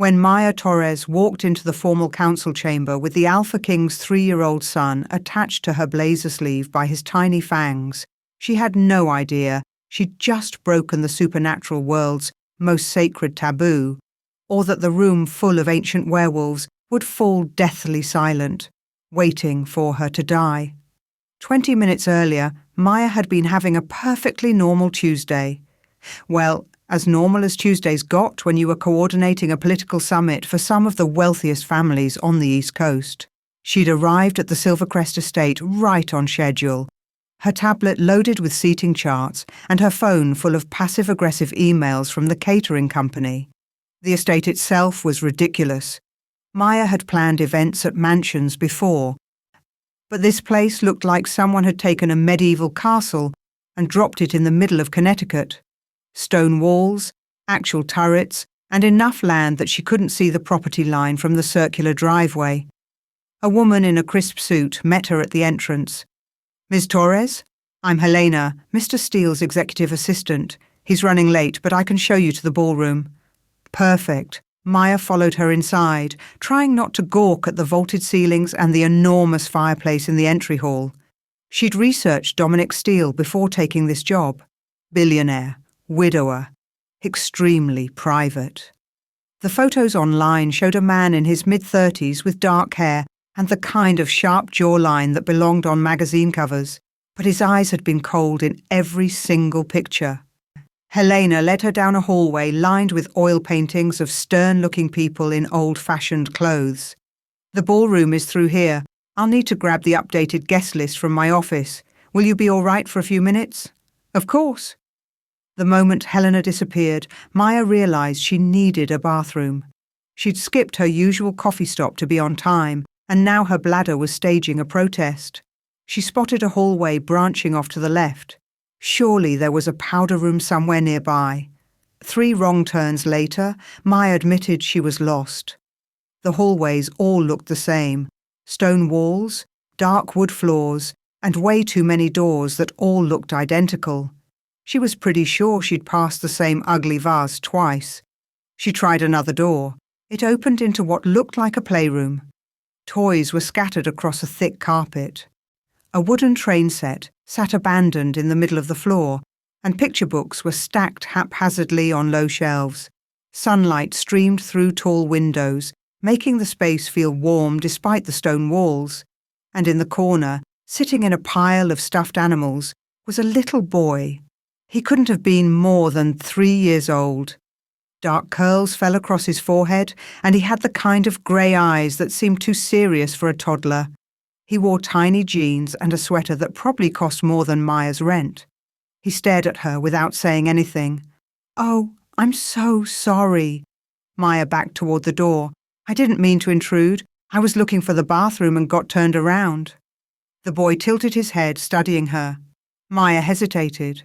When Maya Torres walked into the formal council chamber with the Alpha King's 3-year-old son attached to her blazer sleeve by his tiny fangs, she had no idea she'd just broken the supernatural world's most sacred taboo, or that the room full of ancient werewolves would fall deathly silent, waiting for her to die. 20 minutes earlier, Maya had been having a perfectly normal Tuesday. Well, as normal as Tuesdays got when you were coordinating a political summit for some of the wealthiest families on the East Coast. She'd arrived at the Silvercrest estate right on schedule, her tablet loaded with seating charts and her phone full of passive-aggressive emails from the catering company. The estate itself was ridiculous. Maya had planned events at mansions before, but this place looked like someone had taken a medieval castle and dropped it in the middle of Connecticut. Stone walls, actual turrets, and enough land that she couldn't see the property line from the circular driveway. A woman in a crisp suit met her at the entrance. "Ms. Torres? I'm Helena, Mr. Steele's executive assistant. He's running late, but I can show you to the ballroom." Perfect. Maya followed her inside, trying not to gawk at the vaulted ceilings and the enormous fireplace in the entry hall. She'd researched Dominic Steele before taking this job. Billionaire. Widower, extremely private. The photos online showed a man in his mid-30s with dark hair and the kind of sharp jawline that belonged on magazine covers, but his eyes had been cold in every single picture. Helena led her down a hallway lined with oil paintings of stern-looking people in old-fashioned clothes. "The ballroom is through here. I'll need to grab the updated guest list from my office. Will you be all right for a few minutes?" "Of course." The moment Helena disappeared, Maya realized she needed a bathroom. She'd skipped her usual coffee stop to be on time, and now her bladder was staging a protest. She spotted a hallway branching off to the left. Surely there was a powder room somewhere nearby. 3 wrong turns later, Maya admitted she was lost. The hallways all looked the same. Stone walls, dark wood floors, and way too many doors that all looked identical. She was pretty sure she'd passed the same ugly vase twice. She tried another door. It opened into what looked like a playroom. Toys were scattered across a thick carpet. A wooden train set sat abandoned in the middle of the floor, and picture books were stacked haphazardly on low shelves. Sunlight streamed through tall windows, making the space feel warm despite the stone walls. And in the corner, sitting in a pile of stuffed animals, was a little boy. He couldn't have been more than 3 years old. Dark curls fell across his forehead, and he had the kind of grey eyes that seemed too serious for a toddler. He wore tiny jeans and a sweater that probably cost more than Maya's rent. He stared at her without saying anything. "Oh, I'm so sorry." Maya backed toward the door. "I didn't mean to intrude. I was looking for the bathroom and got turned around." The boy tilted his head, studying her. Maya hesitated.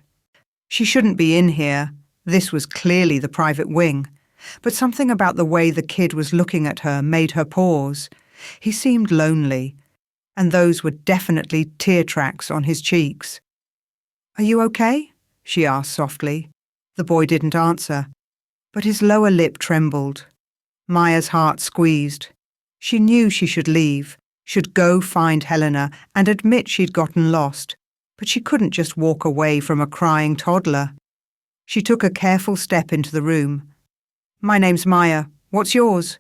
She shouldn't be in here. This was clearly the private wing. But something about the way the kid was looking at her made her pause. He seemed lonely, and those were definitely tear tracks on his cheeks. "Are you okay?" she asked softly. The boy didn't answer, but his lower lip trembled. Maya's heart squeezed. She knew she should leave, should go find Helena and admit she'd gotten lost. But she couldn't just walk away from a crying toddler. She took a careful step into the room. "My name's Maya. What's yours?"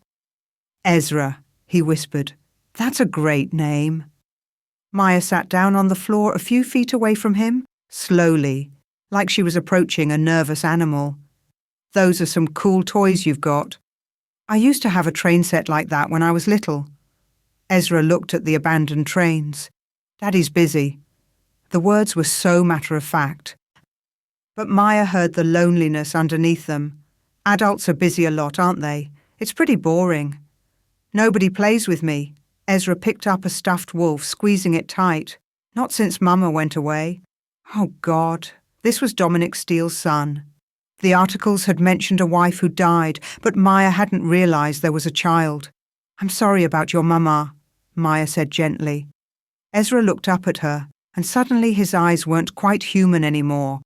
"Ezra," he whispered. "That's a great name." Maya sat down on the floor a few feet away from him, slowly, like she was approaching a nervous animal. "Those are some cool toys you've got. I used to have a train set like that when I was little." Ezra looked at the abandoned trains. "Daddy's busy." The words were so matter-of-fact. But Maya heard the loneliness underneath them. Adults are busy a lot, aren't they? It's pretty boring. "Nobody plays with me." Ezra picked up a stuffed wolf, squeezing it tight. "Not since Mama went away." Oh, God. This was Dominic Steele's son. The articles had mentioned a wife who died, but Maya hadn't realized there was a child. "I'm sorry about your mama," Maya said gently. Ezra looked up at her, and suddenly his eyes weren't quite human anymore.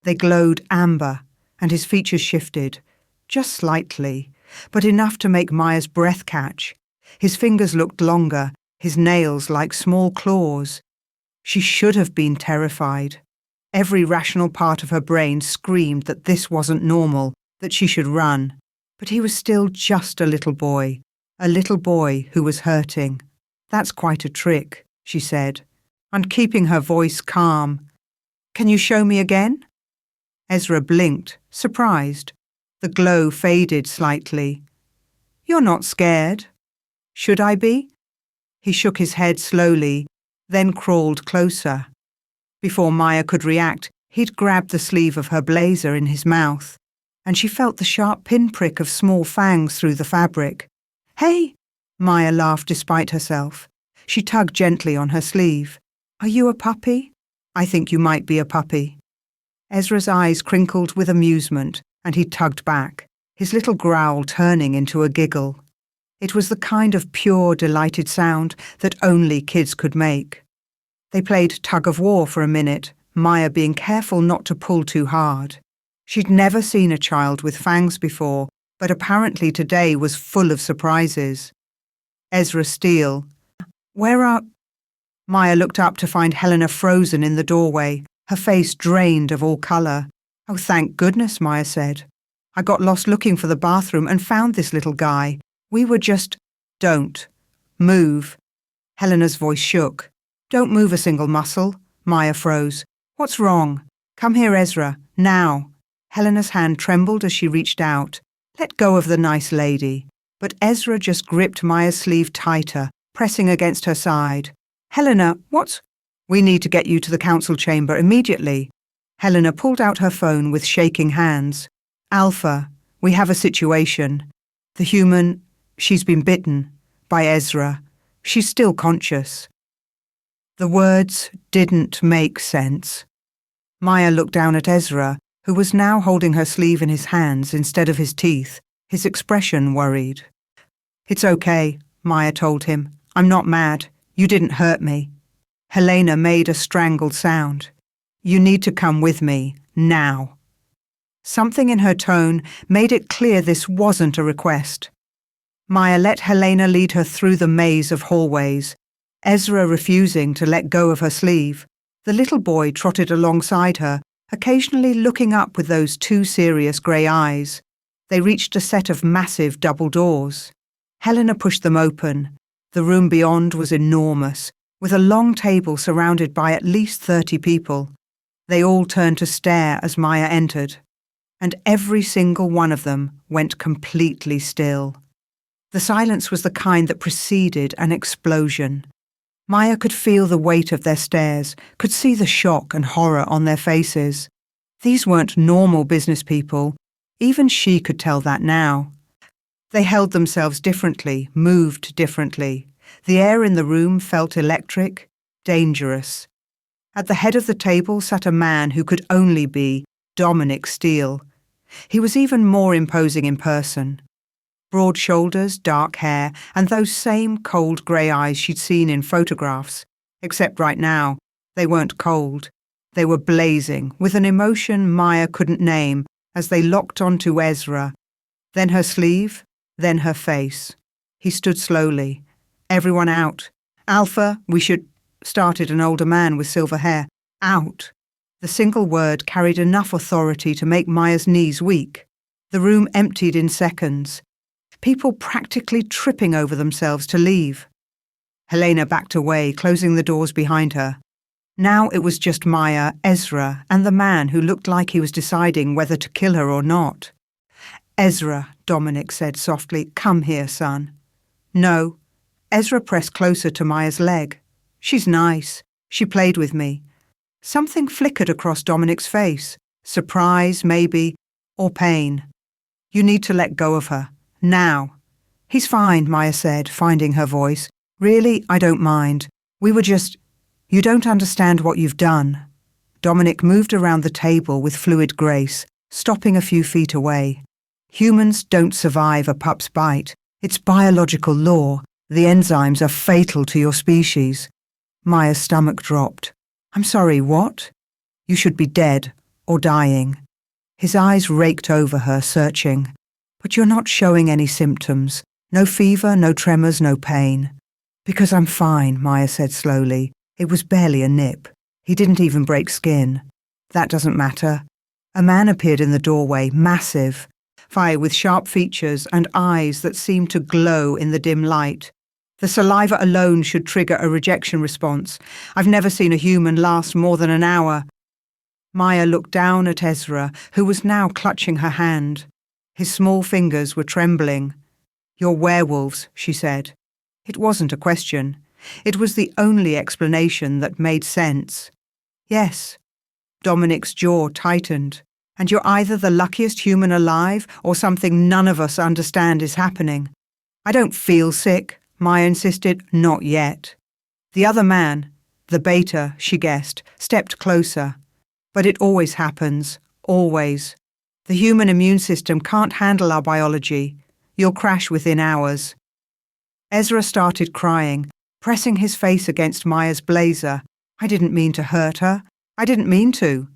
They glowed amber, and his features shifted, just slightly, but enough to make Maya's breath catch. His fingers looked longer, his nails like small claws. She should have been terrified. Every rational part of her brain screamed that this wasn't normal, that she should run. But he was still just a little boy who was hurting. "That's quite a trick," she said, and keeping her voice calm. "Can you show me again?" Ezra blinked, surprised. The glow faded slightly. "You're not scared." "Should I be?" He shook his head slowly, then crawled closer. Before Maya could react, he'd grabbed the sleeve of her blazer in his mouth, and she felt the sharp pinprick of small fangs through the fabric. "Hey!" Maya laughed despite herself. She tugged gently on her sleeve. "Are you a puppy? I think you might be a puppy." Ezra's eyes crinkled with amusement, and he tugged back, his little growl turning into a giggle. It was the kind of pure, delighted sound that only kids could make. They played tug-of-war for a minute, Maya being careful not to pull too hard. She'd never seen a child with fangs before, but apparently today was full of surprises. "Ezra Steele." "Where are—" Maya looked up to find Helena frozen in the doorway, her face drained of all colour. "Oh, thank goodness," Maya said. "I got lost looking for the bathroom and found this little guy. We were just—" "Don't. Move." Helena's voice shook. "Don't move a single muscle." Maya froze. "What's wrong? Come here, Ezra. Now." Helena's hand trembled as she reached out. "Let go of the nice lady." But Ezra just gripped Maya's sleeve tighter, pressing against her side. "Helena, what's—" "We need to get you to the council chamber immediately." Helena pulled out her phone with shaking hands. "Alpha, we have a situation. The human, she's been bitten by Ezra. She's still conscious." The words didn't make sense. Maya looked down at Ezra, who was now holding her sleeve in his hands instead of his teeth, his expression worried. "It's okay," Maya told him. "I'm not mad. You didn't hurt me." Helena made a strangled sound. "You need to come with me, now." Something in her tone made it clear this wasn't a request. Maya let Helena lead her through the maze of hallways, Ezra refusing to let go of her sleeve. The little boy trotted alongside her, occasionally looking up with those two serious grey eyes. They reached a set of massive double doors. Helena pushed them open. The room beyond was enormous, with a long table surrounded by at least 30 people. They all turned to stare as Maya entered, and every single one of them went completely still. The silence was the kind that preceded an explosion. Maya could feel the weight of their stares, could see the shock and horror on their faces. These weren't normal business people. Even she could tell that now. They held themselves differently, moved differently. The air in the room felt electric, dangerous. At the head of the table sat a man who could only be Dominic Steele. He was even more imposing in person. Broad shoulders, dark hair, and those same cold grey eyes she'd seen in photographs. Except right now, they weren't cold. They were blazing, with an emotion Maya couldn't name, as they locked onto Ezra. Then her sleeve, then her face. He stood slowly. "Everyone out. Alpha, we should—" started an older man with silver hair. "Out." The single word carried enough authority to make Maya's knees weak. The room emptied in seconds. People practically tripping over themselves to leave. Helena backed away, closing the doors behind her. Now it was just Maya, Ezra, and the man who looked like he was deciding whether to kill her or not. "Ezra," Dominic said softly, "come here, son." "No." Ezra pressed closer to Maya's leg. "She's nice. She played with me." Something flickered across Dominic's face. Surprise, maybe, or pain. "You need to let go of her. Now." "He's fine," Maya said, finding her voice. "Really, I don't mind. We were just—" "You don't understand what you've done." Dominic moved around the table with fluid grace, stopping a few feet away. "Humans don't survive a pup's bite. It's biological law. The enzymes are fatal to your species." Maya's stomach dropped. "I'm sorry, what?" "You should be dead, or dying." His eyes raked over her, searching. But you're not showing any symptoms. No fever, no tremors, no pain. Because I'm fine, Maya said slowly. It was barely a nip. He didn't even break skin. That doesn't matter. A man appeared in the doorway, massive, with sharp features and eyes that seemed to glow in the dim light. The saliva alone should trigger a rejection response. I've never seen a human last more than an hour. Maya looked down at Ezra, who was now clutching her hand. His small fingers were trembling. "You're werewolves," she said. It wasn't a question. It was the only explanation that made sense. "Yes." Dominic's jaw tightened. "And you're either the luckiest human alive or something none of us understand is happening." "I don't feel sick," Maya insisted. "Not yet." The other man, the beta, she guessed, stepped closer. "But it always happens. Always. The human immune system can't handle our biology. You'll crash within hours." Ezra started crying, pressing his face against Maya's blazer. "I didn't mean to hurt her. I didn't mean to."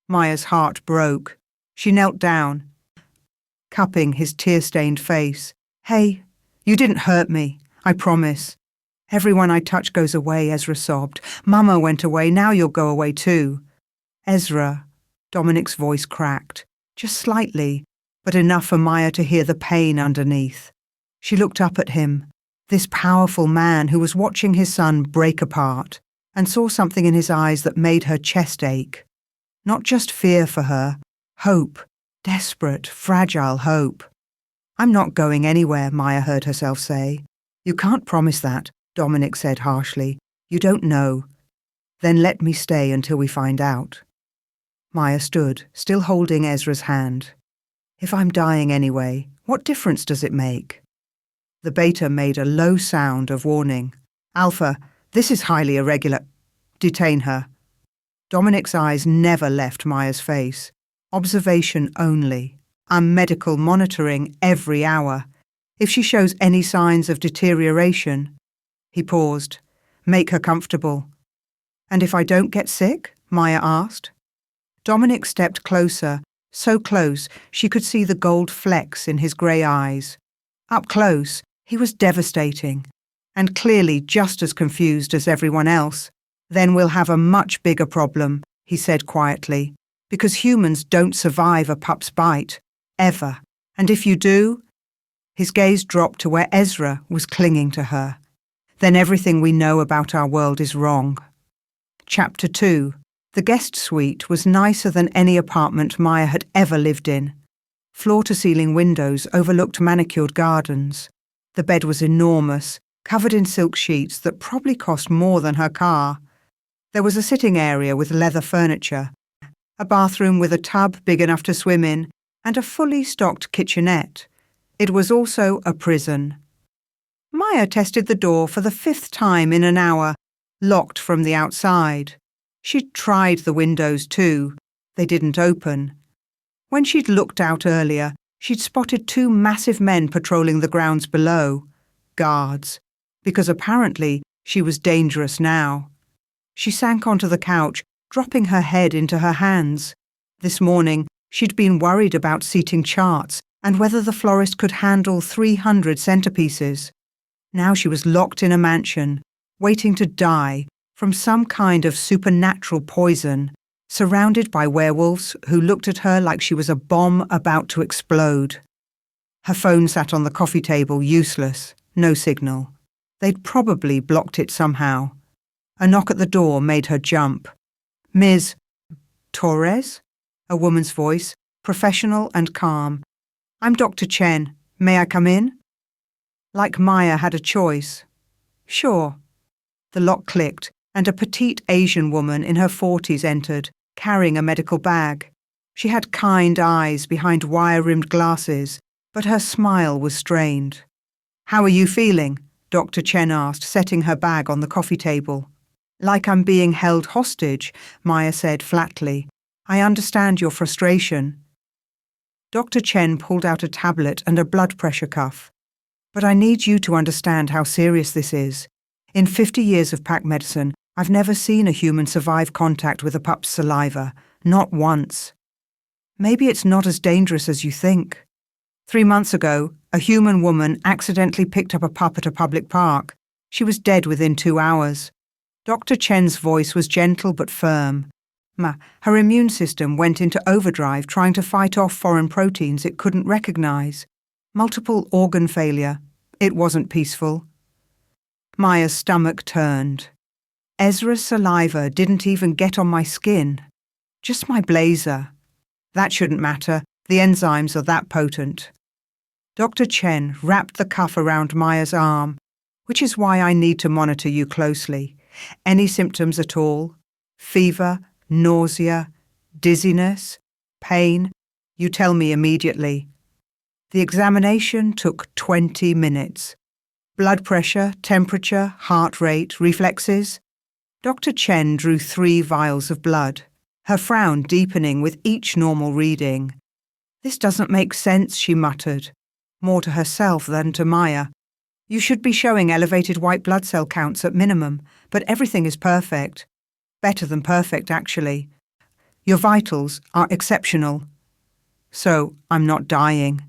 Maya's heart broke. She knelt down, cupping his tear-stained face. "Hey, you didn't hurt me. I promise." "Everyone I touch goes away," Ezra sobbed. "Mama went away. Now you'll go away too." "Ezra," Dominic's voice cracked, just slightly, but enough for Maya to hear the pain underneath. She looked up at him, this powerful man who was watching his son break apart, and saw something in his eyes that made her chest ache. Not just fear for her, hope, desperate, fragile hope. "I'm not going anywhere," Maya heard herself say. "You can't promise that," Dominic said harshly. "You don't know." "Then let me stay until we find out." Maya stood, still holding Ezra's hand. "If I'm dying anyway, what difference does it make?" The beta made a low sound of warning. "Alpha, this is highly irregular. Detain her." Dominic's eyes never left Maya's face. Observation only. I'm medical monitoring every hour. If she shows any signs of deterioration. He paused. "Make her comfortable." "And if I don't get sick?" Maya asked. Dominic stepped closer, so close she could see the gold flecks in his grey eyes. Up close, he was devastating, and clearly just as confused as everyone else. "Then we'll have a much bigger problem," he said quietly, "because humans don't survive a pup's bite, ever. And if you do—" His gaze dropped to where Ezra was clinging to her. "Then everything we know about our world is wrong." Chapter 2. The guest suite was nicer than any apartment Maya had ever lived in. Floor-to-ceiling windows overlooked manicured gardens. The bed was enormous, covered in silk sheets that probably cost more than her car. There was a sitting area with leather furniture, a bathroom with a tub big enough to swim in, and a fully stocked kitchenette. It was also a prison. Maya tested the door for the 5th time in an hour, locked from the outside. She'd tried the windows too. They didn't open. When she'd looked out earlier, she'd spotted 2 massive men patrolling the grounds below. Guards. Because apparently she was dangerous now. She sank onto the couch, dropping her head into her hands. This morning, she'd been worried about seating charts and whether the florist could handle 300 centerpieces. Now she was locked in a mansion, waiting to die from some kind of supernatural poison, surrounded by werewolves who looked at her like she was a bomb about to explode. Her phone sat on the coffee table, useless, no signal. They'd probably blocked it somehow. A knock at the door made her jump. "Ms. Torres?" A woman's voice, professional and calm. "I'm Dr. Chen. May I come in?" Like Maya had a choice. "Sure." The lock clicked, and a petite Asian woman in her 40s entered, carrying a medical bag. She had kind eyes behind wire-rimmed glasses, but her smile was strained. "How are you feeling?" Dr. Chen asked, setting her bag on the coffee table. "Like I'm being held hostage," Maya said flatly. "I understand your frustration." Dr. Chen pulled out a tablet and a blood pressure cuff. "But I need you to understand how serious this is. In 50 years of pack medicine, I've never seen a human survive contact with a pup's saliva. Not once." "Maybe it's not as dangerous as you think." 3 months ago, a human woman accidentally picked up a pup at a public park. She was dead within 2 hours. Dr. Chen's voice was gentle but firm. Her immune system went into overdrive trying to fight off foreign proteins it couldn't recognize. Multiple organ failure. It wasn't peaceful. Maya's stomach turned. Ezra's saliva didn't even get on my skin. Just my blazer. That shouldn't matter. The enzymes are that potent. Dr. Chen wrapped the cuff around Maya's arm, which is why I need to monitor you closely. Any symptoms at all? Fever, nausea, dizziness, pain? You tell me immediately. The examination took 20 minutes. Blood pressure, temperature, heart rate, reflexes. Dr. Chen drew 3 vials of blood, her frown deepening with each normal reading. This doesn't make sense, she muttered, more to herself than to Maya. You should be showing elevated white blood cell counts at minimum, but everything is perfect. Better than perfect, actually. Your vitals are exceptional. So, I'm not dying.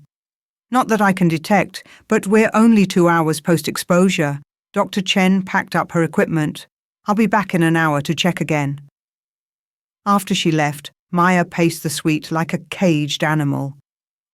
Not that I can detect, but we're only 2 hours post-exposure. Dr. Chen packed up her equipment. I'll be back in an hour to check again. After she left, Maya paced the suite like a caged animal.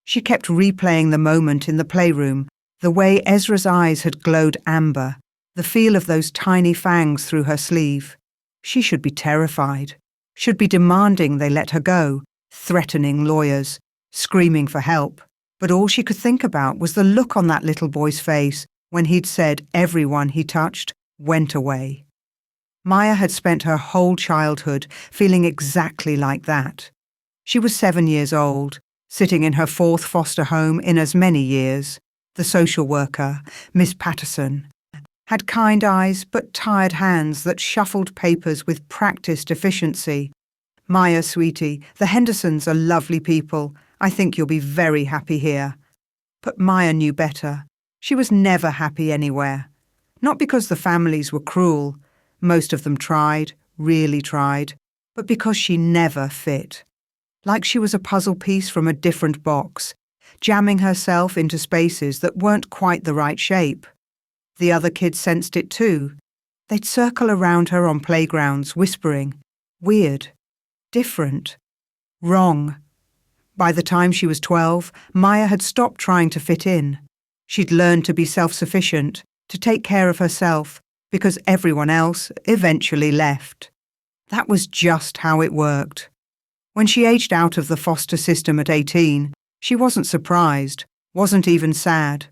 She kept replaying the moment in the playroom, the way Ezra's eyes had glowed amber, the feel of those tiny fangs through her sleeve. She should be terrified, should be demanding they let her go, threatening lawyers, screaming for help. But all she could think about was the look on that little boy's face when he'd said everyone he touched went away. Maya had spent her whole childhood feeling exactly like that. She was 7 years old, sitting in her 4th foster home in as many years. The social worker, Miss Patterson, had kind eyes but tired hands that shuffled papers with practiced efficiency. Maya, sweetie, the Hendersons are lovely people. I think you'll be very happy here. But Maya knew better. She was never happy anywhere. Not because the families were cruel. Most of them tried, really tried, but because she never fit. Like she was a puzzle piece from a different box, jamming herself into spaces that weren't quite the right shape. The other kids sensed it too. They'd circle around her on playgrounds, whispering, weird, different, wrong. By the time she was 12, Maya had stopped trying to fit in. She'd learned to be self-sufficient, to take care of herself, because everyone else eventually left. That was just how it worked. When she aged out of the foster system at 18, she wasn't surprised, wasn't even sad.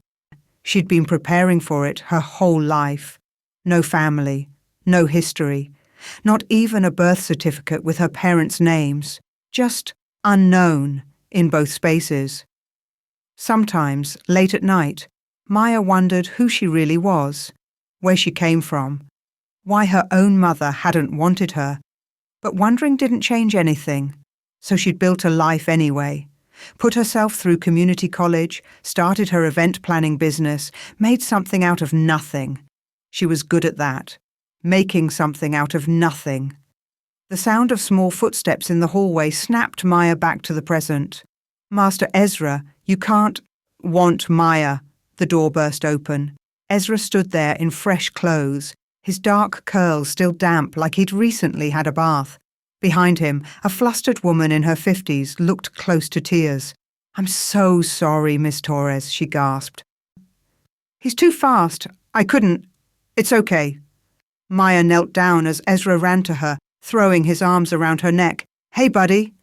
She'd been preparing for it her whole life. No family, no history, not even a birth certificate with her parents' names, just unknown in both spaces. Sometimes, late at night, Maya wondered who she really was, where she came from, why her own mother hadn't wanted her. But wondering didn't change anything, so she'd built a life anyway, put herself through community college, started her event planning business, made something out of nothing. She was good at that, making something out of nothing. The sound of small footsteps in the hallway snapped Maya back to the present. Master Ezra, you can't want Maya. The door burst open. Ezra stood there in fresh clothes, his dark curls still damp like he'd recently had a bath. Behind him, a flustered woman in her 50s looked close to tears. I'm so sorry, Miss Torres, she gasped. He's too fast. I couldn't. It's okay. Maya knelt down as Ezra ran to her, throwing his arms around her neck. Hey, buddy.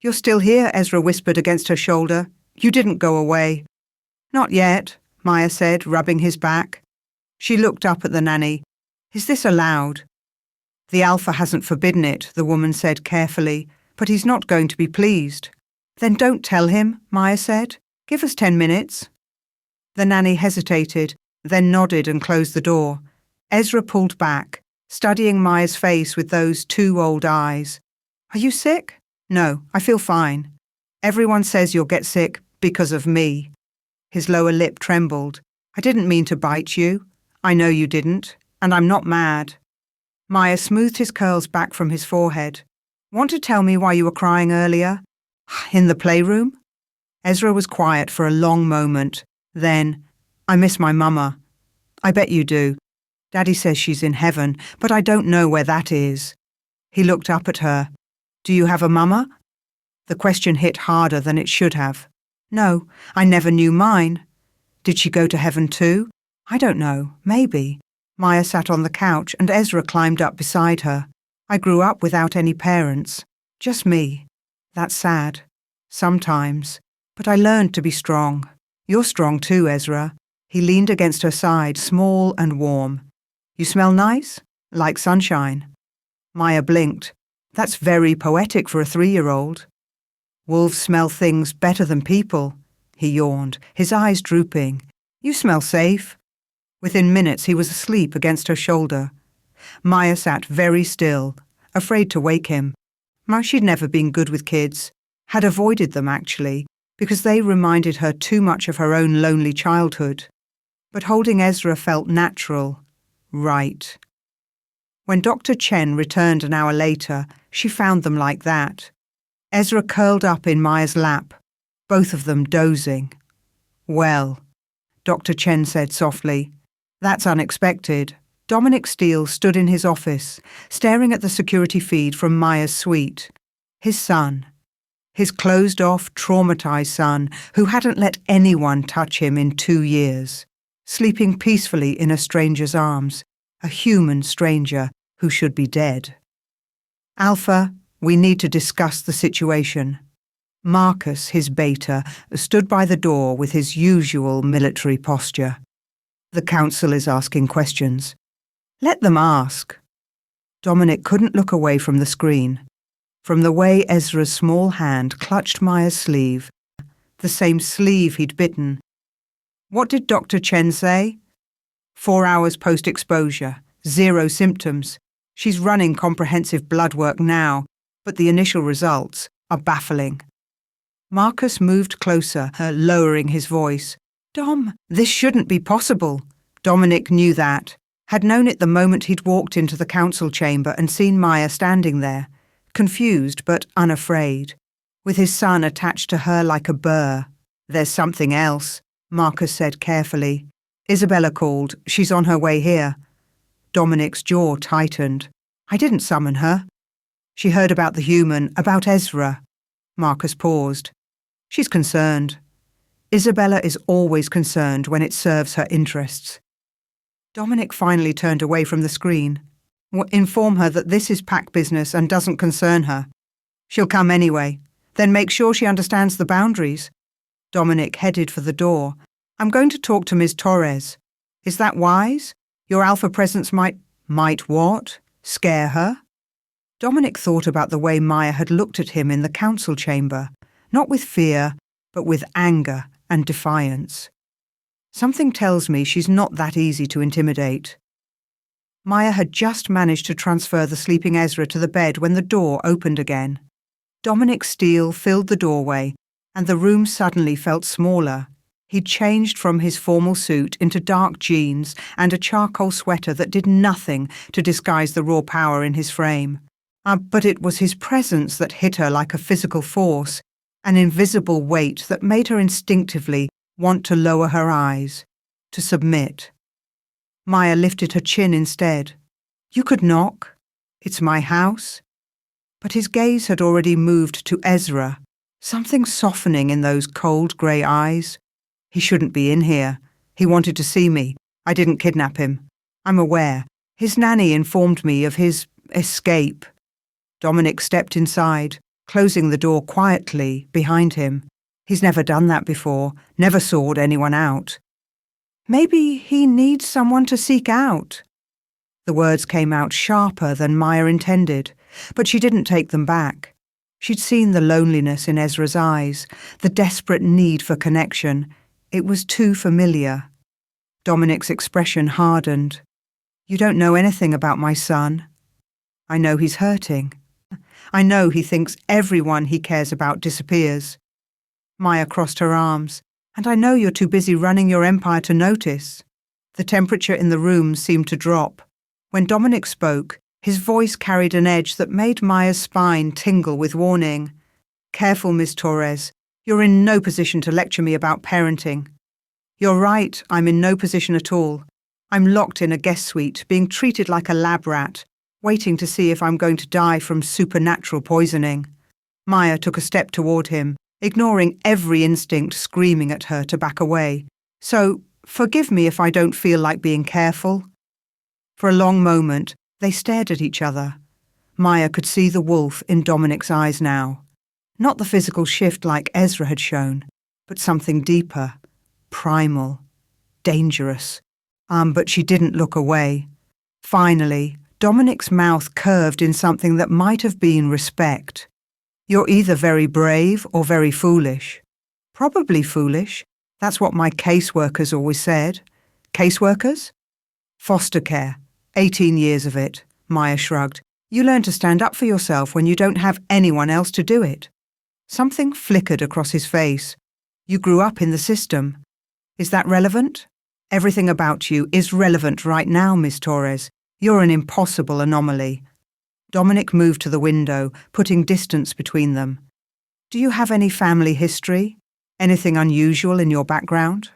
You're still here, Ezra whispered against her shoulder. You didn't go away. Not yet, Maya said, rubbing his back. She looked up at the nanny. Is this allowed? The Alpha hasn't forbidden it, the woman said carefully, but he's not going to be pleased. Then don't tell him, Maya said. Give us 10 minutes. The nanny hesitated, then nodded and closed the door. Ezra pulled back, studying Maya's face with those 2 old eyes. Are you sick? No, I feel fine. Everyone says you'll get sick because of me. His lower lip trembled. I didn't mean to bite you. I know you didn't, and I'm not mad. Maya smoothed his curls back from his forehead. Want to tell me why you were crying earlier? In the playroom? Ezra was quiet for a long moment. Then, I miss my mama. I bet you do. Daddy says she's in heaven, but I don't know where that is. He looked up at her. Do you have a mama? The question hit harder than it should have. No, I never knew mine. Did she go to heaven too? I don't know, maybe. Maya sat on the couch and Ezra climbed up beside her. I grew up without any parents. Just me. That's sad. Sometimes. But I learned to be strong. You're strong too, Ezra. He leaned against her side, small and warm. You smell nice? Like sunshine. Maya blinked. That's very poetic for a 3-year-old. Wolves smell things better than people. He yawned, his eyes drooping. You smell safe. Within minutes he was asleep against her shoulder. Maya sat very still, afraid to wake him. She'd never been good with kids, had avoided them actually, because they reminded her too much of her own lonely childhood. But holding Ezra felt natural, right. When Dr. Chen returned an hour later, she found them like that. Ezra curled up in Maya's lap, both of them dozing. Well, Dr. Chen said softly, that's unexpected. Dominic Steele stood in his office, staring at the security feed from Maya's suite. His son. His closed-off, traumatized son who hadn't let anyone touch him in 2 years, sleeping peacefully in a stranger's arms, a human stranger who should be dead. Alpha, we need to discuss the situation. Marcus, his beta, stood by the door with his usual military posture. The council is asking questions. Let them ask. Dominic couldn't look away from the screen. From the way Ezra's small hand clutched Maya's sleeve, the same sleeve he'd bitten. What did Dr. Chen say? 4 hours post-exposure, 0 symptoms. She's running comprehensive blood work now, but the initial results are baffling. Marcus moved closer, lowering his voice. Dom, this shouldn't be possible. Dominic knew that, had known it the moment he'd walked into the council chamber and seen Maya standing there, confused but unafraid, with his son attached to her like a burr. There's something else, Marcus said carefully. Isabella called. She's on her way here. Dominic's jaw tightened. I didn't summon her. She heard about the human, about Ezra. Marcus paused. She's concerned. Isabella is always concerned when it serves her interests. Dominic finally turned away from the screen. Inform her that this is PAC business and doesn't concern her. She'll come anyway. Then make sure she understands the boundaries. Dominic headed for the door. I'm going to talk to Ms. Torres. Is that wise? Your alpha presence might what? Scare her? Dominic thought about the way Maya had looked at him in the council chamber, not with fear, but with anger and defiance. Something tells me she's not that easy to intimidate. Maya had just managed to transfer the sleeping Ezra to the bed when the door opened again. Dominic Steele filled the doorway, and the room suddenly felt smaller. He'd changed from his formal suit into dark jeans and a charcoal sweater that did nothing to disguise the raw power in his frame. But it was his presence that hit her like a physical force, an invisible weight that made her instinctively want to lower her eyes, to submit. Maya lifted her chin instead. You could knock. It's my house. But his gaze had already moved to Ezra, something softening in those cold grey eyes. He shouldn't be in here. He wanted to see me. I didn't kidnap him. I'm aware. His nanny informed me of his escape. Dominic stepped inside, closing the door quietly behind him. He's never done that before, never sought anyone out. Maybe he needs someone to seek out. The words came out sharper than Maya intended, but she didn't take them back. She'd seen the loneliness in Ezra's eyes, the desperate need for connection. It was too familiar. Dominic's expression hardened. You don't know anything about my son. I know he's hurting. I know he thinks everyone he cares about disappears. Maya crossed her arms. And I know you're too busy running your empire to notice. The temperature in the room seemed to drop. When Dominic spoke, his voice carried an edge that made Maya's spine tingle with warning. Careful, Ms. Torres. You're in no position to lecture me about parenting. You're right, I'm in no position at all. I'm locked in a guest suite, being treated like a lab rat, waiting to see if I'm going to die from supernatural poisoning. Maya took a step toward him, ignoring every instinct screaming at her to back away. So, forgive me if I don't feel like being careful. For a long moment, they stared at each other. Maya could see the wolf in Dominic's eyes now. Not the physical shift like Ezra had shown, but something deeper, primal, dangerous. But she didn't look away. Finally, Dominic's mouth curved in something that might have been respect. You're either very brave or very foolish. Probably foolish. That's what my caseworkers always said. Caseworkers? Foster care. 18 years of it, Maya shrugged. You learn to stand up for yourself when you don't have anyone else to do it. Something flickered across his face. You grew up in the system. Is that relevant? Everything about you is relevant right now, Miss Torres. You're an impossible anomaly. Dominic moved to the window, putting distance between them. Do you have any family history? Anything unusual in your background?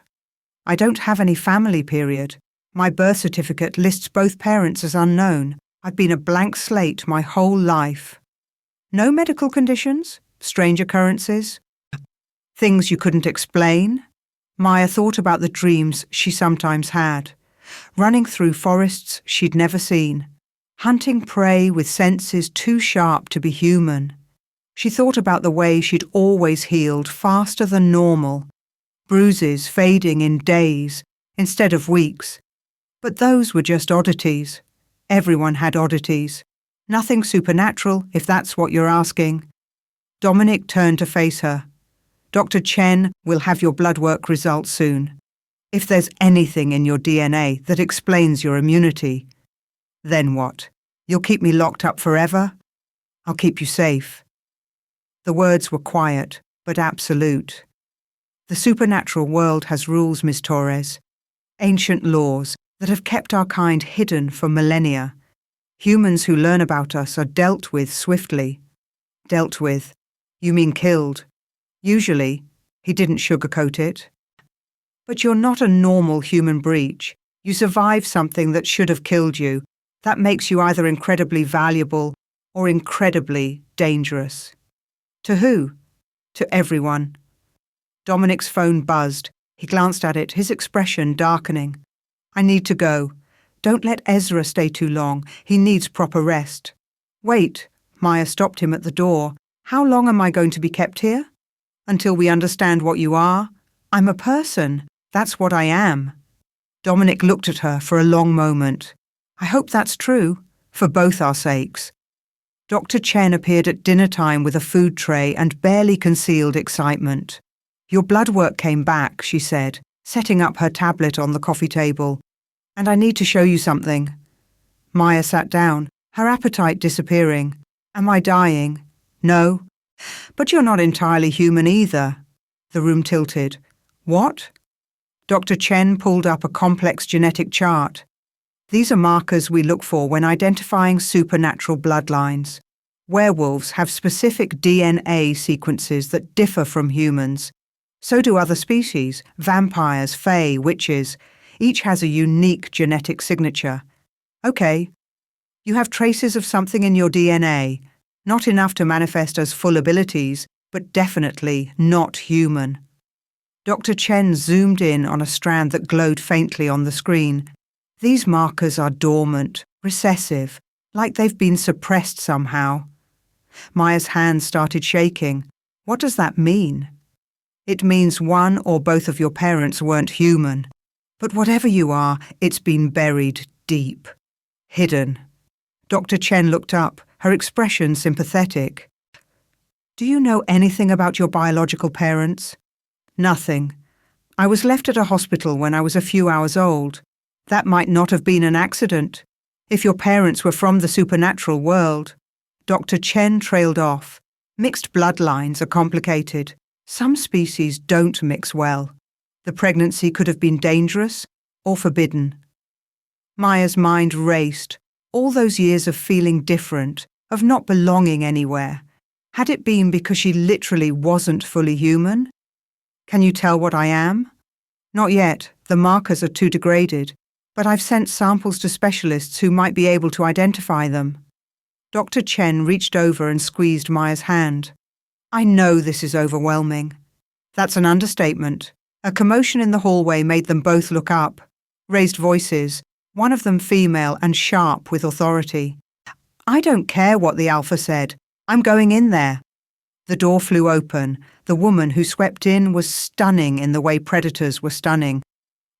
I don't have any family, period. My birth certificate lists both parents as unknown. I've been a blank slate my whole life. No medical conditions? Strange occurrences? Things you couldn't explain? Maya thought about the dreams she sometimes had. Running through forests she'd never seen. Hunting prey with senses too sharp to be human. She thought about the way she'd always healed faster than normal. Bruises fading in days instead of weeks. But those were just oddities. Everyone had oddities. Nothing supernatural, if that's what you're asking. Dominic turned to face her. Dr. Chen will have your blood work results soon. If there's anything in your DNA that explains your immunity, then what? You'll keep me locked up forever? I'll keep you safe. The words were quiet, but absolute. The supernatural world has rules, Miss Torres. Ancient laws that have kept our kind hidden for millennia. Humans who learn about us are dealt with swiftly. Dealt with. You mean killed. Usually, he didn't sugarcoat it. But you're not a normal human breach. You survived something that should have killed you. That makes you either incredibly valuable or incredibly dangerous. To who? To everyone. Dominic's phone buzzed. He glanced at it, his expression darkening. I need to go. Don't let Ezra stay too long. He needs proper rest. Wait, Maya stopped him at the door. How long am I going to be kept here? Until we understand what you are. I'm a person. That's what I am. Dominic looked at her for a long moment. I hope that's true, for both our sakes. Dr. Chen appeared at dinner time with a food tray and barely concealed excitement. Your blood work came back, she said, setting up her tablet on the coffee table. And I need to show you something. Maya sat down, her appetite disappearing. Am I dying? No. But you're not entirely human either. The room tilted. What? Dr. Chen pulled up a complex genetic chart. These are markers we look for when identifying supernatural bloodlines. Werewolves have specific DNA sequences that differ from humans. So do other species, vampires, fae, witches. Each has a unique genetic signature. Okay, you have traces of something in your DNA, not enough to manifest as full abilities, but definitely not human. Dr. Chen zoomed in on a strand that glowed faintly on the screen. These markers are dormant, recessive, like they've been suppressed somehow. Maya's hands started shaking. What does that mean? It means one or both of your parents weren't human. But whatever you are, it's been buried deep. Hidden. Dr. Chen looked up, her expression sympathetic. Do you know anything about your biological parents? Nothing. I was left at a hospital when I was a few hours old. That might not have been an accident. If your parents were from the supernatural world. Dr. Chen trailed off. Mixed bloodlines are complicated. Some species don't mix well. The pregnancy could have been dangerous or forbidden. Maya's mind raced. All those years of feeling different, of not belonging anywhere. Had it been because she literally wasn't fully human? Can you tell what I am? Not yet. The markers are too degraded, but I've sent samples to specialists who might be able to identify them. Dr. Chen reached over and squeezed Maya's hand. I know this is overwhelming. That's an understatement. A commotion in the hallway made them both look up. Raised voices, one of them female and sharp with authority. I don't care what the Alpha said. I'm going in there. The door flew open. The woman who swept in was stunning in the way predators were stunning.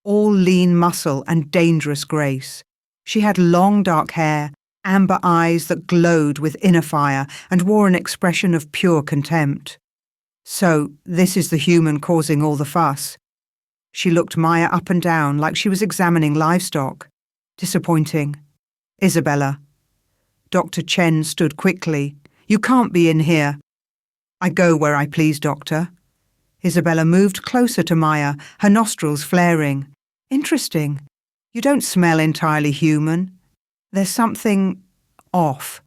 All lean muscle and dangerous grace. She had long dark hair, amber eyes that glowed with inner fire, and wore an expression of pure contempt. So, this is the human causing all the fuss. She looked Maya up and down like she was examining livestock. Disappointing. Isabella. Dr. Chen stood quickly. You can't be in here. I go where I please, Doctor. Isabella moved closer to Maya, her nostrils flaring. Interesting. You don't smell entirely human. There's something off.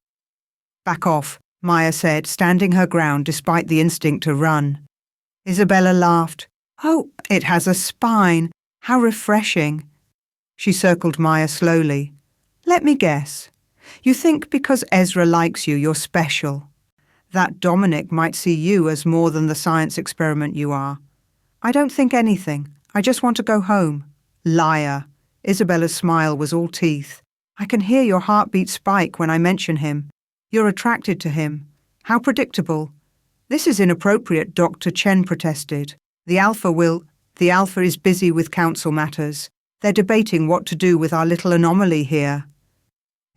Back off, Maya said, standing her ground despite the instinct to run. Isabella laughed. Oh, it has a spine. How refreshing. She circled Maya slowly. Let me guess. You think because Ezra likes you, you're special. That Dominic might see you as more than the science experiment you are. I don't think anything. I just want to go home. Liar. Isabella's smile was all teeth. I can hear your heartbeat spike when I mention him. You're attracted to him. How predictable. This is inappropriate, Dr. Chen protested. The Alpha is busy with council matters. They're debating what to do with our little anomaly here.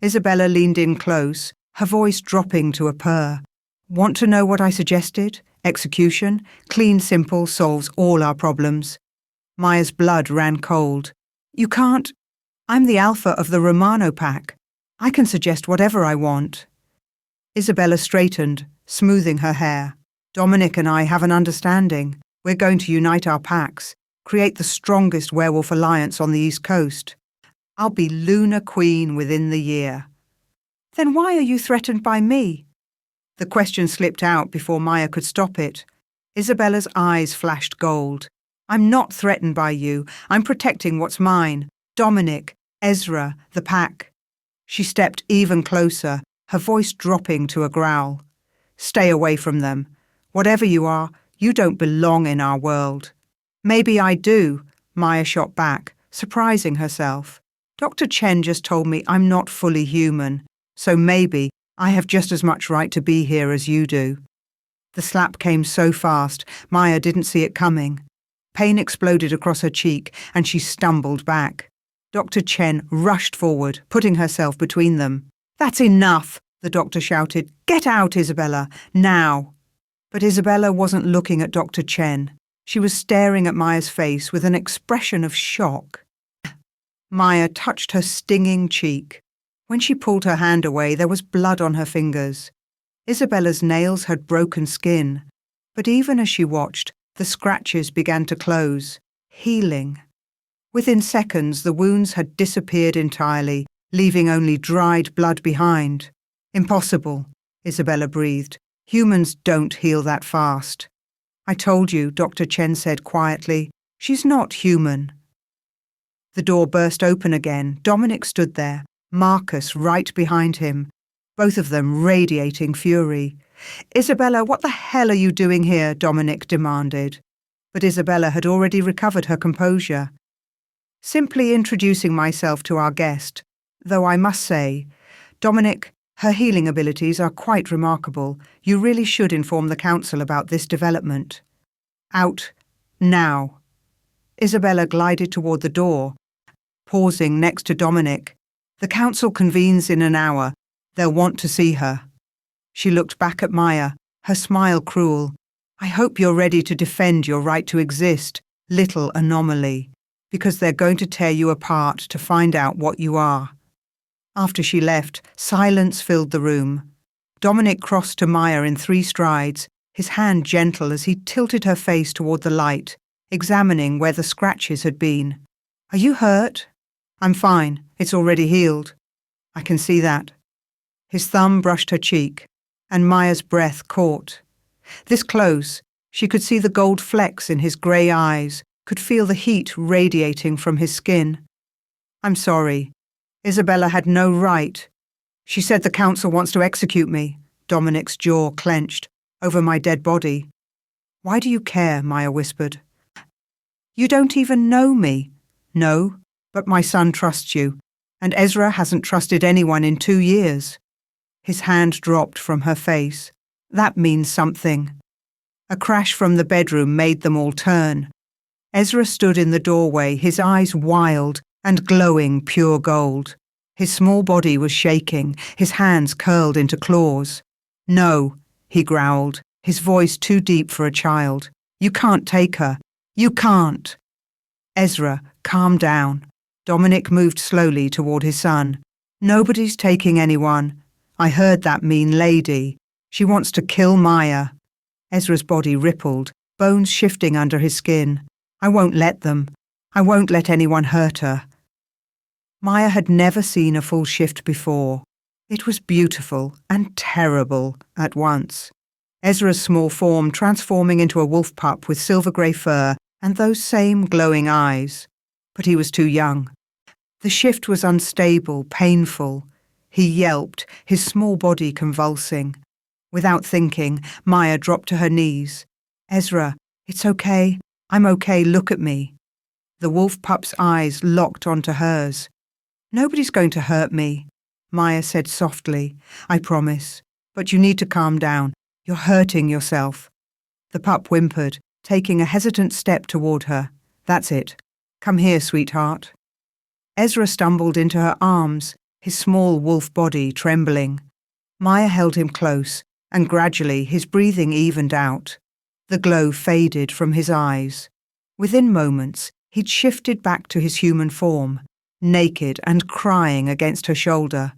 Isabella leaned in close, her voice dropping to a purr. Want to know what I suggested? Execution, clean, simple, solves all our problems. Maya's blood ran cold. You can't. I'm the Alpha of the Romano pack. I can suggest whatever I want. Isabella straightened, smoothing her hair. Dominic and I have an understanding. We're going to unite our packs, create the strongest werewolf alliance on the East Coast. I'll be Lunar Queen within the year. Then why are you threatened by me? The question slipped out before Maya could stop it. Isabella's eyes flashed gold. I'm not threatened by you. I'm protecting what's mine. Dominic, Ezra, the pack. She stepped even closer, her voice dropping to a growl. Stay away from them. Whatever you are, you don't belong in our world. Maybe I do, Maya shot back, surprising herself. Dr. Chen just told me I'm not fully human, so maybe I have just as much right to be here as you do. The slap came so fast, Maya didn't see it coming. Pain exploded across her cheek, and she stumbled back. Dr. Chen rushed forward, putting herself between them. That's enough, the doctor shouted. Get out, Isabella, now. But Isabella wasn't looking at Dr. Chen. She was staring at Maya's face with an expression of shock. Maya touched her stinging cheek. When she pulled her hand away, there was blood on her fingers. Isabella's nails had broken skin, but even as she watched, the scratches began to close, healing. Within seconds, the wounds had disappeared entirely, leaving only dried blood behind. Impossible, Isabella breathed. Humans don't heal that fast. I told you, Dr. Chen said quietly. She's not human. The door burst open again. Dominic stood there, Marcus right behind him, both of them radiating fury. Isabella, what the hell are you doing here? Dominic demanded. But Isabella had already recovered her composure. Simply introducing myself to our guest, though I must say, Dominic, her healing abilities are quite remarkable. You really should inform the council about this development. Out. Now. Isabella glided toward the door, pausing next to Dominic. The council convenes in an hour. They'll want to see her. She looked back at Maya, her smile cruel. I hope you're ready to defend your right to exist, little anomaly, because they're going to tear you apart to find out what you are. After she left, silence filled the room. Dominic crossed to Maya in 3 strides, his hand gentle as he tilted her face toward the light, examining where the scratches had been. Are you hurt? I'm fine. It's already healed. I can see that. His thumb brushed her cheek. and Maya's breath caught. This close, she could see the gold flecks in his grey eyes, could feel the heat radiating from his skin. "I'm sorry. Isabella had no right. She said the council wants to execute me." Dominic's jaw clenched. "Over my dead body." "Why do you care?" Maya whispered. "You don't even know me." "No, but my son trusts you, and Ezra hasn't trusted anyone in 2 years." His hand dropped from her face. "That means something." A crash from the bedroom made them all turn. Ezra stood in the doorway, his eyes wild and glowing pure gold. His small body was shaking, his hands curled into claws. "No," he growled, his voice too deep for a child. "You can't take her. You can't." "Ezra, calm down." Dominic moved slowly toward his son. "Nobody's taking anyone. I heard that mean lady. She wants to kill Maya." Ezra's body rippled, bones shifting under his skin. "I won't let them. I won't let anyone hurt her." Maya had never seen a full shift before. It was beautiful and terrible at once. Ezra's small form transforming into a wolf pup with silver-grey fur and those same glowing eyes. But he was too young. The shift was unstable, painful. He yelped, his small body convulsing. Without thinking, Maya dropped to her knees. "Ezra, it's okay. I'm okay. Look at me." The wolf pup's eyes locked onto hers. "Nobody's going to hurt me," Maya said softly. "I promise. But you need to calm down. You're hurting yourself." The pup whimpered, taking a hesitant step toward her. "That's it. Come here, sweetheart." Ezra stumbled into her arms, his small wolf body trembling. Maya held him close, and gradually his breathing evened out. The glow faded from his eyes. Within moments, he'd shifted back to his human form, naked and crying against her shoulder.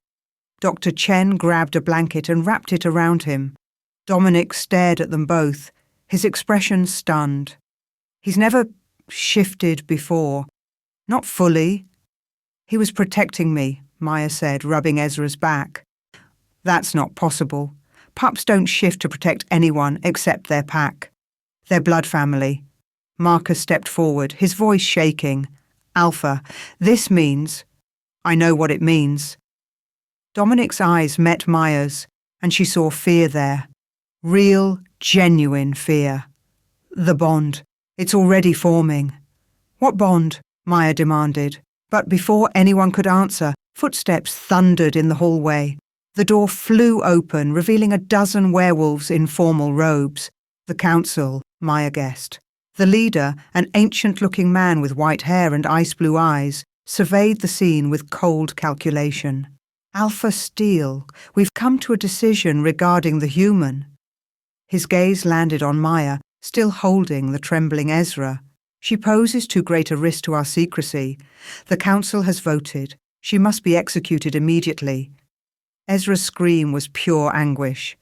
Dr. Chen grabbed a blanket and wrapped it around him. Dominic stared at them both, his expression stunned. He's never shifted before. Not fully. "He was protecting me," Maya said, rubbing Ezra's back. "That's not possible. Pups don't shift to protect anyone except their pack. Their blood family." Marcus stepped forward, his voice shaking. "Alpha, this means—" "I know what it means." Dominic's eyes met Maya's, and she saw fear there. Real, genuine fear. "The bond. It's already forming." "What bond?" Maya demanded. But before anyone could answer, footsteps thundered in the hallway. The door flew open, revealing a dozen werewolves in formal robes. The council, Maya guessed. The leader, an ancient-looking man with white hair and ice-blue eyes, surveyed the scene with cold calculation. "Alpha Steel, we've come to a decision regarding the human." His gaze landed on Maya, still holding the trembling Ezra. "She poses too great a risk to our secrecy. The council has voted. She must be executed immediately." Ezra's scream was pure anguish.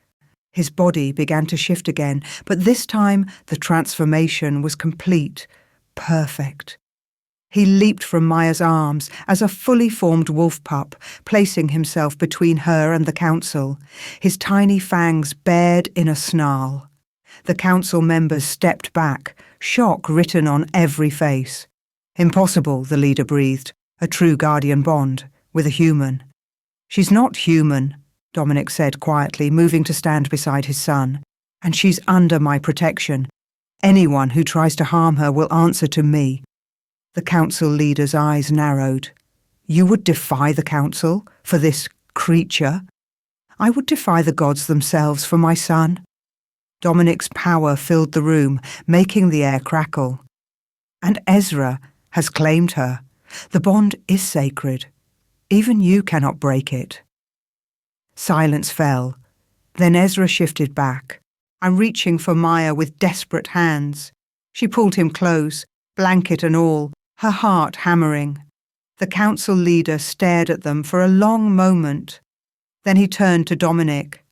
His body began to shift again, but this time the transformation was complete, perfect. He leaped from Maya's arms as a fully formed wolf pup, placing himself between her and the council, his tiny fangs bared in a snarl. The council members stepped back, shock written on every face. "Impossible," the leader breathed, "a true guardian bond with a human." "She's not human," Dominic said quietly, moving to stand beside his son. "And she's under my protection. Anyone who tries to harm her will answer to me." The council leader's eyes narrowed. "You would defy the council for this creature?" "I would defy the gods themselves for my son." Dominic's power filled the room, making the air crackle. "And Ezra has claimed her. The bond is sacred. Even you cannot break it." Silence fell. Then Ezra shifted back. I'm reaching for Maya with desperate hands. She pulled him close, blanket and all, her heart hammering. The council leader stared at them for a long moment. Then he turned to Dominic.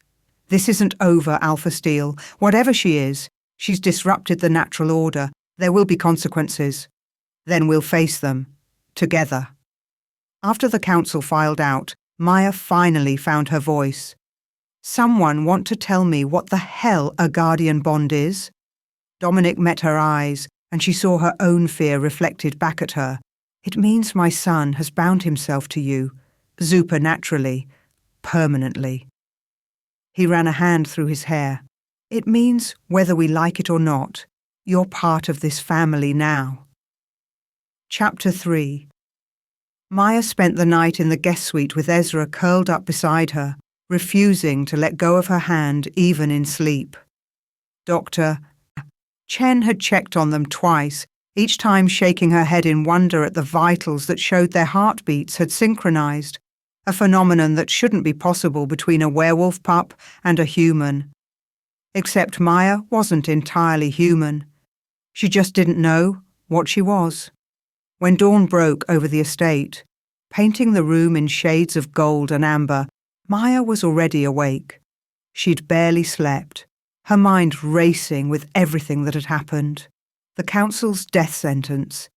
"This isn't over, Alpha Steel. Whatever she is, she's disrupted the natural order. There will be consequences. Then we'll face them. Together." After the council filed out, Maya finally found her voice. Someone want to tell me what the hell a guardian bond is? Dominic met her eyes, and she saw her own fear reflected back at her. It means my son has bound himself to you, supernaturally, permanently. He ran a hand through his hair. It means, whether we like it or not, you're part of this family now. Chapter 3. Maya spent the night in the guest suite with Ezra curled up beside her, refusing to let go of her hand even in sleep. Dr. Chen had checked on them twice, each time shaking her head in wonder at the vitals that showed their heartbeats had synchronized, a phenomenon that shouldn't be possible between a werewolf pup and a human. Except Maya wasn't entirely human. She just didn't know what she was. When dawn broke over the estate, painting the room in shades of gold and amber, Maya was already awake. She'd barely slept, her mind racing with everything that had happened. The council's death sentence,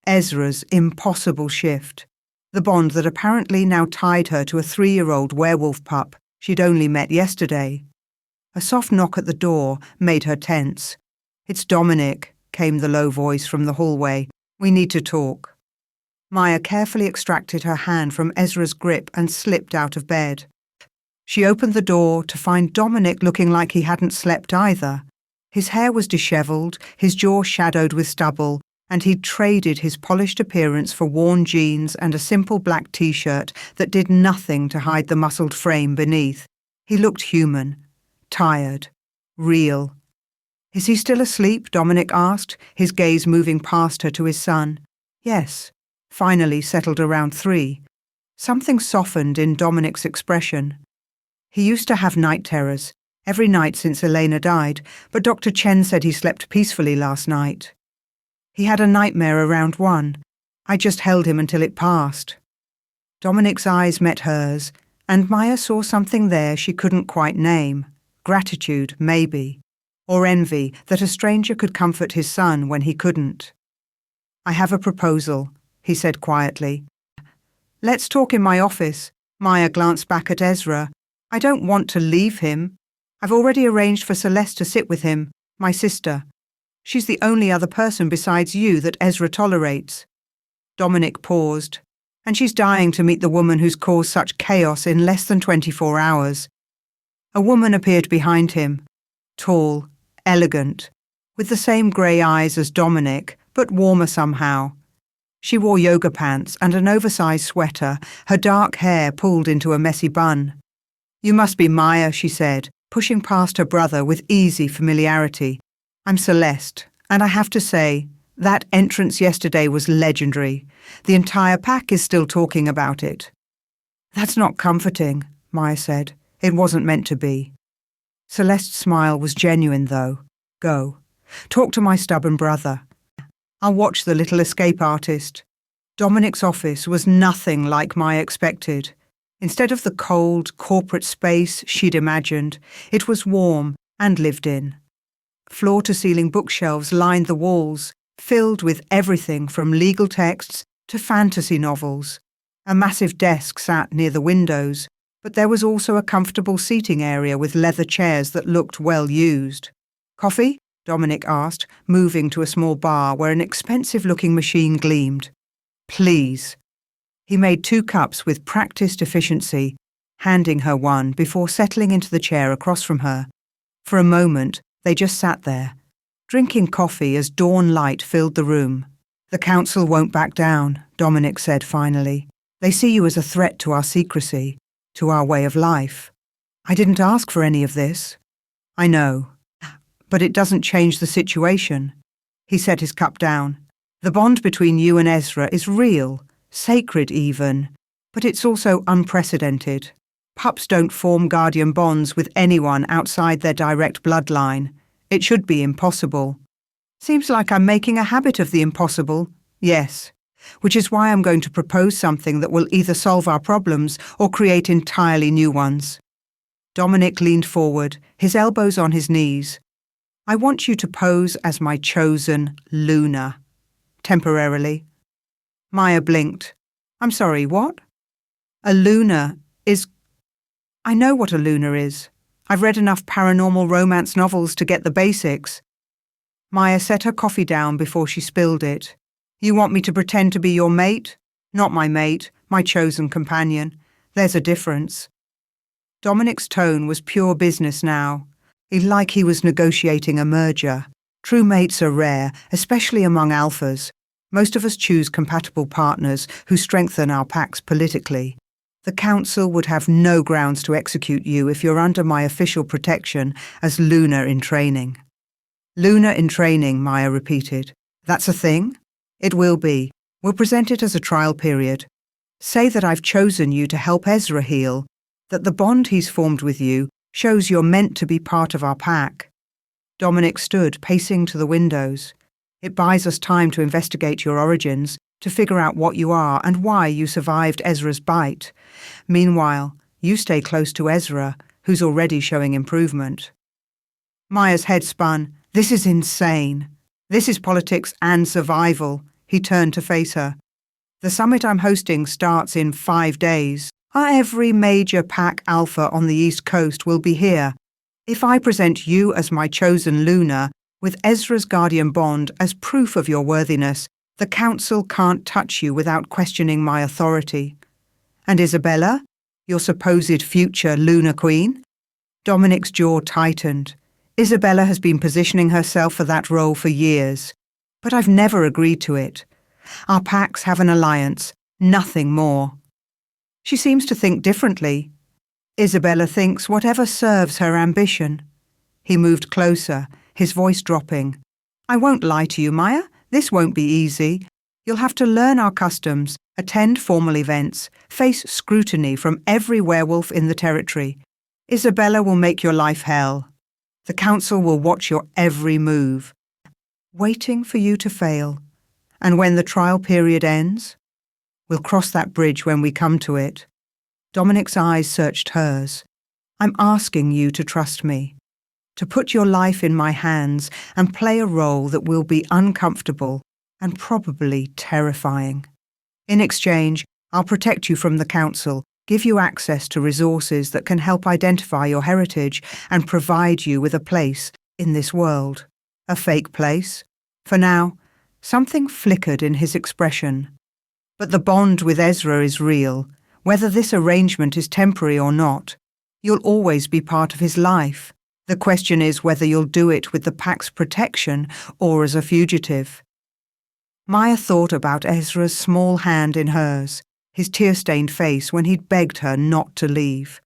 Ezra's impossible shift, the bond that apparently now tied her to a 3-year-old werewolf pup she'd only met yesterday. A soft knock at the door made her tense. "It's Dominic," came the low voice from the hallway. "We need to talk." Maya carefully extracted her hand from Ezra's grip and slipped out of bed. She opened the door to find Dominic looking like he hadn't slept either. His hair was dishevelled, his jaw shadowed with stubble, and he'd traded his polished appearance for worn jeans and a simple black t-shirt that did nothing to hide the muscled frame beneath. He looked human, tired, real. "Is he still asleep?" Dominic asked, his gaze moving past her to his son. "Yes," finally settled around 3. Something softened in Dominic's expression. He used to have night terrors, every night since Elena died, but Dr. Chen said he slept peacefully last night. He had a nightmare around 1. I just held him until it passed. Dominic's eyes met hers, and Maya saw something there she couldn't quite name. Gratitude, maybe. Or envy that a stranger could comfort his son when he couldn't. "I have a proposal," he said quietly. "Let's talk in my office." Maya glanced back at Ezra. "I don't want to leave him. I've already arranged for Celeste to sit with him, my sister. She's the only other person besides you that Ezra tolerates." Dominic paused. "And she's dying to meet the woman who's caused such chaos in less than 24 hours. A woman appeared behind him, tall, elegant, with the same grey eyes as Dominic, but warmer somehow. She wore yoga pants and an oversized sweater, her dark hair pulled into a messy bun. "You must be Maya," she said, pushing past her brother with easy familiarity. "I'm Celeste, and I have to say, that entrance yesterday was legendary. The entire pack is still talking about it." "That's not comforting," Maya said. "It wasn't meant to be." Celeste's smile was genuine, though. "Go. Talk to my stubborn brother. I'll watch the little escape artist." Dominic's office was nothing like Maya expected. Instead of the cold, corporate space she'd imagined, it was warm and lived in. Floor-to-ceiling bookshelves lined the walls, filled with everything from legal texts to fantasy novels. A massive desk sat near the windows, but there was also a comfortable seating area with leather chairs that looked well used. "Coffee?" Dominic asked, moving to a small bar where an expensive-looking machine gleamed. "Please." He made 2 cups with practiced efficiency, handing her one before settling into the chair across from her. For a moment, they just sat there, drinking coffee as dawn light filled the room. "The council won't back down," Dominic said finally. "They see you as a threat to our secrecy, to our way of life. I didn't ask for any of this." "I know, but it doesn't change the situation." He set his cup down. "The bond between you and Ezra is real, sacred even, but it's also unprecedented. Pups don't form guardian bonds with anyone outside their direct bloodline. It should be impossible." "Seems like I'm making a habit of the impossible." "Yes, which is why I'm going to propose something that will either solve our problems or create entirely new ones." Dominic leaned forward, his elbows on his knees. "I want you to pose as my chosen Luna. Temporarily." Maya blinked. "I'm sorry, what?" "A Luna is—" "I know what a Luna is," I've read enough paranormal romance novels to get the basics. Maya set her coffee down before she spilled it. You want me to pretend to be your mate? Not my mate, my chosen companion. There's a difference. Dominic's tone was pure business now. Like he was negotiating a merger. True mates are rare, especially among alphas. Most of us choose compatible partners who strengthen our packs politically. The council would have no grounds to execute you if you're under my official protection as Luna in training. Luna in training, Maya repeated. That's a thing? It will be. We'll present it as a trial period. Say that I've chosen you to help Ezra heal, that the bond he's formed with you shows you're meant to be part of our pack. Dominic stood, pacing to the windows. It buys us time to investigate your origins, to figure out what you are and why you survived Ezra's bite. Meanwhile, you stay close to Ezra, who's already showing improvement. Maya's head spun. This is insane. This is politics and survival. He turned to face her. The summit I'm hosting starts in 5 days. Every major pack alpha on the East Coast will be here. If I present you as my chosen Luna, with Ezra's guardian bond as proof of your worthiness, the council can't touch you without questioning my authority. And Isabella, your supposed future Luna Queen? Dominic's jaw tightened. Isabella has been positioning herself for that role for years, but I've never agreed to it. Our packs have an alliance, nothing more. She seems to think differently. Isabella thinks whatever serves her ambition. He moved closer, his voice dropping. I won't lie to you, Maya. This won't be easy. You'll have to learn our customs, attend formal events, face scrutiny from every werewolf in the territory. Isabella will make your life hell. The council will watch your every move, waiting for you to fail. And when the trial period ends, we'll cross that bridge when we come to it. Dominic's eyes searched hers. I'm asking you to trust me, to put your life in my hands and play a role that will be uncomfortable and probably terrifying. In exchange, I'll protect you from the council, give you access to resources that can help identify your heritage and provide you with a place in this world. A fake place. For now, something flickered in his expression. But the bond with Ezra is real. Whether this arrangement is temporary or not, you'll always be part of his life. The question is whether you'll do it with the pack's protection or as a fugitive. Maya thought about Ezra's small hand in hers, his tear-stained face when he'd begged her not to leave.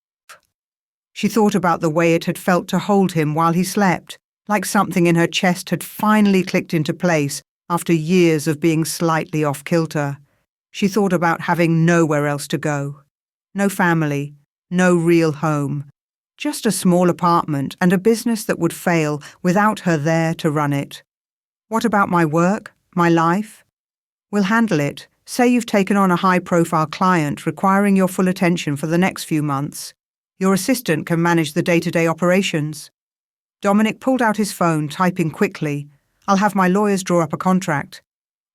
She thought about the way it had felt to hold him while he slept, like something in her chest had finally clicked into place after years of being slightly off-kilter. She thought about having nowhere else to go. No family, no real home. Just a small apartment and a business that would fail without her there to run it. What about my work, my life? We'll handle it. Say you've taken on a high-profile client requiring your full attention for the next few months. Your assistant can manage the day-to-day operations. Dominic pulled out his phone, typing quickly. I'll have my lawyers draw up a contract.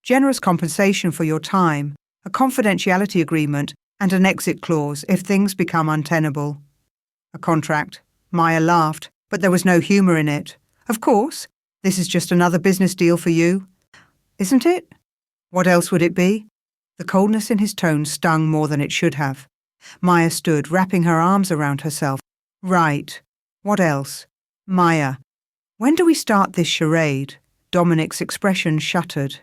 Generous compensation for your time, a confidentiality agreement, and an exit clause if things become untenable. A contract. Maya laughed, but there was no humour in it. Of course, this is just another business deal for you. Isn't it? What else would it be? The coldness in his tone stung more than it should have. Maya stood, wrapping her arms around herself. Right. What else? Maya. When do we start this charade? Dominic's expression shuttered.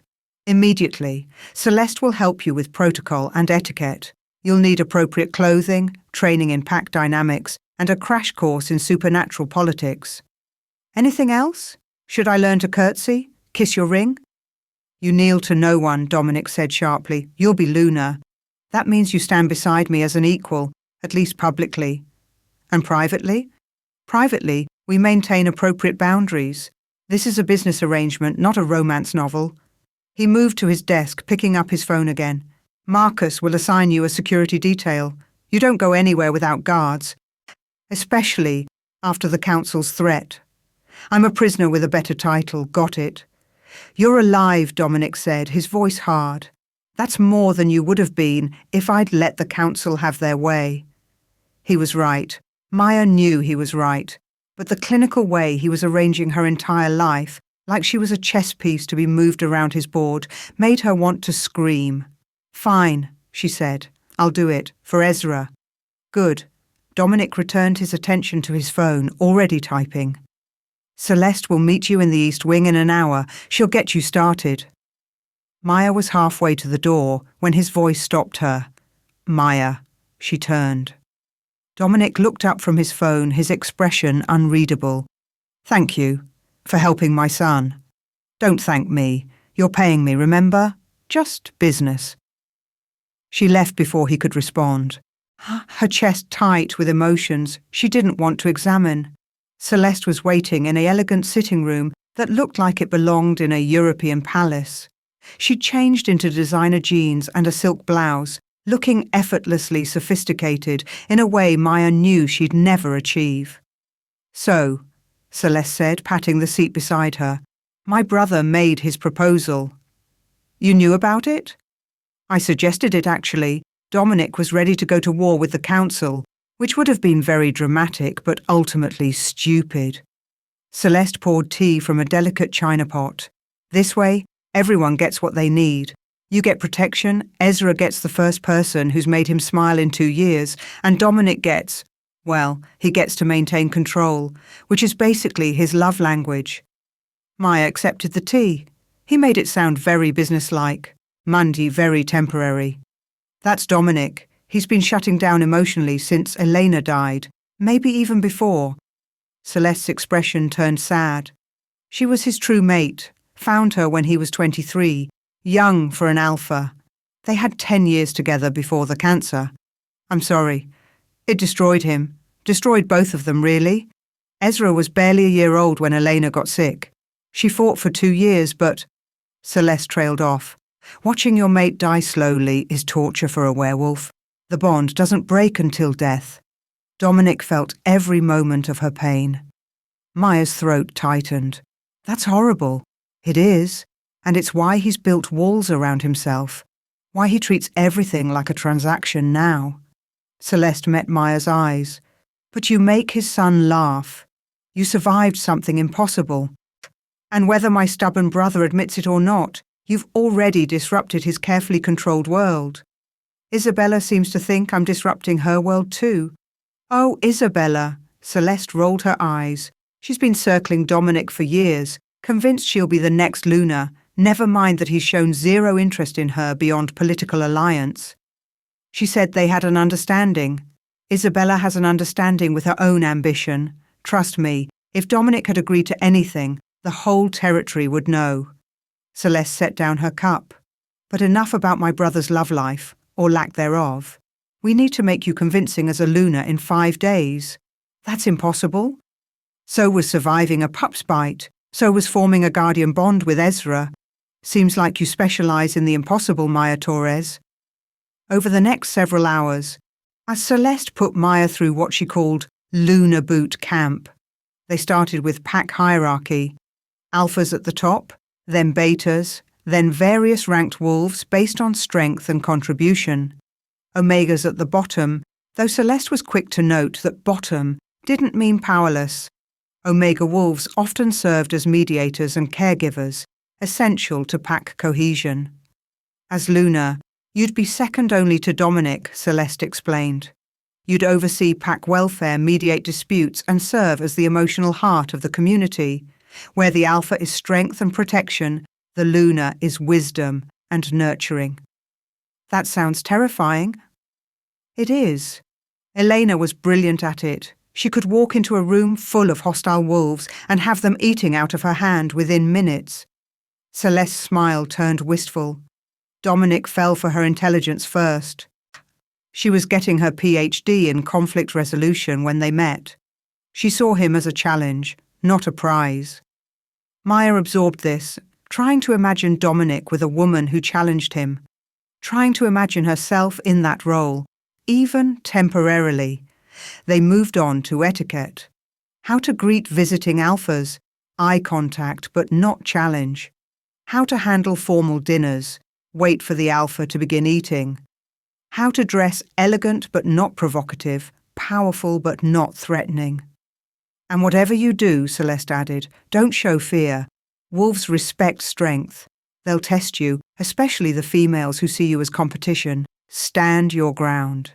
Immediately. Celeste will help you with protocol and etiquette. You'll need appropriate clothing, training in pack dynamics, and a crash course in supernatural politics. Anything else? Should I learn to curtsy? Kiss your ring? You kneel to no one, Dominic said sharply. You'll be Luna. That means you stand beside me as an equal, at least publicly. And privately? Privately, we maintain appropriate boundaries. This is a business arrangement, not a romance novel. He moved to his desk, picking up his phone again. Marcus will assign you a security detail. You don't go anywhere without guards, especially after the council's threat. I'm a prisoner with a better title, got it. You're alive, Dominic said, his voice hard. That's more than you would have been if I'd let the council have their way. He was right. Maya knew he was right, but the clinical way he was arranging her entire life, like she was a chess piece to be moved around his board, made her want to scream. "Fine," she said. "I'll do it, for Ezra." "Good." Dominic returned his attention to his phone, already typing. "Celeste will meet you in the East Wing in an hour. She'll get you started." Maya was halfway to the door when his voice stopped her. "Maya." She turned. Dominic looked up from his phone, his expression unreadable. "Thank you for helping my son." "Don't thank me. You're paying me, remember? Just business." She left before he could respond. Her chest tight with emotions she didn't want to examine. Celeste was waiting in an elegant sitting room that looked like it belonged in a European palace. She'd changed into designer jeans and a silk blouse, looking effortlessly sophisticated in a way Maya knew she'd never achieve. "So," Celeste said, patting the seat beside her, "my brother made his proposal." "You knew about it?" "I suggested it, actually. Dominic was ready to go to war with the council, which would have been very dramatic but ultimately stupid." Celeste poured tea from a delicate china pot. "This way, everyone gets what they need. You get protection, Ezra gets the first person who's made him smile in 2 years, and Dominic gets, well, he gets to maintain control, which is basically his love language." Maya accepted the tea. He made it sound very businesslike. Monday very temporary. "That's Dominic. He's been shutting down emotionally since Elena died, maybe even before." Celeste's expression turned sad. She was his true mate, found her when he was 23, young for an alpha. They had 10 years together before the cancer. "I'm sorry. It destroyed him. Destroyed both of them, really. Ezra was barely a year old when Elena got sick. She fought for 2 years, but—" Celeste trailed off. "Watching your mate die slowly is torture for a werewolf. The bond doesn't break until death." Dominic felt every moment of her pain. Maya's throat tightened. "That's horrible." "It is, and it's why he's built walls around himself. Why he treats everything like a transaction now." Celeste met Maya's eyes. "But you make his son laugh. You survived something impossible. And whether my stubborn brother admits it or not, you've already disrupted his carefully controlled world. Isabella seems to think I'm disrupting her world too." "Oh, Isabella." Celeste rolled her eyes. "She's been circling Dominic for years, convinced she'll be the next Luna, never mind that he's shown zero interest in her beyond political alliance. She said they had an understanding. Isabella has an understanding with her own ambition. Trust me, if Dominic had agreed to anything, the whole territory would know." Celeste set down her cup. "But enough about my brother's love life, or lack thereof. We need to make you convincing as a Luna in 5 days. That's impossible. So was surviving a pup's bite. So was forming a guardian bond with Ezra. Seems like you specialize in the impossible, Maya Torres." Over the next several hours, as Celeste put Maya through what she called Luna Boot Camp. They started with pack hierarchy. Alphas at the top, then betas, then various ranked wolves based on strength and contribution. Omegas at the bottom, though Celeste was quick to note that bottom didn't mean powerless. Omega wolves often served as mediators and caregivers, essential to pack cohesion. As Luna, you'd be second only to Dominic, Celeste explained. You'd oversee pack welfare, mediate disputes, and serve as the emotional heart of the community. Where the alpha is strength and protection, the Luna is wisdom and nurturing. That sounds terrifying. It is. Elena was brilliant at it. She could walk into a room full of hostile wolves and have them eating out of her hand within minutes. Celeste's smile turned wistful. Dominic fell for her intelligence first. She was getting her PhD in conflict resolution when they met. She saw him as a challenge, not a prize. Maya absorbed this, trying to imagine Dominic with a woman who challenged him, trying to imagine herself in that role, even temporarily. They moved on to etiquette. How to greet visiting alphas, eye contact but not challenge. How to handle formal dinners, wait for the alpha to begin eating. How to dress elegant but not provocative, powerful but not threatening. And whatever you do, Celeste added, don't show fear. Wolves respect strength. They'll test you, especially the females who see you as competition. Stand your ground.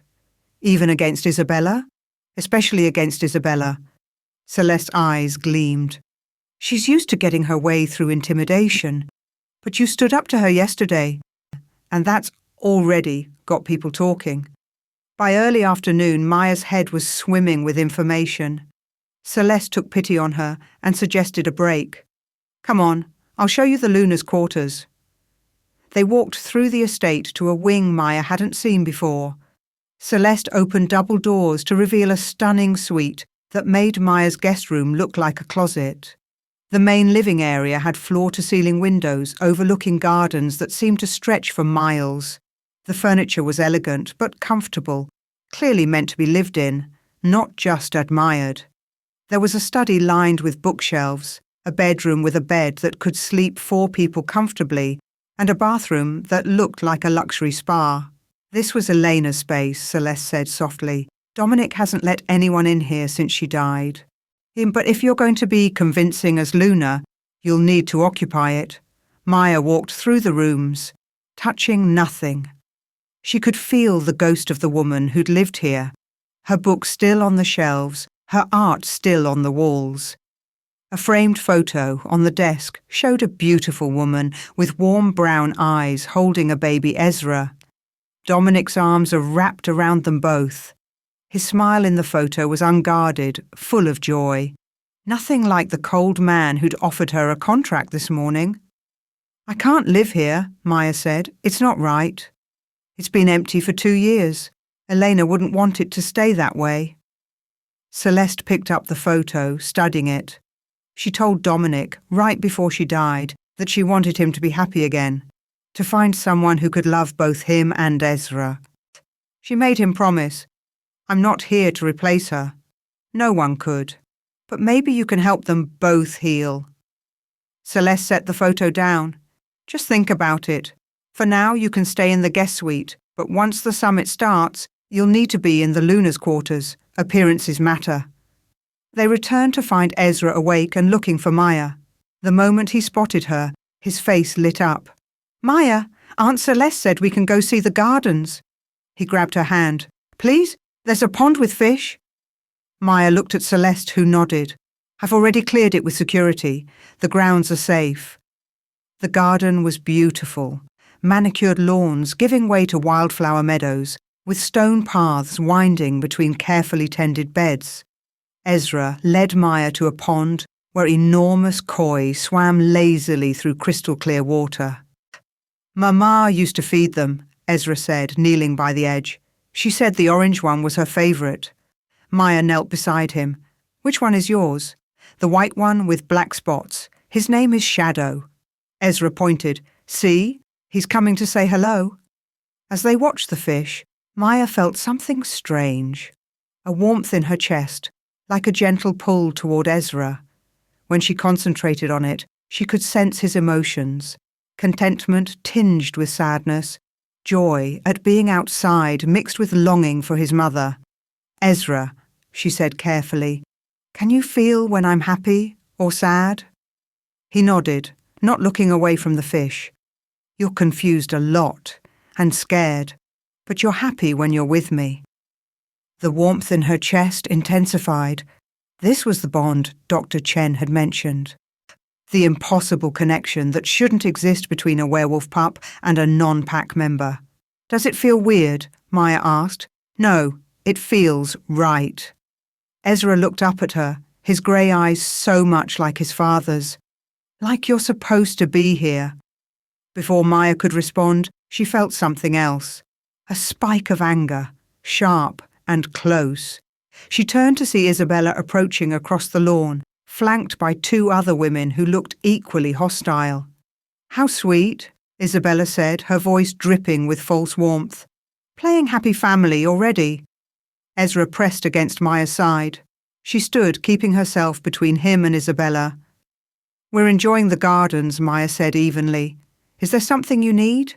Even against Isabella? Especially against Isabella. Celeste's eyes gleamed. She's used to getting her way through intimidation. But you stood up to her yesterday, and that's already got people talking. By early afternoon, Maya's head was swimming with information. Celeste took pity on her and suggested a break. Come on, I'll show you the Luna's quarters. They walked through the estate to a wing Maya hadn't seen before. Celeste opened double doors to reveal a stunning suite that made Maya's guest room look like a closet. The main living area had floor-to-ceiling windows overlooking gardens that seemed to stretch for miles. The furniture was elegant but comfortable, clearly meant to be lived in, not just admired. There was a study lined with bookshelves, a bedroom with a bed that could sleep 4 people comfortably, and a bathroom that looked like a luxury spa. This was Elena's space, Celeste said softly. Dominic hasn't let anyone in here since she died. But if you're going to be convincing as Luna, you'll need to occupy it. Maya walked through the rooms, touching nothing. She could feel the ghost of the woman who'd lived here, her books still on the shelves, her art still on the walls. A framed photo on the desk showed a beautiful woman with warm brown eyes holding a baby Ezra. Dominic's arms are wrapped around them both. His smile in the photo was unguarded, full of joy. Nothing like the cold man who'd offered her a contract this morning. I can't live here, Maya said. It's not right. It's been empty for 2 years. Elena wouldn't want it to stay that way. Celeste picked up the photo, studying it. She told Dominic, right before she died, that she wanted him to be happy again, to find someone who could love both him and Ezra. She made him promise, I'm not here to replace her. No one could. But maybe you can help them both heal. Celeste set the photo down. Just think about it. For now, you can stay in the guest suite, but once the summit starts, you'll need to be in the Luna's quarters. Appearances matter. They returned to find Ezra awake and looking for Maya. The moment he spotted her, his face lit up. Maya, Aunt Celeste said we can go see the gardens. He grabbed her hand. Please, there's a pond with fish. Maya looked at Celeste, who nodded. I've already cleared it with security. The grounds are safe. The garden was beautiful. Manicured lawns giving way to wildflower meadows, with stone paths winding between carefully tended beds. Ezra led Maya to a pond where enormous koi swam lazily through crystal-clear water. Mama used to feed them, Ezra said, kneeling by the edge. She said the orange one was her favourite. Maya knelt beside him. Which one is yours? The white one with black spots. His name is Shadow. Ezra pointed. See? He's coming to say hello. As they watched the fish, Maya felt something strange. A warmth in her chest, like a gentle pull toward Ezra. When she concentrated on it, she could sense his emotions. Contentment tinged with sadness, joy at being outside mixed with longing for his mother. Ezra, she said carefully, can you feel when I'm happy or sad? He nodded, not looking away from the fish. You're confused a lot and scared, but you're happy when you're with me. The warmth in her chest intensified. This was the bond Dr. Chen had mentioned. The impossible connection that shouldn't exist between a werewolf pup and a non-pack member. Does it feel weird? Maya asked. No, it feels right. Ezra looked up at her, his grey eyes so much like his father's. Like you're supposed to be here. Before Maya could respond, she felt something else. A spike of anger, sharp and close. She turned to see Isabella approaching across the lawn, flanked by 2 other women who looked equally hostile. How sweet, Isabella said, her voice dripping with false warmth. Playing happy family already. Ezra pressed against Maya's side. She stood, keeping herself between him and Isabella. We're enjoying the gardens, Maya said evenly. Is there something you need?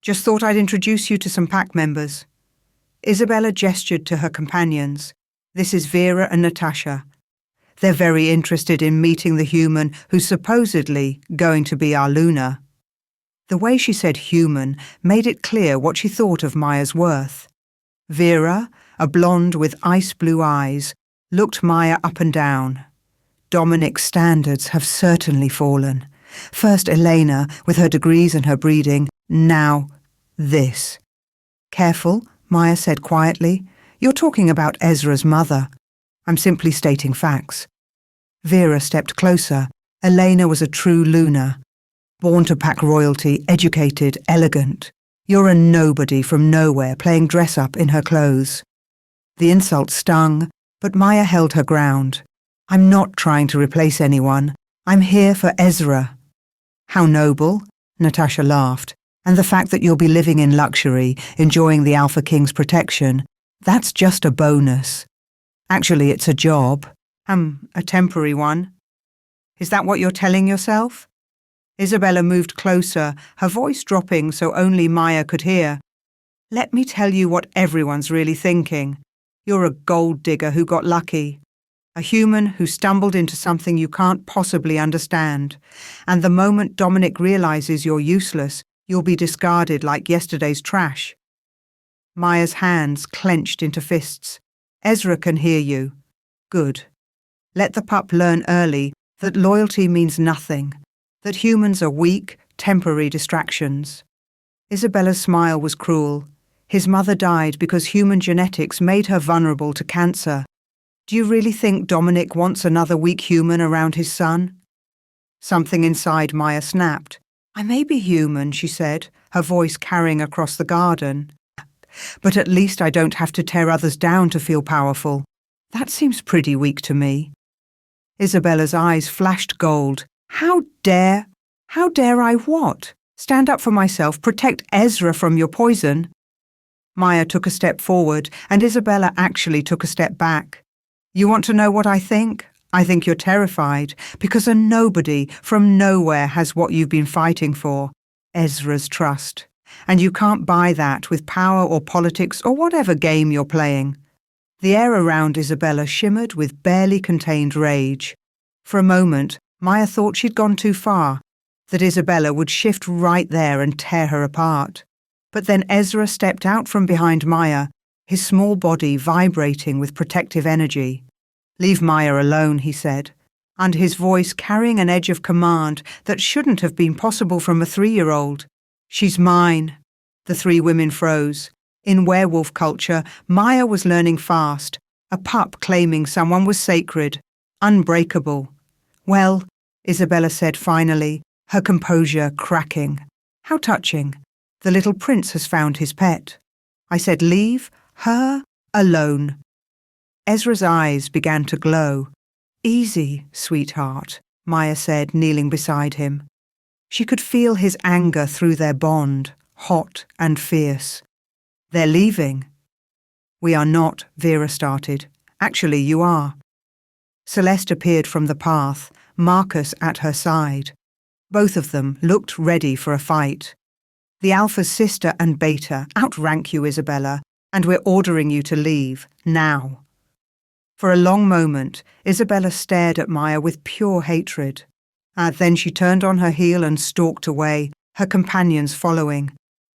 Just thought I'd introduce you to some pack members. Isabella gestured to her companions. This is Vera and Natasha. They're very interested in meeting the human who's supposedly going to be our Luna." The way she said human made it clear what she thought of Maya's worth. Vera, a blonde with ice blue eyes, looked Maya up and down. Dominic's standards have certainly fallen. First Elena, with her degrees and her breeding, now this. "Careful," Maya said quietly. "You're talking about Ezra's mother. I'm simply stating facts." Vera stepped closer. Elena was a true Luna. Born to pack royalty, educated, elegant. You're a nobody from nowhere playing dress-up in her clothes. The insult stung, but Maya held her ground. "I'm not trying to replace anyone. I'm here for Ezra." "How noble," Natasha laughed. "And the fact that you'll be living in luxury, enjoying the Alpha King's protection, that's just a bonus. Actually, it's a job. A temporary one." "Is that what you're telling yourself?" Isabella moved closer, her voice dropping so only Maya could hear. "Let me tell you what everyone's really thinking. You're a gold digger who got lucky. A human who stumbled into something you can't possibly understand. And the moment Dominic realizes you're useless, you'll be discarded like yesterday's trash." Maya's hands clenched into fists. "Ezra can hear you. Good. Let the pup learn early that loyalty means nothing, that humans are weak, temporary distractions." Isabella's smile was cruel. His mother died because human genetics made her vulnerable to cancer. Do you really think Dominic wants another weak human around his son? Something inside Maya snapped. "I may be human," she said, her voice carrying across the garden. "But at least I don't have to tear others down to feel powerful. That seems pretty weak to me." Isabella's eyes flashed gold. How dare I what? Stand up for myself, protect Ezra from your poison?" Maya took a step forward, and Isabella actually took a step back. "You want to know what I think? I think you're terrified, because a nobody from nowhere has what you've been fighting for, Ezra's trust. And you can't buy that with power or politics or whatever game you're playing." The air around Isabella shimmered with barely contained rage. For a moment, Maya thought she'd gone too far, that Isabella would shift right there and tear her apart. But then Ezra stepped out from behind Maya, his small body vibrating with protective energy. "Leave Maya alone," he said, and his voice carrying an edge of command that shouldn't have been possible from a 3-year-old. "She's mine." The three women froze. In werewolf culture, Maya was learning fast, a pup claiming someone was sacred, unbreakable. "Well," Isabella said finally, her composure cracking. "How touching. The little prince has found his pet. I said leave her alone." Ezra's eyes began to glow. "Easy, sweetheart," Maya said, kneeling beside him. She could feel his anger through their bond, hot and fierce. "They're leaving." "We are not," Vera started. "Actually, you are." Celeste appeared from the path, Marcus at her side. Both of them looked ready for a fight. "The Alpha's sister and Beta outrank you, Isabella, and we're ordering you to leave, now." For a long moment, Isabella stared at Maya with pure hatred. Then she turned on her heel and stalked away, her companions following.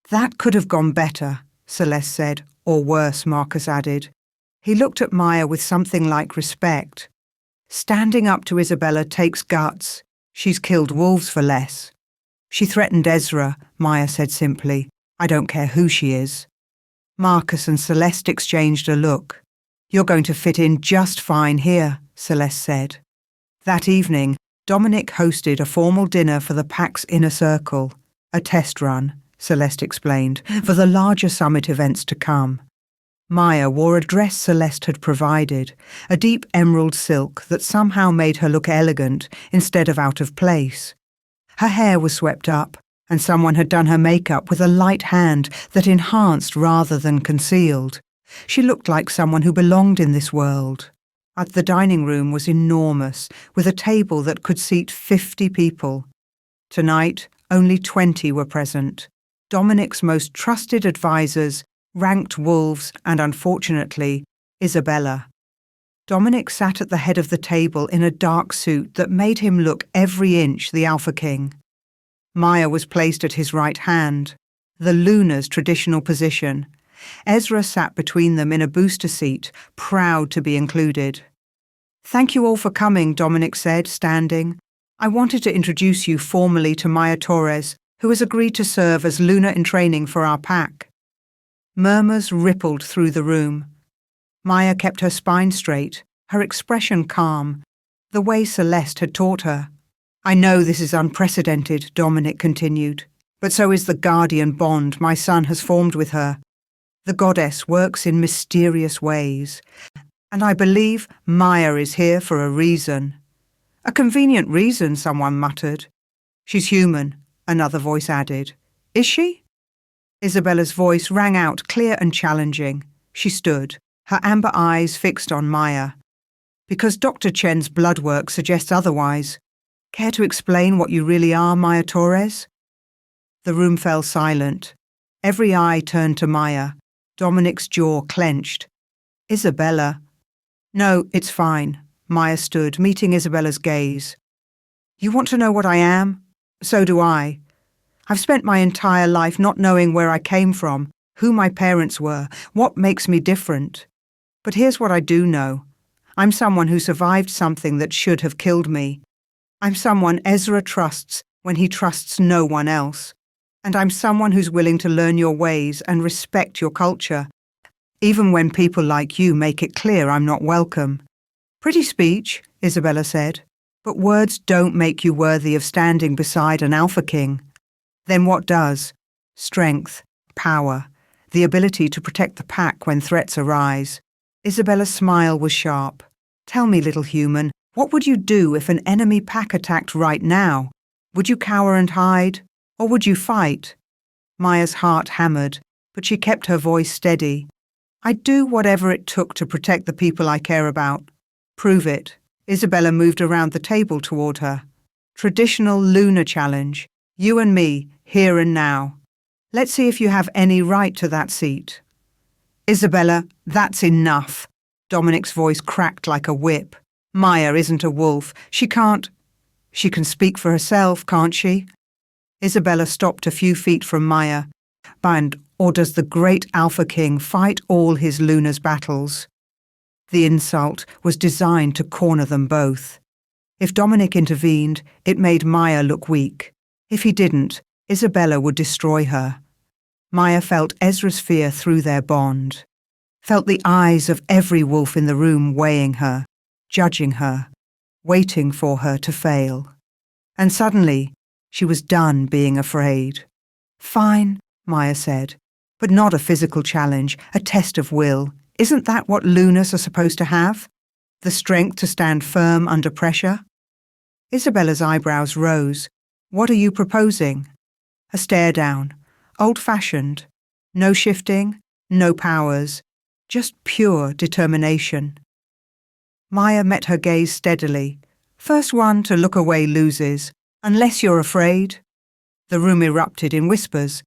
"That could have gone better," Celeste said, "or worse," Marcus added. He looked at Maya with something like respect. "Standing up to Isabella takes guts. She's killed wolves for less." "She threatened Ezra," Maya said simply. "I don't care who she is." Marcus and Celeste exchanged a look. "You're going to fit in just fine here," Celeste said. That evening, Dominic hosted a formal dinner for the Pack's inner circle. A test run, Celeste explained, for the larger summit events to come. Maya wore a dress Celeste had provided, a deep emerald silk that somehow made her look elegant instead of out of place. Her hair was swept up, and someone had done her makeup with a light hand that enhanced rather than concealed. She looked like someone who belonged in this world. The dining room was enormous, with a table that could seat 50 people. Tonight, only 20 were present. Dominic's most trusted advisors, ranked wolves, and unfortunately, Isabella. Dominic sat at the head of the table in a dark suit that made him look every inch the Alpha King. Maya was placed at his right hand, the Luna's traditional position. Ezra sat between them in a booster seat, proud to be included. "Thank you all for coming," Dominic said, standing. "I wanted to introduce you formally to Maya Torres, who has agreed to serve as Luna in training for our pack." Murmurs rippled through the room. Maya kept her spine straight, her expression calm, the way Celeste had taught her. "I know this is unprecedented," Dominic continued, "but so is the guardian bond my son has formed with her. The goddess works in mysterious ways, and I believe Maya is here for a reason." "A convenient reason," someone muttered. "She's human," another voice added. "Is she?" Isabella's voice rang out clear and challenging. She stood, her amber eyes fixed on Maya. "Because Dr. Chen's blood work suggests otherwise. Care to explain what you really are, Maya Torres?" The room fell silent. Every eye turned to Maya. Dominic's jaw clenched. "Isabella." "No, it's fine." Maya stood, meeting Isabella's gaze. "You want to know what I am? So do I. I've spent my entire life not knowing where I came from, who my parents were, what makes me different. But here's what I do know. I'm someone who survived something that should have killed me. I'm someone Ezra trusts when he trusts no one else. And I'm someone who's willing to learn your ways and respect your culture, even when people like you make it clear I'm not welcome." "Pretty speech," Isabella said, "but words don't make you worthy of standing beside an Alpha King." "Then what does?" "Strength, power, the ability to protect the pack when threats arise." Isabella's smile was sharp. "Tell me, little human, what would you do if an enemy pack attacked right now? Would you cower and hide? Or would you fight?" Maya's heart hammered, but she kept her voice steady. "I'd do whatever it took to protect the people I care about." "Prove it." Isabella moved around the table toward her. "Traditional Luna challenge. You and me, here and now. Let's see if you have any right to that seat." "Isabella, that's enough." Dominic's voice cracked like a whip. "Maya isn't a wolf. She can't—" "She can speak for herself, can't she?" Isabella stopped a few feet from Maya. Or does the great Alpha King fight all his Luna's battles?" The insult was designed to corner them both. If Dominic intervened, it made Maya look weak. If he didn't, Isabella would destroy her. Maya felt Ezra's fear through their bond, felt the eyes of every wolf in the room weighing her, judging her, waiting for her to fail. And suddenly, she was done being afraid. "Fine," Maya said, "but not a physical challenge, a test of will. Isn't that what Lunas are supposed to have? The strength to stand firm under pressure?" Isabella's eyebrows rose. "What are you proposing?" A stare down. Old-fashioned. No shifting, no powers. Just pure determination. Maya met her gaze steadily. "First one to look away loses. Unless you're afraid." The room erupted in whispers.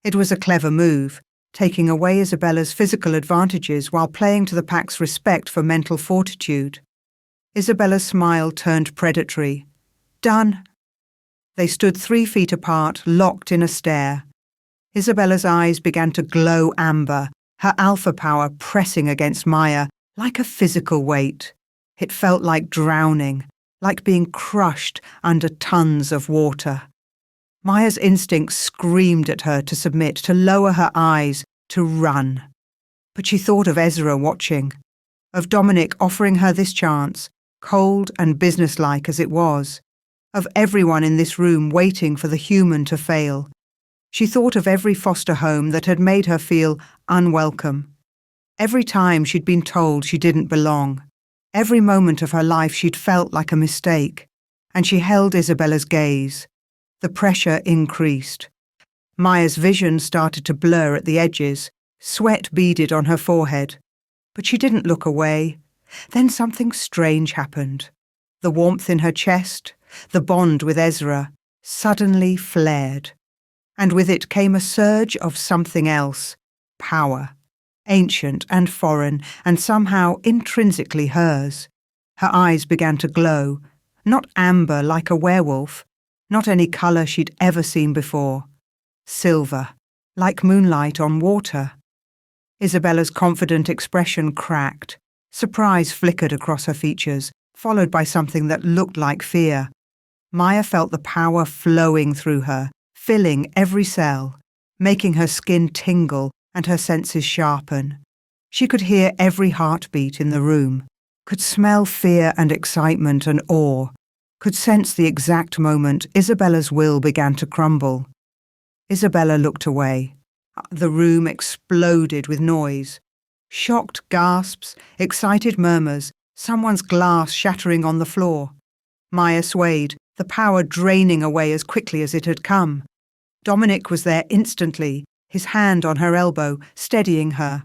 It was a clever move, taking away Isabella's physical advantages while playing to the pack's respect for mental fortitude. Isabella's smile turned predatory. "Done." They stood 3 feet apart, locked in a stare. Isabella's eyes began to glow amber, her alpha power pressing against Maya like a physical weight. It felt like drowning, like being crushed under tons of water. Maya's instincts screamed at her to submit, to lower her eyes, to run. But she thought of Ezra watching, of Dominic offering her this chance, cold and businesslike as it was, of everyone in this room waiting for the human to fail. She thought of every foster home that had made her feel unwelcome. Every time she'd been told she didn't belong. Every moment of her life she'd felt like a mistake. And she held Isabella's gaze. The pressure increased. Maya's vision started to blur at the edges. Sweat beaded on her forehead. But she didn't look away. Then something strange happened. The warmth in her chest, the bond with Ezra, suddenly flared. And with it came a surge of something else. Power. ancient and foreign, and somehow intrinsically hers. Her eyes began to glow, not amber like a werewolf, not any colour she'd ever seen before. Silver, like moonlight on water. Isabella's confident expression cracked. Surprise flickered across her features, followed by something that looked like fear. Maya felt the power flowing through her, filling every cell, making her skin tingle and her senses sharpen. She could hear every heartbeat in the room, could smell fear and excitement and awe, could sense the exact moment Isabella's will began to crumble. Isabella looked away. The room exploded with noise. Shocked gasps, excited murmurs, someone's glass shattering on the floor. Maya swayed, the power draining away as quickly as it had come. Dominic was there instantly, his hand on her elbow, steadying her.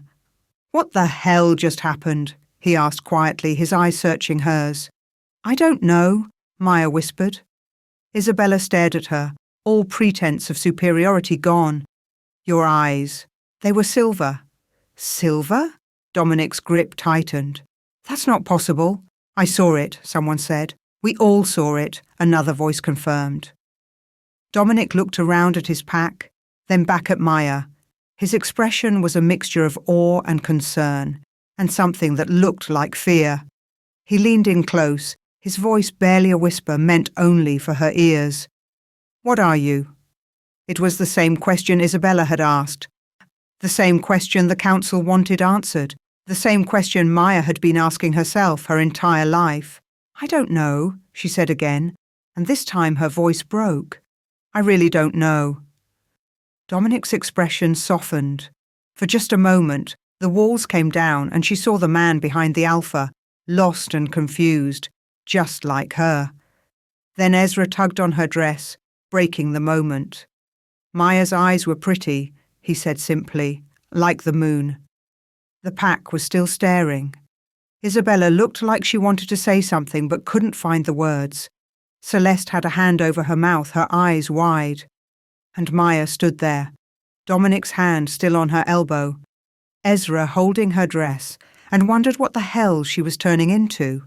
"What the hell just happened?" he asked quietly, his eyes searching hers. "I don't know," Maya whispered. Isabella stared at her, all pretense of superiority gone. "Your eyes. They were silver." "Silver?" Dominic's grip tightened. "That's not possible." "I saw it," someone said. "We all saw it," another voice confirmed. Dominic looked around at his pack, then back at Maya. His expression was a mixture of awe and concern, and something that looked like fear. He leaned in close, his voice barely a whisper meant only for her ears. "What are you?" It was the same question Isabella had asked, the same question the council wanted answered, the same question Maya had been asking herself her entire life. "I don't know," she said again, and this time her voice broke. "I really don't know." Dominic's expression softened. For just a moment, the walls came down and she saw the man behind the Alpha, lost and confused, just like her. Then Ezra tugged on her dress, breaking the moment. "Maya's eyes were pretty," he said simply, "like the moon." The pack was still staring. Isabella looked like she wanted to say something but couldn't find the words. Celeste had a hand over her mouth, her eyes wide. And Maya stood there, Dominic's hand still on her elbow, Ezra holding her dress, and wondered what the hell she was turning into.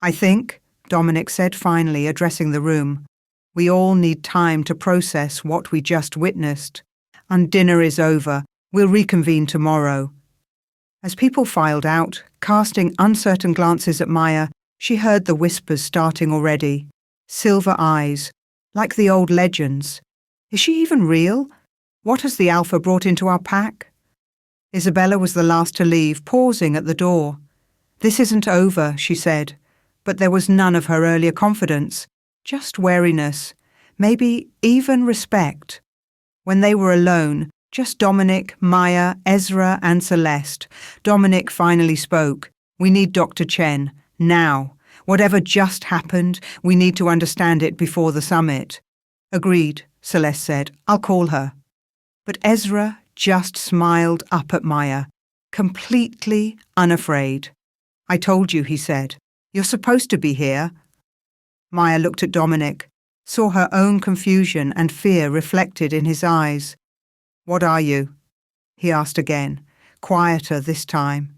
"I think," Dominic said finally, addressing the room, "we all need time to process what we just witnessed. And dinner is over. We'll reconvene tomorrow." As people filed out, casting uncertain glances at Maya, she heard the whispers starting already. Silver eyes, like the old legends. Is she even real? What has the Alpha brought into our pack? Isabella was the last to leave, pausing at the door. "This isn't over," she said, but there was none of her earlier confidence, just wariness, maybe even respect. When they were alone, just Dominic, Maya, Ezra and Celeste, Dominic finally spoke. "We need Dr. Chen, now. Whatever just happened, we need to understand it before the summit." "Agreed," Celeste said. "I'll call her." But Ezra just smiled up at Maya, completely unafraid. "I told you," he said. "You're supposed to be here." Maya looked at Dominic, saw her own confusion and fear reflected in his eyes. "What are you?" he asked again, quieter this time.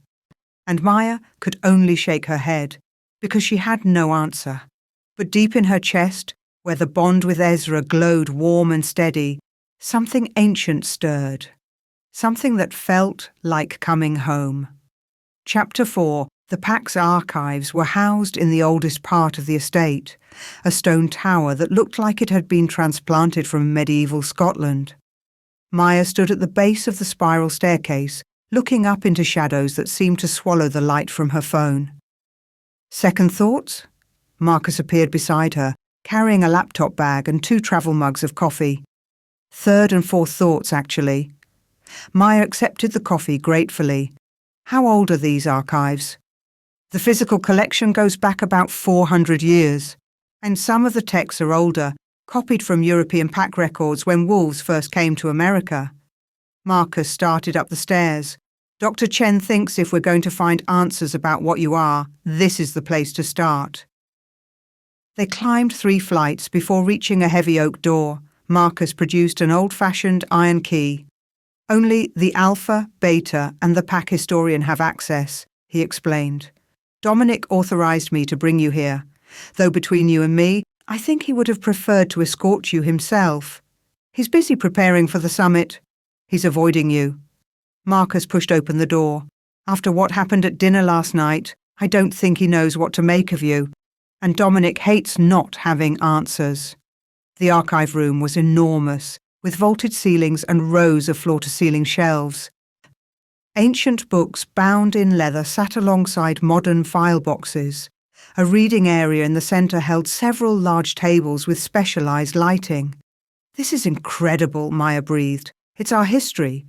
And Maya could only shake her head, because she had no answer. But deep in her chest, where the bond with Ezra glowed warm and steady, something ancient stirred. Something that felt like coming home. Chapter 4. The pack's archives were housed in the oldest part of the estate, a stone tower that looked like it had been transplanted from medieval Scotland. Maya stood at the base of the spiral staircase, looking up into shadows that seemed to swallow the light from her phone. "Second thoughts?" Marcus appeared beside her, carrying a laptop bag and 2 travel mugs of coffee. "Third and fourth thoughts, actually." Maya accepted the coffee gratefully. "How old are these archives?" "The physical collection goes back about 400 years, and some of the texts are older, copied from European pack records when wolves first came to America." Marcus started up the stairs. "Dr. Chen thinks if we're going to find answers about what you are, this is the place to start." They climbed 3 flights before reaching a heavy oak door. Marcus produced an old-fashioned iron key. Only the Alpha, Beta, and the pack historian have access, he explained. Dominic authorized me to bring you here, though between you and me, I think he would have preferred to escort you himself. He's busy preparing for the summit. He's avoiding you. Marcus pushed open the door. After what happened at dinner last night, I don't think he knows what to make of you, and Dominic hates not having answers. The archive room was enormous, with vaulted ceilings and rows of floor-to-ceiling shelves. Ancient books bound in leather sat alongside modern file boxes. A reading area in the centre held several large tables with specialised lighting. "This is incredible," Maya breathed. "It's our history.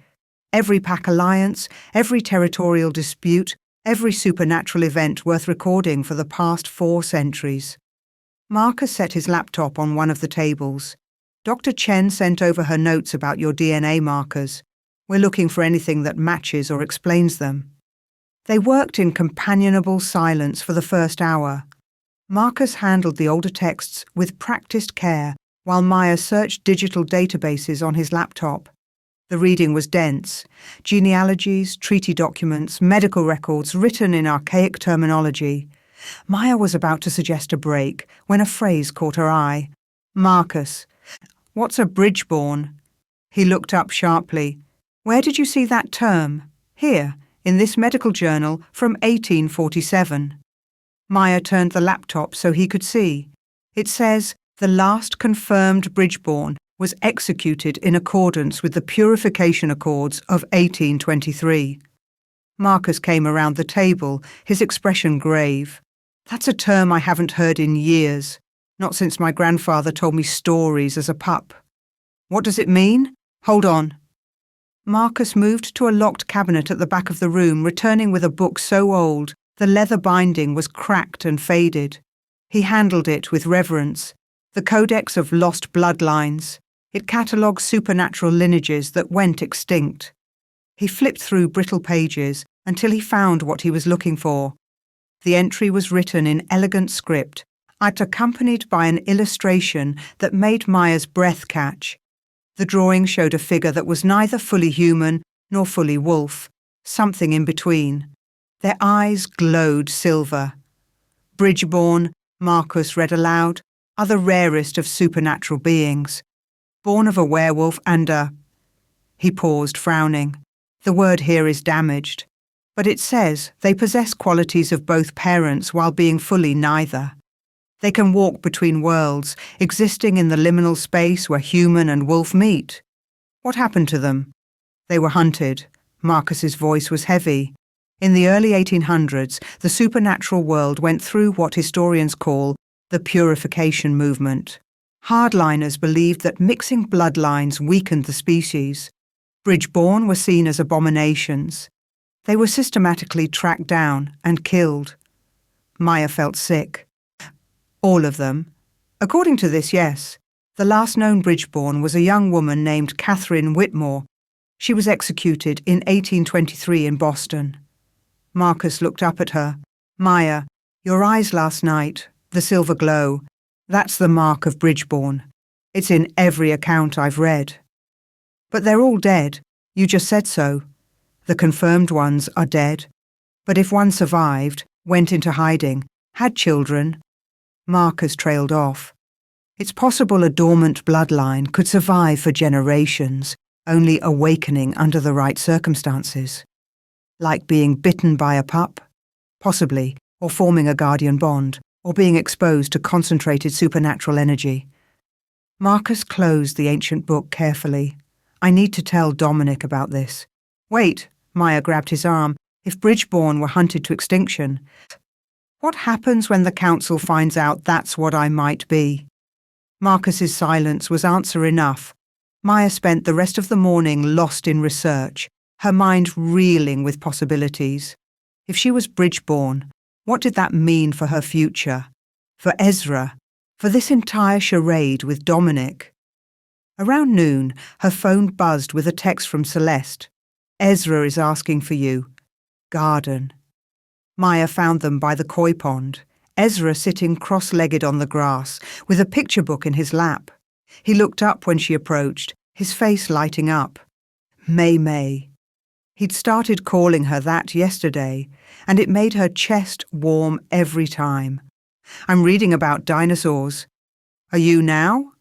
Every pack alliance, every territorial dispute, every supernatural event worth recording for the past 4 centuries. Marcus set his laptop on one of the tables. Dr. Chen sent over her notes about your DNA markers. We're looking for anything that matches or explains them. They worked in companionable silence for the first hour. Marcus handled the older texts with practiced care while Maya searched digital databases on his laptop. The reading was dense. Genealogies, treaty documents, medical records written in archaic terminology. Maya was about to suggest a break when a phrase caught her eye. "Marcus, what's a bridgeborn?" He looked up sharply. "Where did you see that term?" "Here, in this medical journal from 1847. Maya turned the laptop so he could see. It says, "The last confirmed bridgeborn was executed in accordance with the Purification Accords of 1823. Marcus came around the table, his expression grave. "That's a term I haven't heard in years, not since my grandfather told me stories as a pup." "What does it mean?" "Hold on." Marcus moved to a locked cabinet at the back of the room, returning with a book so old the leather binding was cracked and faded. He handled it with reverence. The Codex of Lost Bloodlines. It catalogued supernatural lineages that went extinct. He flipped through brittle pages until he found what he was looking for. The entry was written in elegant script, accompanied by an illustration that made Maya's breath catch. The drawing showed a figure that was neither fully human nor fully wolf, something in between. Their eyes glowed silver. "Bridgeborn," Marcus read aloud, "are the rarest of supernatural beings. Born of a werewolf and a—" He paused, frowning. "The word here is damaged. But it says they possess qualities of both parents while being fully neither. They can walk between worlds, existing in the liminal space where human and wolf meet. What happened to them?" "They were hunted." Marcus's voice was heavy. "In the early 1800s, the supernatural world went through what historians call the purification movement. Hardliners believed that mixing bloodlines weakened the species. Bridgeborn were seen as abominations. They were systematically tracked down and killed." Maya felt sick. "All of them?" "According to this, yes. The last known Bridgeborn was a young woman named Catherine Whitmore. She was executed in 1823 in Boston." Marcus looked up at her. "Maya, your eyes last night, the silver glow, that's the mark of Bridgeborn. It's in every account I've read." "But they're all dead. You just said so. The confirmed ones are dead. But if one survived, went into hiding, had children—" Marcus trailed off. "It's possible a dormant bloodline could survive for generations, only awakening under the right circumstances. Like being bitten by a pup? Possibly, or forming a guardian bond, or being exposed to concentrated supernatural energy." Marcus closed the ancient book carefully. "I need to tell Dominic about this." "Wait," Maya grabbed his arm. "If Bridgeborn were hunted to extinction, what happens when the council finds out that's what I might be?" Marcus's silence was answer enough. Maya spent the rest of the morning lost in research, her mind reeling with possibilities. If she was Bridgeborn, what did that mean for her future? For Ezra? For this entire charade with Dominic? Around noon, her phone buzzed with a text from Celeste. "Ezra is asking for you. Garden." Maya found them by the koi pond, Ezra sitting cross-legged on the grass, with a picture book in his lap. He looked up when she approached, his face lighting up. May May. He'd started calling her that yesterday, and it made her chest warm every time. I'm reading about dinosaurs. Are you now?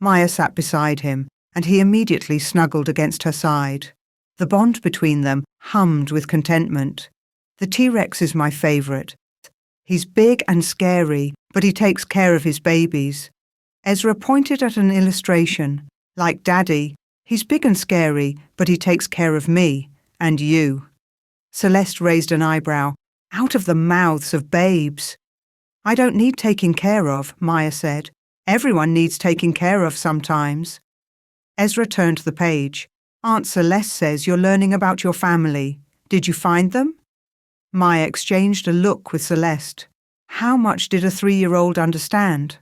Maya sat beside him, and he immediately snuggled against her side. The bond between them hummed with contentment. The T-Rex is my favourite. He's big and scary, but he takes care of his babies. Ezra pointed at an illustration. Like Daddy, he's big and scary, but he takes care of me and you. Celeste raised an eyebrow. Out of the mouths of babes. I don't need taking care of, Maya said. Everyone needs taking care of sometimes. Ezra turned to the page. Aunt Celeste says you're learning about your family. Did you find them? Maya exchanged a look with Celeste. How much did a 3-year-old understand?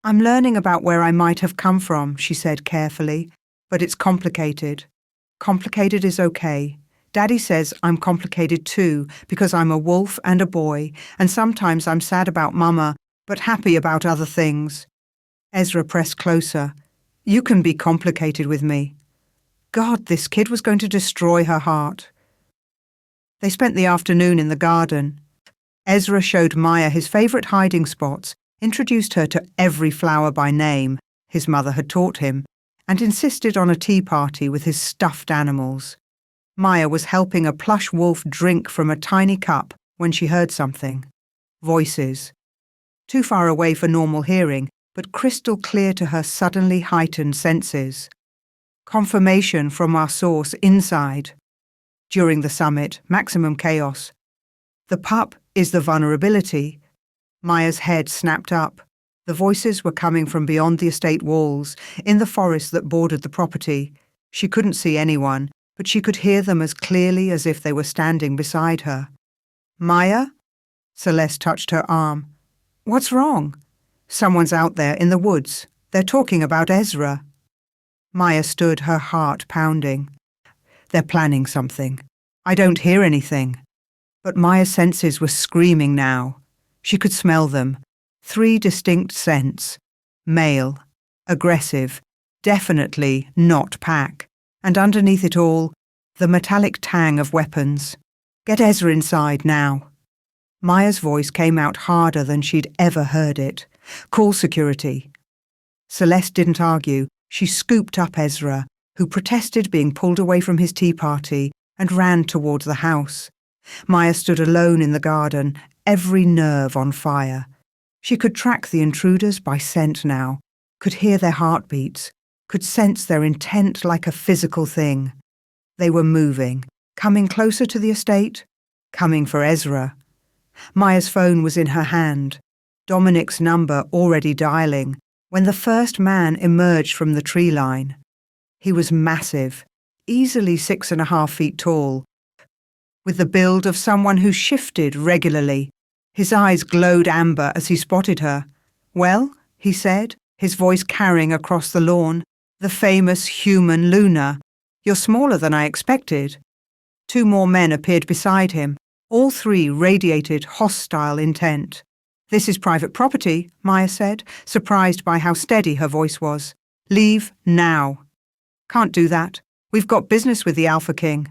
I'm learning about where I might have come from, she said carefully, but it's complicated. Complicated is okay. Daddy says I'm complicated too, because I'm a wolf and a boy, and sometimes I'm sad about Mama, but happy about other things. Ezra pressed closer. You can be complicated with me. God, this kid was going to destroy her heart. They spent the afternoon in the garden. Ezra showed Maya his favourite hiding spots, introduced her to every flower by name, his mother had taught him, and insisted on a tea party with his stuffed animals. Maya was helping a plush wolf drink from a tiny cup when she heard something. Voices. Too far away for normal hearing, but crystal clear to her suddenly heightened senses. Confirmation from our source inside. During the summit, maximum chaos. The pup is the vulnerability. Maya's head snapped up. The voices were coming from beyond the estate walls, in the forest that bordered the property. She couldn't see anyone, but she could hear them as clearly as if they were standing beside her. Maya? Celeste touched her arm. What's wrong? Someone's out there in the woods. They're talking about Ezra. Maya stood, her heart pounding. They're planning something. I don't hear anything. But Maya's senses were screaming now. She could smell them. 3 distinct scents. Male. Aggressive. Definitely not pack. And underneath it all, the metallic tang of weapons. Get Ezra inside now. Maya's voice came out harder than she'd ever heard it. Call security. Celeste didn't argue. She scooped up Ezra, who protested being pulled away from his tea party, and ran towards the house. Maya stood alone in the garden, every nerve on fire. She could track the intruders by scent now, could hear their heartbeats, could sense their intent like a physical thing. They were moving, coming closer to the estate, coming for Ezra. Maya's phone was in her hand, Dominic's number already dialing, when the first man emerged from the tree line. He was massive, easily 6.5 feet tall, with the build of someone who shifted regularly. His eyes glowed amber as he spotted her. Well, he said, his voice carrying across the lawn, the famous human Luna. You're smaller than I expected. 2 more men appeared beside him. All 3 radiated hostile intent. This is private property, Maya said, surprised by how steady her voice was. Leave now. Can't do that. We've got business with the Alpha King.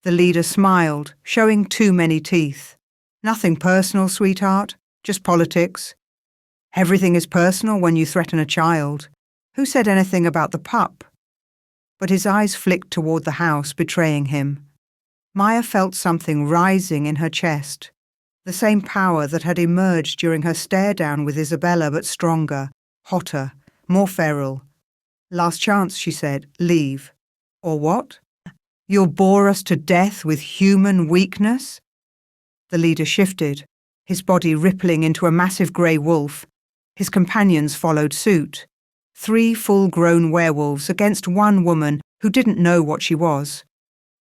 The leader smiled, showing too many teeth. Nothing personal, sweetheart, just politics. Everything is personal when you threaten a child. Who said anything about the pup? But his eyes flicked toward the house, betraying him. Maya felt something rising in her chest. The same power that had emerged during her stare-down with Isabella, but stronger, hotter, more feral. Last chance, she said, leave. Or what? You'll bore us to death with human weakness? The leader shifted, his body rippling into a massive grey wolf. His companions followed suit. 3 full-grown werewolves against 1 woman who didn't know what she was.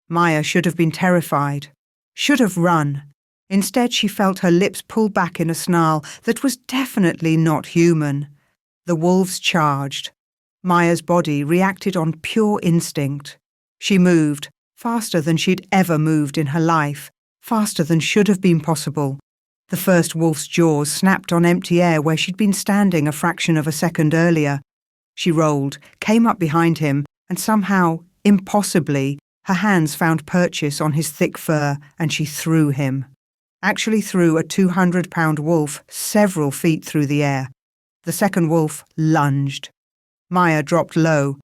Maya should have been terrified, should have run. Instead, she felt her lips pull back in a snarl that was definitely not human. The wolves charged. Maya's body reacted on pure instinct. She moved, faster than she'd ever moved in her life, faster than should have been possible. The first wolf's jaws snapped on empty air where she'd been standing a fraction of a second earlier. She rolled, came up behind him, and somehow, Impossibly, her hands found purchase on his thick fur, and she threw him. Actually threw a 200-pound wolf several feet through the air. The second wolf lunged. Maya dropped low,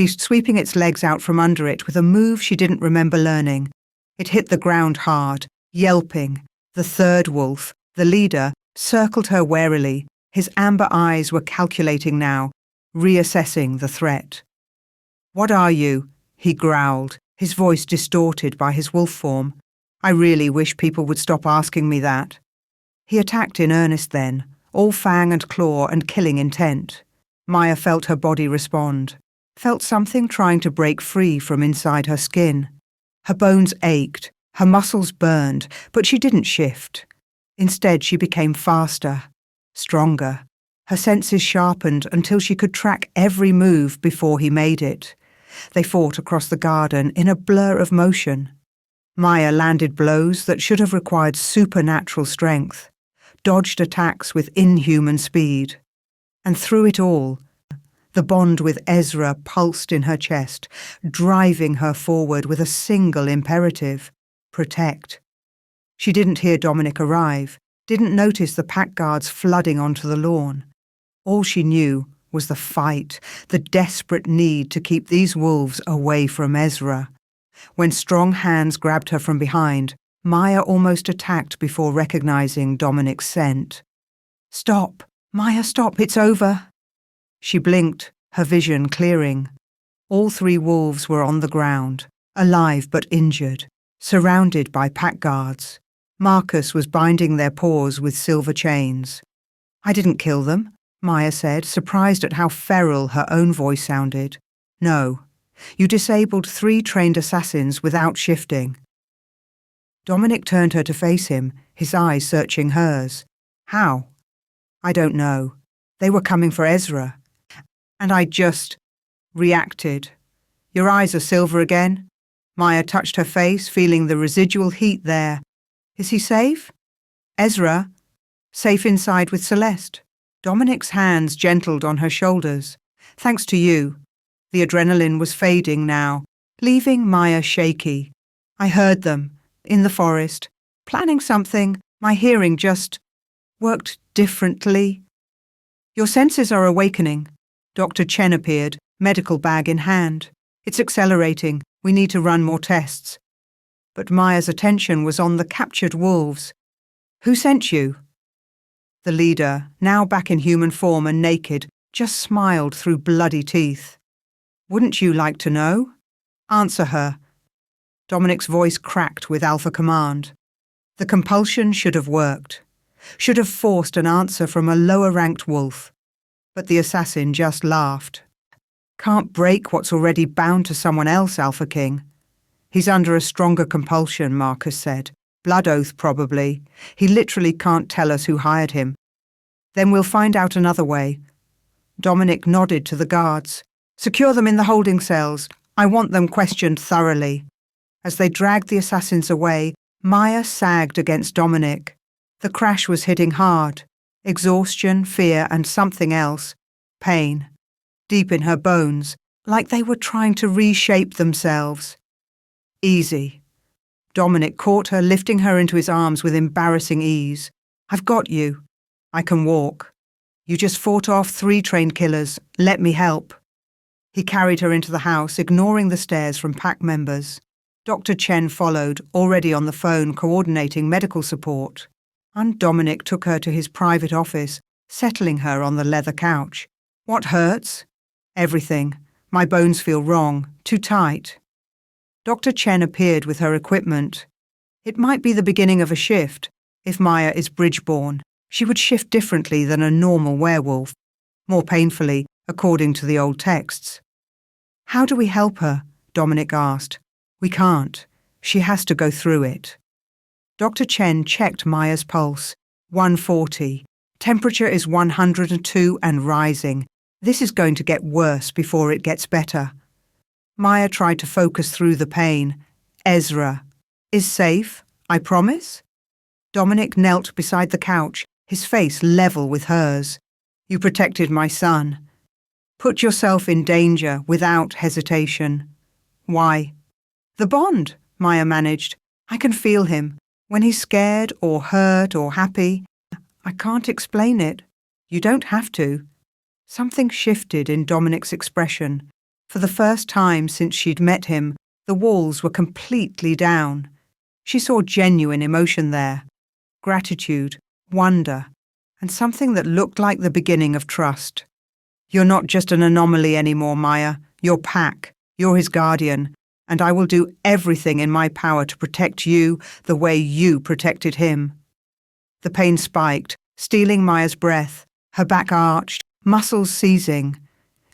sweeping its legs out from under it with a move she didn't remember learning. It hit the ground hard, yelping. The third wolf, the leader, circled her warily. His amber eyes were calculating now, reassessing the threat. "What are you?" he growled, his voice distorted by his wolf form. "I really wish people would stop asking me that." He attacked in earnest then, all fang and claw and killing intent. Maya felt her body respond, felt something trying to break free from inside her skin. Her bones ached, her muscles burned, but she didn't shift. Instead, she became faster, stronger. Her senses sharpened until she could track every move before he made it. They fought across the garden in a blur of motion. Maya landed blows that should have required supernatural strength, dodged attacks with inhuman speed. And through it all, the bond with Ezra pulsed in her chest, driving her forward with a single imperative: protect. She didn't hear Dominic arrive, didn't notice the pack guards flooding onto the lawn. All she knew was the fight, the desperate need to keep these wolves away from Ezra. When strong hands grabbed her from behind, Maya almost attacked before recognizing Dominic's scent. "Stop! Maya, stop! It's over!" She blinked, her vision clearing. All three wolves were on the ground, alive but injured, surrounded by pack guards. Marcus was binding their paws with silver chains. "I didn't kill them," Maya said, surprised at how feral her own voice sounded. "No. You disabled 3 trained assassins without shifting." Dominic turned her to face him, his eyes searching hers. "How?" "I don't know. They were coming for Ezra. And I just reacted." "Your eyes are silver again?" Maya touched her face, feeling the residual heat there. "Is he safe?" "Ezra? Safe inside with Celeste." Dominic's hands gentled on her shoulders. "Thanks to you." The adrenaline was fading now, leaving Maya shaky. "I heard them, in the forest, planning something. My hearing just worked differently." "Your senses are awakening." Dr. Chen appeared, medical bag in hand. "It's accelerating. We need to run more tests." But Maya's attention was on the captured wolves. "Who sent you?" The leader, now back in human form and naked, just smiled through bloody teeth. "Wouldn't you like to know?" "Answer her." Dominic's voice cracked with alpha command. The compulsion should have worked, should have forced an answer from a lower-ranked wolf. But the assassin just laughed. "Can't break what's already bound to someone else, Alpha King." "He's under a stronger compulsion," Marcus said. "Blood oath, probably. He literally can't tell us who hired him." "Then we'll find out another way." Dominic nodded to the guards. "Secure them in the holding cells. I want them questioned thoroughly." As they dragged the assassins away, Maya sagged against Dominic. The crash was hitting hard. Exhaustion, fear, and something else. Pain. Deep in her bones, like they were trying to reshape themselves. "Easy." Dominic caught her, lifting her into his arms with embarrassing ease. "I've got you. I can walk. You just fought off 3 trained killers. Let me help." He carried her into the house, ignoring the stares from pack members. Dr. Chen followed, already on the phone coordinating medical support. And Dominic took her to his private office, settling her on the leather couch. "What hurts?" "Everything. My bones feel wrong, too tight." Dr. Chen appeared with her equipment. It might be the beginning of a shift. If Maya is bridge-born, she would shift differently than a normal werewolf, more painfully, according to the old texts. "How do we help her?" Dominic asked. "We can't. She has to go through it." Dr. Chen checked Maya's pulse. 140. Temperature is 102 and rising. This is going to get worse before it gets better. Maya tried to focus through the pain. "Ezra is safe, I promise?" Dominic knelt beside the couch, his face level with hers. "You protected my son. Put yourself in danger without hesitation." Why? The bond, Maya managed. I can feel him. When he's scared or hurt or happy. I can't explain it. You don't have to. Something shifted in Dominic's expression. For the first time since she'd met him, the walls were completely down. She saw genuine emotion there. Gratitude, wonder, and something that looked like the beginning of trust. You're not just an anomaly anymore, Maya. You're Pac. You're his guardian. And I will do everything in my power to protect you the way you protected him. The pain spiked, stealing Maya's breath, her back arched, muscles seizing.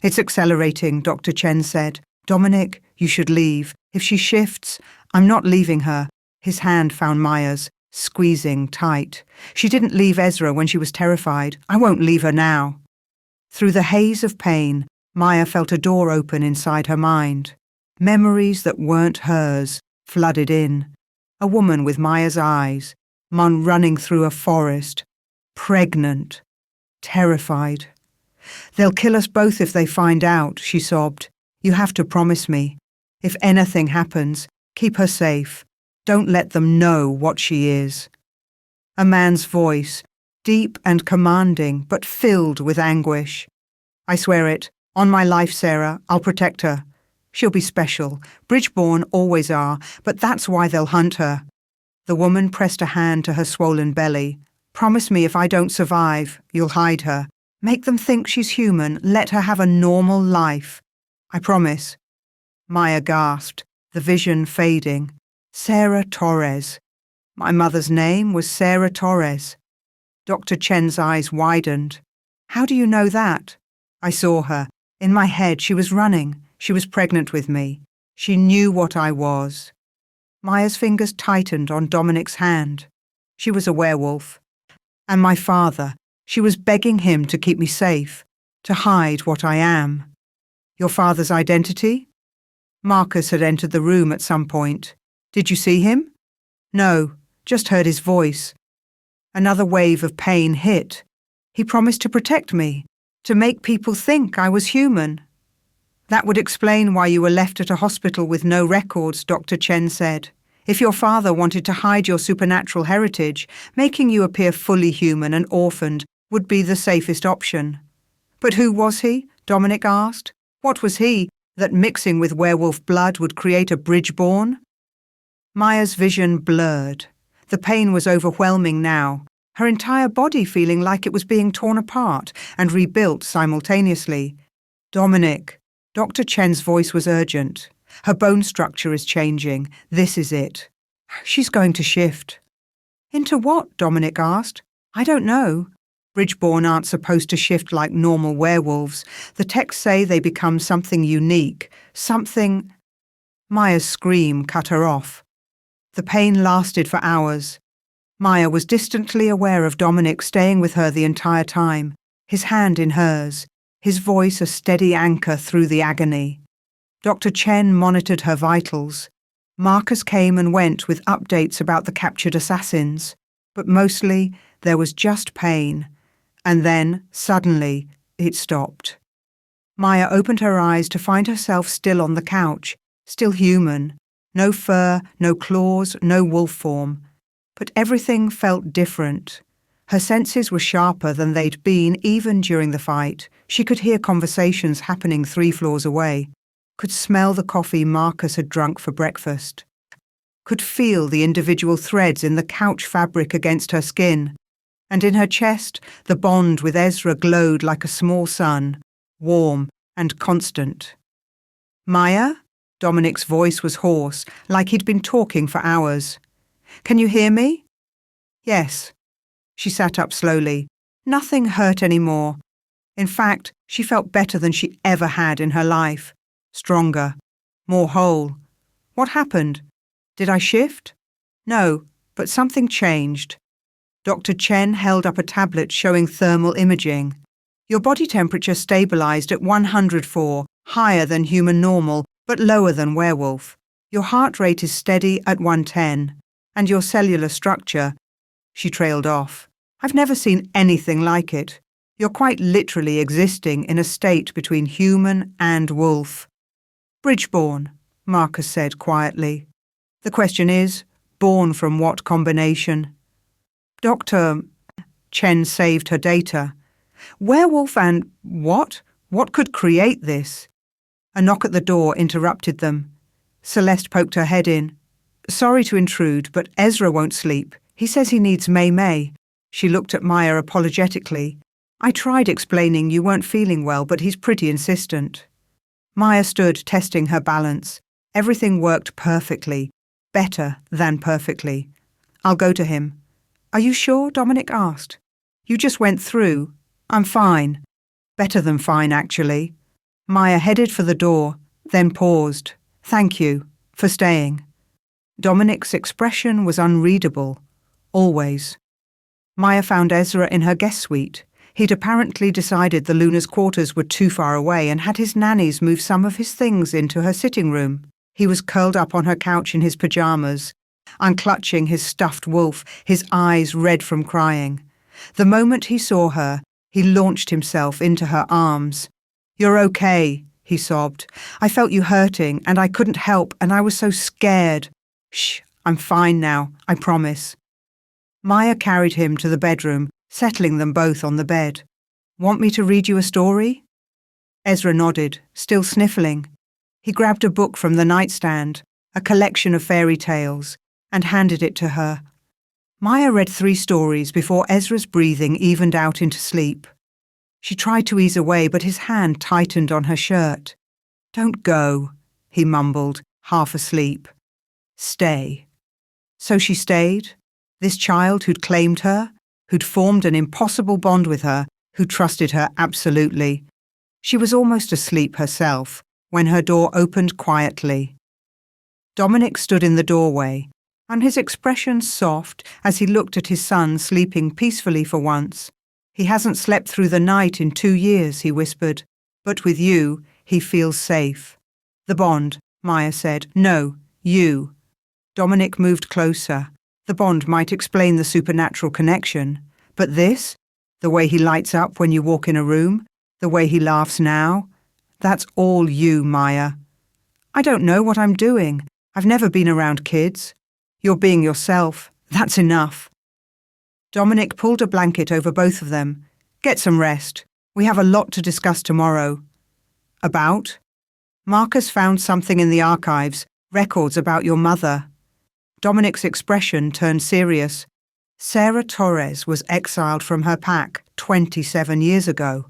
It's accelerating, Dr. Chen said. Dominic, you should leave. If she shifts, I'm not leaving her. His hand found Maya's, squeezing tight. She didn't leave Ezra when she was terrified. I won't leave her now. Through the haze of pain, Maya felt a door open inside her mind. Memories that weren't hers flooded in. A woman with Maya's eyes, one running through a forest, pregnant, terrified. They'll kill us both if they find out, she sobbed. You have to promise me. If anything happens, keep her safe. Don't let them know what she is. A man's voice, deep and commanding, but filled with anguish. I swear it. On my life, Sarah, I'll protect her. She'll be special. Bridgeborn always are, but that's why they'll hunt her. The woman pressed a hand to her swollen belly. Promise me if I don't survive, you'll hide her. Make them think she's human. Let her have a normal life. I promise. Maya gasped, the vision fading. Sarah Torres. My mother's name was Sarah Torres. Dr. Chen's eyes widened. How do you know that? I saw her. In my head, she was running. She was pregnant with me. She knew what I was. Maya's fingers tightened on Dominic's hand. She was a werewolf. And my father, she was begging him to keep me safe, to hide what I am. Your father's identity? Marcus had entered the room at some point. Did you see him? No, just heard his voice. Another wave of pain hit. He promised to protect me, to make people think I was human. That would explain why you were left at a hospital with no records, Dr. Chen said. If your father wanted to hide your supernatural heritage, making you appear fully human and orphaned would be the safest option. But who was he? Dominic asked. What was he, that mixing with werewolf blood would create a Bridgeborn? Maya's vision blurred. The pain was overwhelming now, her entire body feeling like it was being torn apart and rebuilt simultaneously. Dominic. Dr. Chen's voice was urgent. Her bone structure is changing. This is it. She's going to shift. Into what? Dominic asked. I don't know. Bridgeborn aren't supposed to shift like normal werewolves. The texts say they become something unique, something... Maya's scream cut her off. The pain lasted for hours. Maya was distantly aware of Dominic staying with her the entire time, his hand in hers, his voice a steady anchor through the agony. Dr. Chen monitored her vitals. Marcus came and went with updates about the captured assassins, but mostly there was just pain. And then, suddenly, it stopped. Maya opened her eyes to find herself still on the couch, still human. No fur, no claws, no wolf form. But everything felt different. Her senses were sharper than they'd been even during the fight. She could hear conversations happening 3 floors away, could smell the coffee Marcus had drunk for breakfast, could feel the individual threads in the couch fabric against her skin, and in her chest the bond with Ezra glowed like a small sun, warm and constant. Maya? Dominic's voice was hoarse, like he'd been talking for hours. Can you hear me? Yes. She sat up slowly. Nothing hurt anymore. In fact, she felt better than she ever had in her life. Stronger. More whole. What happened? Did I shift? No, but something changed. Dr. Chen held up a tablet showing thermal imaging. Your body temperature stabilized at 104, higher than human normal, but lower than werewolf. Your heart rate is steady at 110. And your cellular structure... She trailed off. I've never seen anything like it. You're quite literally existing in a state between human and wolf. Bridgeborn. Marcus said quietly. The question is, born from what combination? Dr. Chen saved her data. Werewolf and what? What could create this? A knock at the door interrupted them. Celeste poked her head in. Sorry to intrude, but Ezra won't sleep. He says he needs May. She looked at Maya apologetically. I tried explaining you weren't feeling well, but he's pretty insistent. Maya stood, testing her balance. Everything worked perfectly. Better than perfectly. I'll go to him. Are you sure? Dominic asked. You just went through. I'm fine. Better than fine, actually. Maya headed for the door, then paused. Thank you for staying. Dominic's expression was unreadable. Always. Maya found Ezra in her guest suite. He'd apparently decided the Luna's quarters were too far away and had his nannies move some of his things into her sitting room. He was curled up on her couch in his pajamas, unclutching his stuffed wolf, his eyes red from crying. The moment he saw her, he launched himself into her arms. You're okay, he sobbed. I felt you hurting, and I couldn't help, and I was so scared. Shh, I'm fine now, I promise. Maya carried him to the bedroom, settling them both on the bed. Want me to read you a story? Ezra nodded, still sniffling. He grabbed a book from the nightstand, a collection of fairy tales, and handed it to her. Maya read 3 stories before Ezra's breathing evened out into sleep. She tried to ease away, but his hand tightened on her shirt. Don't go, he mumbled, half asleep. Stay. So she stayed? This child who'd claimed her, who'd formed an impossible bond with her, who trusted her absolutely. She was almost asleep herself when her door opened quietly. Dominic stood in the doorway, and his expression soft as he looked at his son sleeping peacefully for once. He hasn't slept through the night in 2 years, he whispered, but with you, he feels safe. The bond, Maya said. No, you. Dominic moved closer. The bond might explain the supernatural connection, but this, the way he lights up when you walk in a room, the way he laughs now, that's all you, Maya. I don't know what I'm doing. I've never been around kids. You're being yourself. That's enough. Dominic pulled a blanket over both of them. Get some rest. We have a lot to discuss tomorrow. About? Marcus found something in the archives, records about your mother. Dominic's expression turned serious. Sarah Torres was exiled from her pack 27 years ago.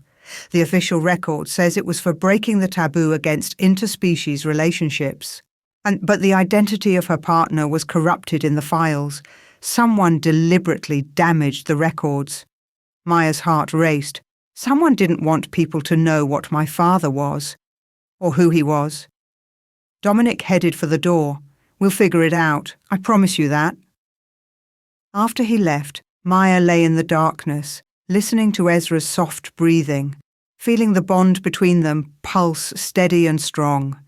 The official record says it was for breaking the taboo against interspecies relationships. But the identity of her partner was corrupted in the files. Someone deliberately damaged the records. Maya's heart raced. Someone didn't want people to know what my father was, or who he was. Dominic headed for the door. We'll figure it out. I promise you that. After he left, Maya lay in the darkness, listening to Ezra's soft breathing, feeling the bond between them pulse steady and strong.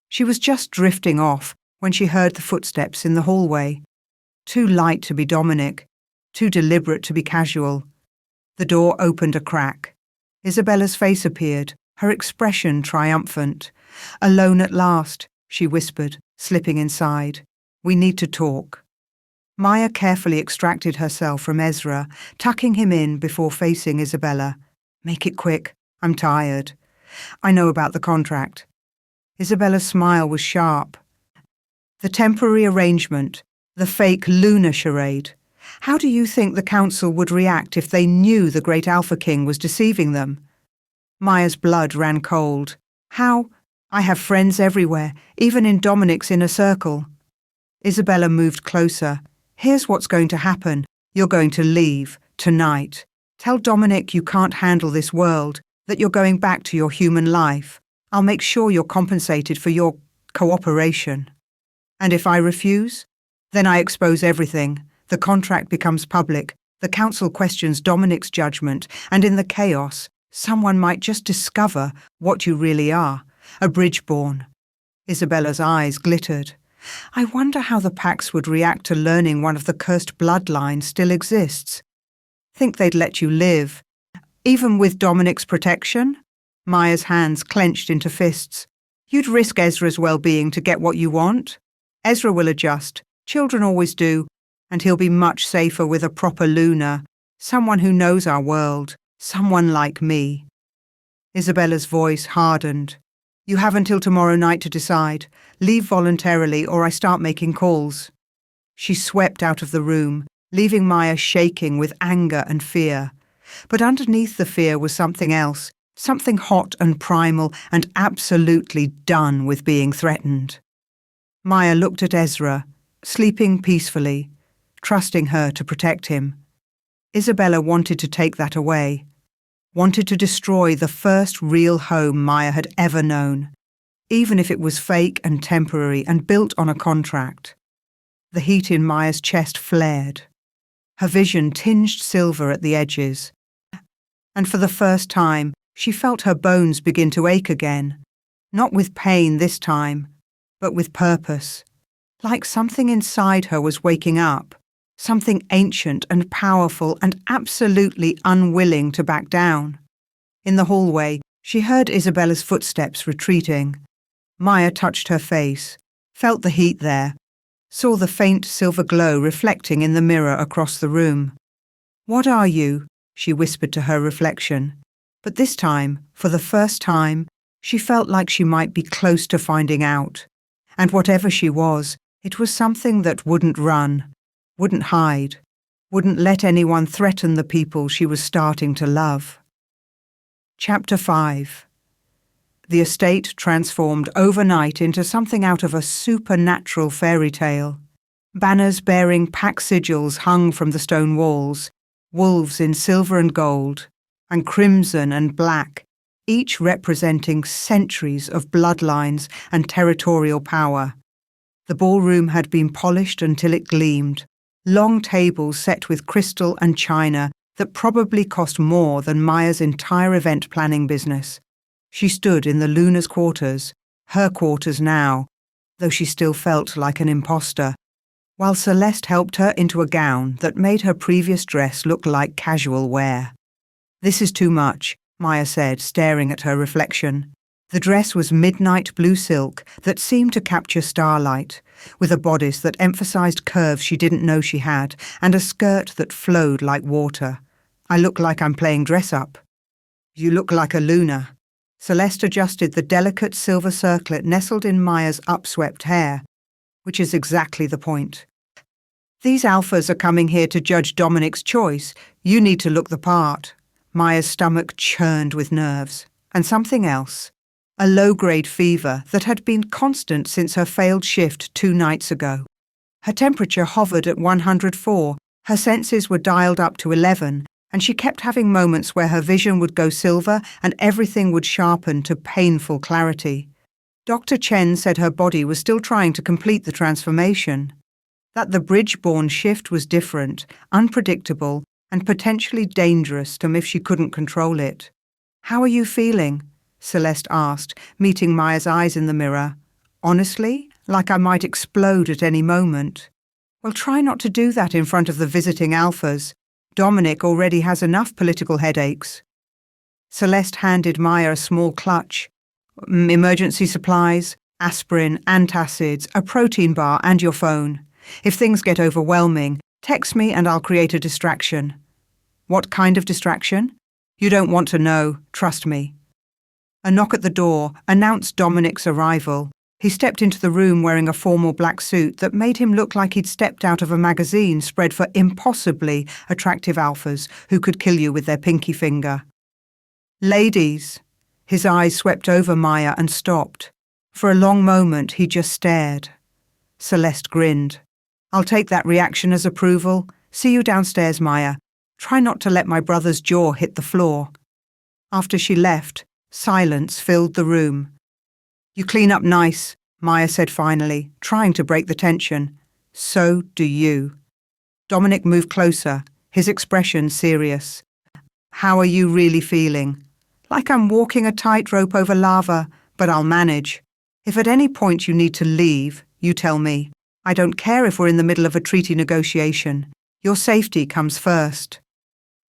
She was just drifting off when she heard the footsteps in the hallway. Too light to be Dominic, too deliberate to be casual. The door opened a crack. Isabella's face appeared, her expression triumphant. Alone at last, she whispered, slipping inside. We need to talk. Maya carefully extracted herself from Ezra, tucking him in before facing Isabella. Make it quick. I'm tired. I know about the contract. Isabella's smile was sharp. The temporary arrangement, the fake Luna charade. How do you think the council would react if they knew the great Alpha King was deceiving them? Maya's blood ran cold. How? I have friends everywhere, even in Dominic's inner circle. Isabella moved closer. Here's what's going to happen. You're going to leave, tonight. Tell Dominic you can't handle this world, that you're going back to your human life. I'll make sure you're compensated for your cooperation. And if I refuse? Then I expose everything. The contract becomes public. The council questions Dominic's judgment, and in the chaos, someone might just discover what you really are, a Bridgeborn. Isabella's eyes glittered. I wonder how the Pax would react to learning one of the cursed bloodlines still exists. Think they'd let you live, even with Dominic's protection? Maya's hands clenched into fists. You'd risk Ezra's well-being to get what you want. Ezra will adjust. Children always do. And he'll be much safer with a proper Luna. Someone who knows our world. Someone like me. Isabella's voice hardened. You have until tomorrow night to decide. Leave voluntarily or I start making calls. She swept out of the room, leaving Maya shaking with anger and fear. But underneath the fear was something else, something hot and primal and absolutely done with being threatened. Maya looked at Ezra, sleeping peacefully, trusting her to protect him. Isabella wanted to take that away, wanted to destroy the first real home Maya had ever known, even if it was fake and temporary and built on a contract. The heat in Maya's chest flared. Her vision tinged silver at the edges. And for the first time, she felt her bones begin to ache again. Not with pain this time, but with purpose. Like something inside her was waking up. Something ancient and powerful and absolutely unwilling to back down. In the hallway, she heard Isabella's footsteps retreating. Maya touched her face, felt the heat there, saw the faint silver glow reflecting in the mirror across the room. What are you? She whispered to her reflection. But this time, for the first time, she felt like she might be close to finding out. And whatever she was, it was something that wouldn't run, wouldn't hide, wouldn't let anyone threaten the people she was starting to love. Chapter 5. The estate transformed overnight into something out of a supernatural fairy tale. Banners bearing pack sigils hung from the stone walls, wolves in silver and gold, and crimson and black, each representing centuries of bloodlines and territorial power. The ballroom had been polished until it gleamed, long tables set with crystal and china that probably cost more than Maya's entire event planning business. She stood in the Luna's quarters, her quarters now, though she still felt like an imposter, while Celeste helped her into a gown that made her previous dress look like casual wear. This is too much, Maya said, staring at her reflection. The dress was midnight blue silk that seemed to capture starlight, with a bodice that emphasized curves she didn't know she had, and a skirt that flowed like water. I look like I'm playing dress-up. You look like a Luna. Celeste adjusted the delicate silver circlet nestled in Maya's upswept hair, which is exactly the point. These alphas are coming here to judge Dominic's choice. You need to look the part. Maya's stomach churned with nerves. And something else. A low-grade fever that had been constant since her failed shift 2 nights ago. Her temperature hovered at 104, her senses were dialed up to 11, and she kept having moments where her vision would go silver and everything would sharpen to painful clarity. Dr. Chen said her body was still trying to complete the transformation. That the bridge-born shift was different, unpredictable, and potentially dangerous to if she couldn't control it. How are you feeling? Celeste asked, meeting Maya's eyes in the mirror. Honestly, like I might explode at any moment. Well, try not to do that in front of the visiting alphas. Dominic already has enough political headaches. Celeste handed Maya a small clutch. Emergency supplies, aspirin, antacids, a protein bar, and your phone. If things get overwhelming, text me and I'll create a distraction. What kind of distraction? You don't want to know, trust me. A knock at the door announced Dominic's arrival. He stepped into the room wearing a formal black suit that made him look like he'd stepped out of a magazine spread for impossibly attractive alphas who could kill you with their pinky finger. Ladies. His eyes swept over Maya and stopped. For a long moment he just stared. Celeste grinned. I'll take that reaction as approval. See you downstairs, Maya. Try not to let my brother's jaw hit the floor. After she left, silence filled the room. You clean up nice, Maya said finally, trying to break the tension. So do you. Dominic moved closer, his expression serious. How are you really feeling? Like I'm walking a tightrope over lava, but I'll manage. If at any point you need to leave, you tell me. I don't care if we're in the middle of a treaty negotiation. Your safety comes first.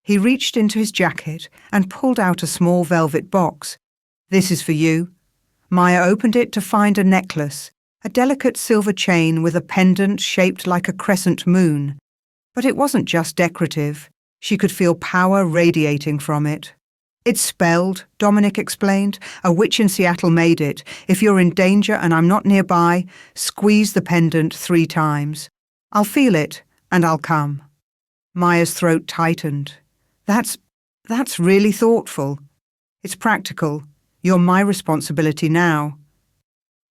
He reached into his jacket and pulled out a small velvet box. This is for you. Maya opened it to find a necklace, a delicate silver chain with a pendant shaped like a crescent moon. But it wasn't just decorative. She could feel power radiating from it. "It's spelled," Dominic explained. "A witch in Seattle made it. If you're in danger and I'm not nearby, squeeze the pendant 3 times. I'll feel it, and I'll come." Maya's throat tightened. That's really thoughtful. It's practical. You're my responsibility now."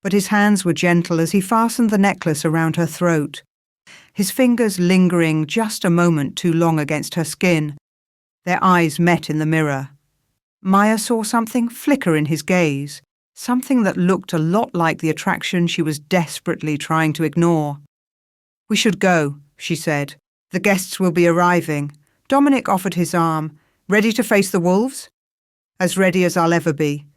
But his hands were gentle as he fastened the necklace around her throat, his fingers lingering just a moment too long against her skin. Their eyes met in the mirror. Maya saw something flicker in his gaze, something that looked a lot like the attraction she was desperately trying to ignore. "We should go," she said. "The guests will be arriving." Dominic offered his arm. "Ready to face the wolves?" "As ready as I'll ever be."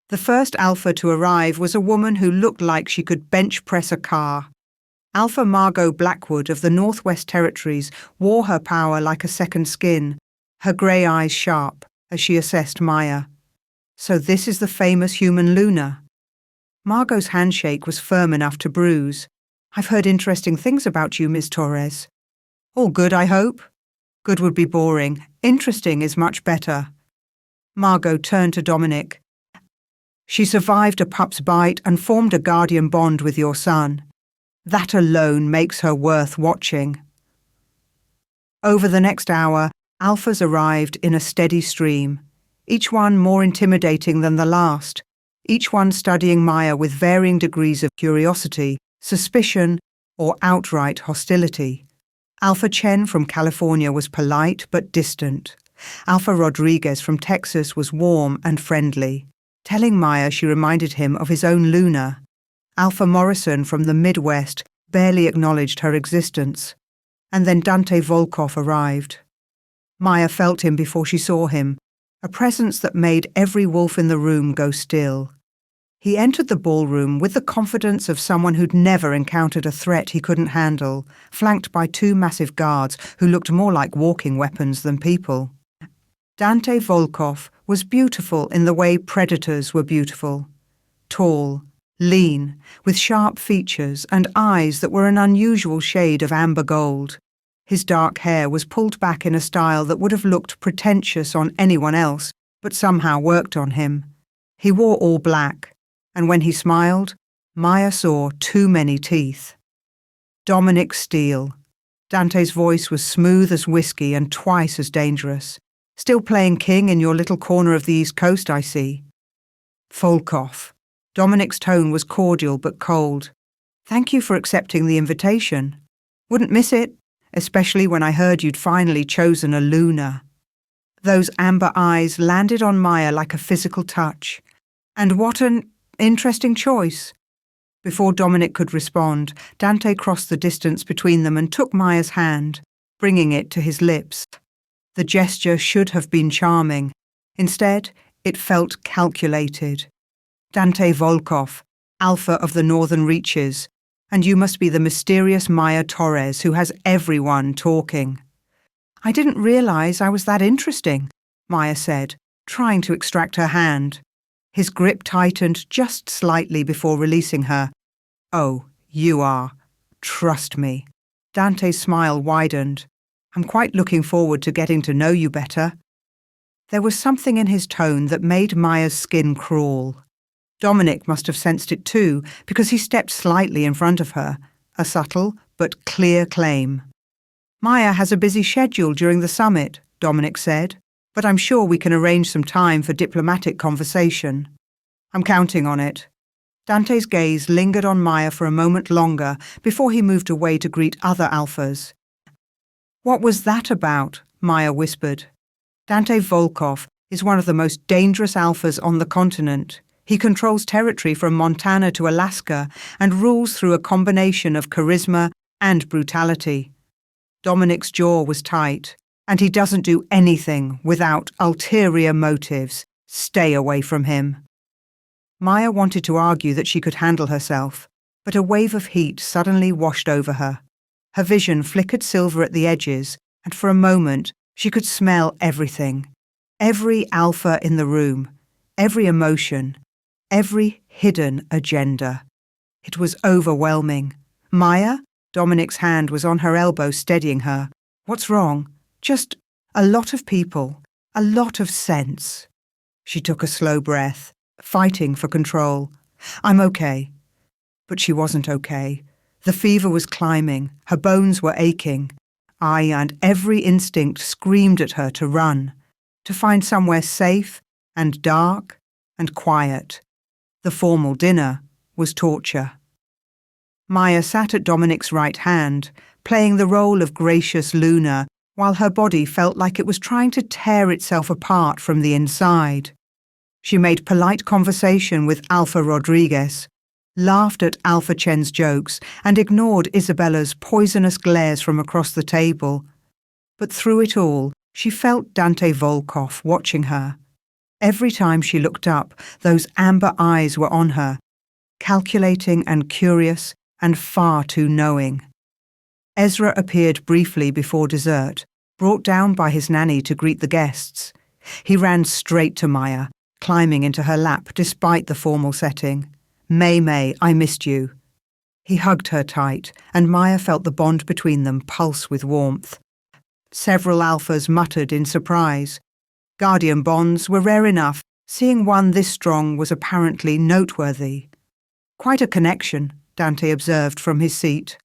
The first alpha to arrive was a woman who looked like she could bench press a car. Alpha Margot Blackwood of the Northwest Territories wore her power like a second skin, her grey eyes sharp as she assessed Maya. "So this is the famous human Luna." Margot's handshake was firm enough to bruise. "I've heard interesting things about you, Ms. Torres." "All good, I hope?" "Good would be boring. Interesting is much better." Margot turned to Dominic. "She survived a pup's bite and formed a guardian bond with your son. That alone makes her worth watching." Over the next hour, alphas arrived in a steady stream, each one more intimidating than the last, each one studying Maya with varying degrees of curiosity, suspicion, or outright hostility. Alpha Chen from California was polite but distant. Alpha Rodriguez from Texas was warm and friendly, telling Maya she reminded him of his own Luna. Alpha Morrison from the Midwest barely acknowledged her existence. And then Dante Volkov arrived. Maya felt him before she saw him, a presence that made every wolf in the room go still. He entered the ballroom with the confidence of someone who'd never encountered a threat he couldn't handle, flanked by 2 massive guards who looked more like walking weapons than people. Dante Volkov was beautiful in the way predators were beautiful. Tall, lean, with sharp features and eyes that were an unusual shade of amber gold. His dark hair was pulled back in a style that would have looked pretentious on anyone else, but somehow worked on him. He wore all black, and when he smiled, Maya saw too many teeth. Dominic Steele. Dante's voice was smooth as whiskey and twice as dangerous. "Still playing king in your little corner of the East Coast, I see." Volkov. Dominic's tone was cordial but cold. "Thank you for accepting the invitation. Wouldn't miss it, especially when I heard you'd finally chosen a Luna." Those amber eyes landed on Maya like a physical touch. "And what an interesting choice." Before Dominic could respond, Dante crossed the distance between them and took Maya's hand, bringing it to his lips. The gesture should have been charming. Instead, it felt calculated. "Dante Volkov, Alpha of the Northern Reaches, and you must be the mysterious Maya Torres who has everyone talking." "I didn't realize I was that interesting," Maya said, trying to extract her hand. His grip tightened just slightly before releasing her. "Oh, you are. Trust me." Dante's smile widened. "I'm quite looking forward to getting to know you better." There was something in his tone that made Maya's skin crawl. Dominic must have sensed it too, because he stepped slightly in front of her, a subtle but clear claim. "Maya has a busy schedule during the summit," Dominic said, "but I'm sure we can arrange some time for diplomatic conversation." "I'm counting on it." Dante's gaze lingered on Maya for a moment longer before he moved away to greet other alphas. "What was that about?" Maya whispered. "Dante Volkov is one of the most dangerous alphas on the continent. He controls territory from Montana to Alaska and rules through a combination of charisma and brutality." Dominic's jaw was tight. "And he doesn't do anything without ulterior motives. Stay away from him." Maya wanted to argue that she could handle herself, but a wave of heat suddenly washed over her. Her vision flickered silver at the edges, and for a moment she could smell everything. Every alpha in the room, every emotion, every hidden agenda. It was overwhelming. Maya? Dominic's hand was on her elbow, steadying her. What's wrong? Just a lot of people. A lot of sense. She took a slow breath, fighting for control. I'm okay. But she wasn't okay. The fever was climbing. Her bones were aching. And every instinct screamed at her to run, to find somewhere safe and dark and quiet. The formal dinner was torture. Maya sat at Dominic's right hand, playing the role of gracious Luna, while her body felt like it was trying to tear itself apart from the inside. She made polite conversation with Alpha Rodriguez, laughed at Alpha Chen's jokes, and ignored Isabella's poisonous glares from across the table. But through it all, she felt Dante Volkov watching her. Every time she looked up, those amber eyes were on her, calculating and curious and far too knowing. Ezra appeared briefly before dessert, brought down by his nanny to greet the guests. He ran straight to Maya, climbing into her lap despite the formal setting. May, I missed you. He hugged her tight, and Maya felt the bond between them pulse with warmth. Several alphas muttered in surprise. Guardian bonds were rare enough. Seeing one this strong was apparently noteworthy. Quite a connection, Dante observed from his seat.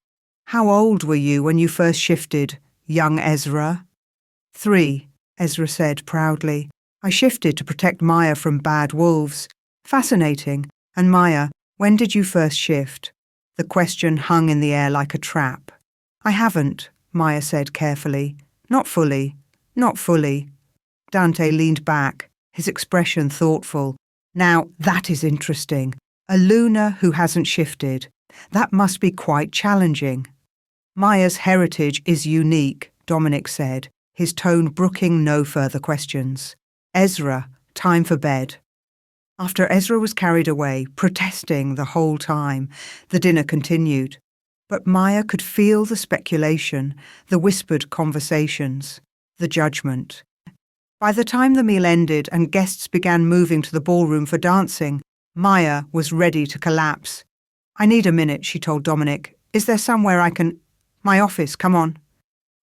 How old were you when you first shifted, young Ezra? 3, Ezra said proudly. I shifted to protect Maya from bad wolves. Fascinating. And Maya, when did you first shift? The question hung in the air like a trap. I haven't, Maya said carefully. Not fully. Not fully. Dante leaned back, his expression thoughtful. Now, that is interesting. A Luna who hasn't shifted. That must be quite challenging. Maya's heritage is unique, Dominic said, his tone brooking no further questions. Ezra, time for bed. After Ezra was carried away, protesting the whole time, the dinner continued. But Maya could feel the speculation, the whispered conversations, the judgment. By the time the meal ended and guests began moving to the ballroom for dancing, Maya was ready to collapse. I need a minute, she told Dominic. Is there somewhere I can... My office, come on.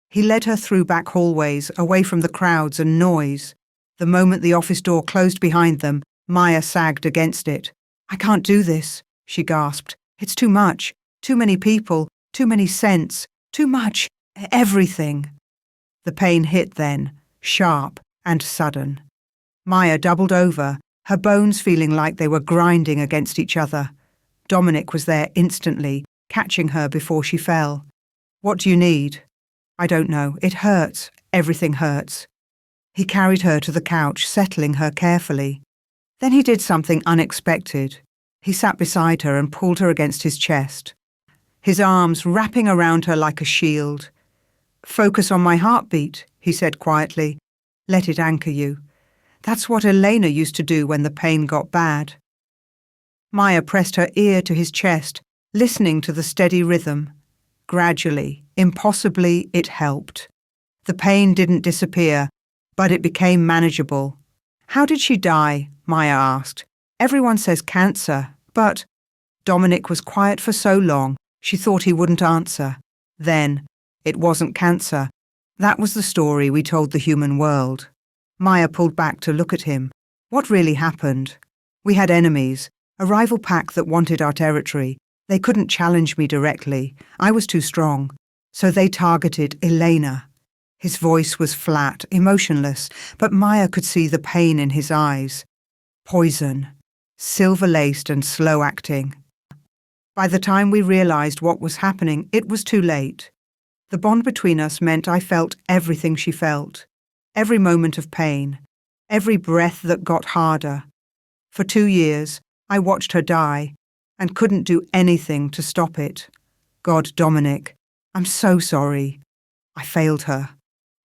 He led her through back hallways, away from the crowds and noise. The moment the office door closed behind them, Maya sagged against it. I can't do this, she gasped. It's too much. Too many people. Too many scents. Too much. Everything. The pain hit then, sharp and sudden. Maya doubled over, her bones feeling like they were grinding against each other. Dominic was there instantly, catching her before she fell. What do you need? I don't know. It hurts. Everything hurts. He carried her to the couch, settling her carefully. Then he did something unexpected. He sat beside her and pulled her against his chest, his arms wrapping around her like a shield. Focus on my heartbeat, he said quietly. Let it anchor you. That's what Elena used to do when the pain got bad. Maya pressed her ear to his chest, listening to the steady rhythm. Gradually, impossibly, it helped. The pain didn't disappear, but it became manageable. How did she die? Maya asked. Everyone says cancer, but... Dominic was quiet for so long, she thought he wouldn't answer. Then, it wasn't cancer. That was the story we told the human world. Maya pulled back to look at him. What really happened? We had enemies, a rival pack that wanted our territory. They couldn't challenge me directly. I was too strong. So they targeted Elena. His voice was flat, emotionless, but Maya could see the pain in his eyes. Poison. Silver-laced and slow-acting. By the time we realized what was happening, it was too late. The bond between us meant I felt everything she felt. Every moment of pain. Every breath that got harder. For 2 years, I watched her die and couldn't do anything to stop it. God, Dominic, I'm so sorry. I failed her.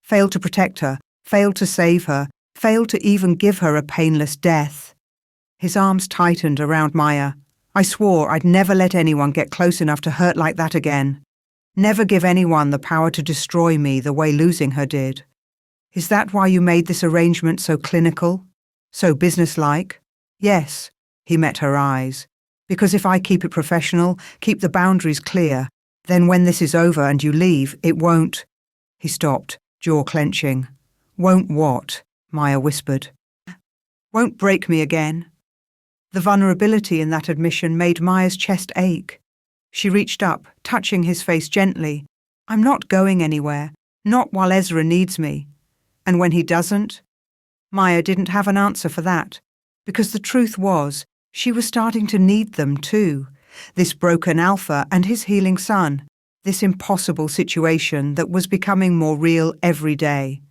Failed to protect her. Failed to save her. Failed to even give her a painless death. His arms tightened around Maya. I swore I'd never let anyone get close enough to hurt like that again. Never give anyone the power to destroy me the way losing her did. Is that why you made this arrangement so clinical? So businesslike? Yes, he met her eyes. Because if I keep it professional, keep the boundaries clear, then when this is over and you leave, it won't. He stopped, jaw clenching. Won't what? Maya whispered. Won't break me again. The vulnerability in that admission made Maya's chest ache. She reached up, touching his face gently. I'm not going anywhere, not while Ezra needs me. And when he doesn't? Maya didn't have an answer for that, because the truth was, she was starting to need them too. This broken alpha and his healing son, this impossible situation that was becoming more real every day.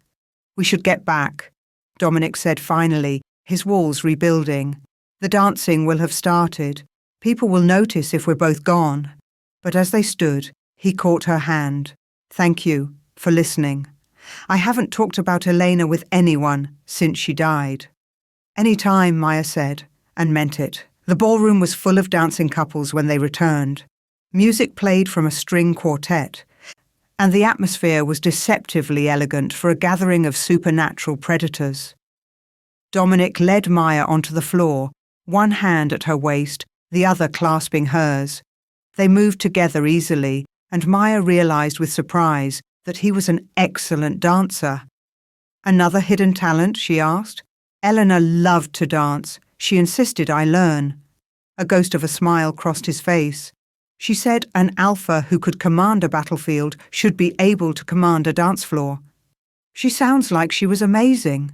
We should get back, Dominic said finally, his walls rebuilding. The dancing will have started. People will notice if we're both gone. But as they stood, he caught her hand. Thank you for listening. I haven't talked about Elena with anyone since she died. Any time, Maya said, and meant it. The ballroom was full of dancing couples when they returned. Music played from a string quartet, and the atmosphere was deceptively elegant for a gathering of supernatural predators. Dominic led Maya onto the floor, one hand at her waist, the other clasping hers. They moved together easily, and Maya realized with surprise that he was an excellent dancer. Another hidden talent, she asked. Eleanor loved to dance. She insisted I learn. A ghost of a smile crossed his face. She said an alpha who could command a battlefield should be able to command a dance floor. She sounds like she was amazing.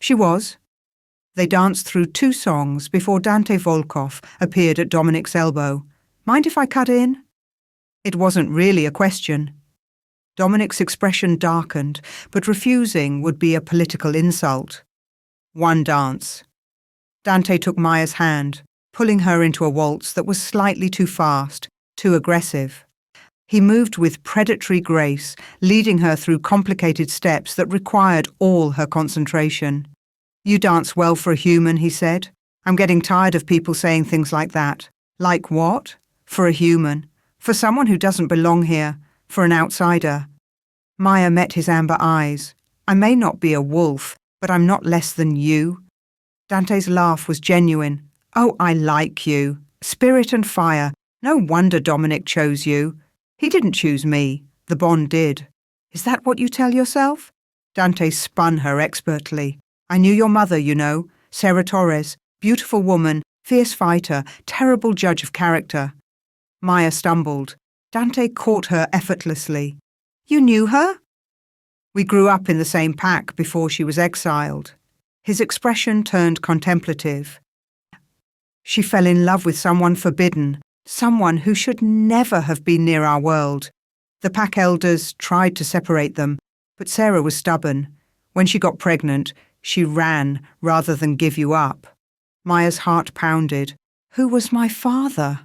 She was. They danced through 2 songs before Dante Volkov appeared at Dominic's elbow. Mind if I cut in? It wasn't really a question. Dominic's expression darkened, but refusing would be a political insult. One dance. Dante took Maya's hand, pulling her into a waltz that was slightly too fast, too aggressive. He moved with predatory grace, leading her through complicated steps that required all her concentration. You dance well for a human, he said. I'm getting tired of people saying things like that. Like what? For a human. For someone who doesn't belong here. For an outsider. Maya met his amber eyes. I may not be a wolf, but I'm not less than you. Dante's laugh was genuine. Oh, I like you. Spirit and fire. No wonder Dominic chose you. He didn't choose me. The bond did. Is that what you tell yourself? Dante spun her expertly. I knew your mother, you know, Sarah Torres, beautiful woman, fierce fighter, terrible judge of character. Maya stumbled. Dante caught her effortlessly. You knew her? We grew up in the same pack before she was exiled. His expression turned contemplative. She fell in love with someone forbidden, someone who should never have been near our world. The pack elders tried to separate them, but Sarah was stubborn. When she got pregnant, she ran rather than give you up. Maya's heart pounded. Who was my father?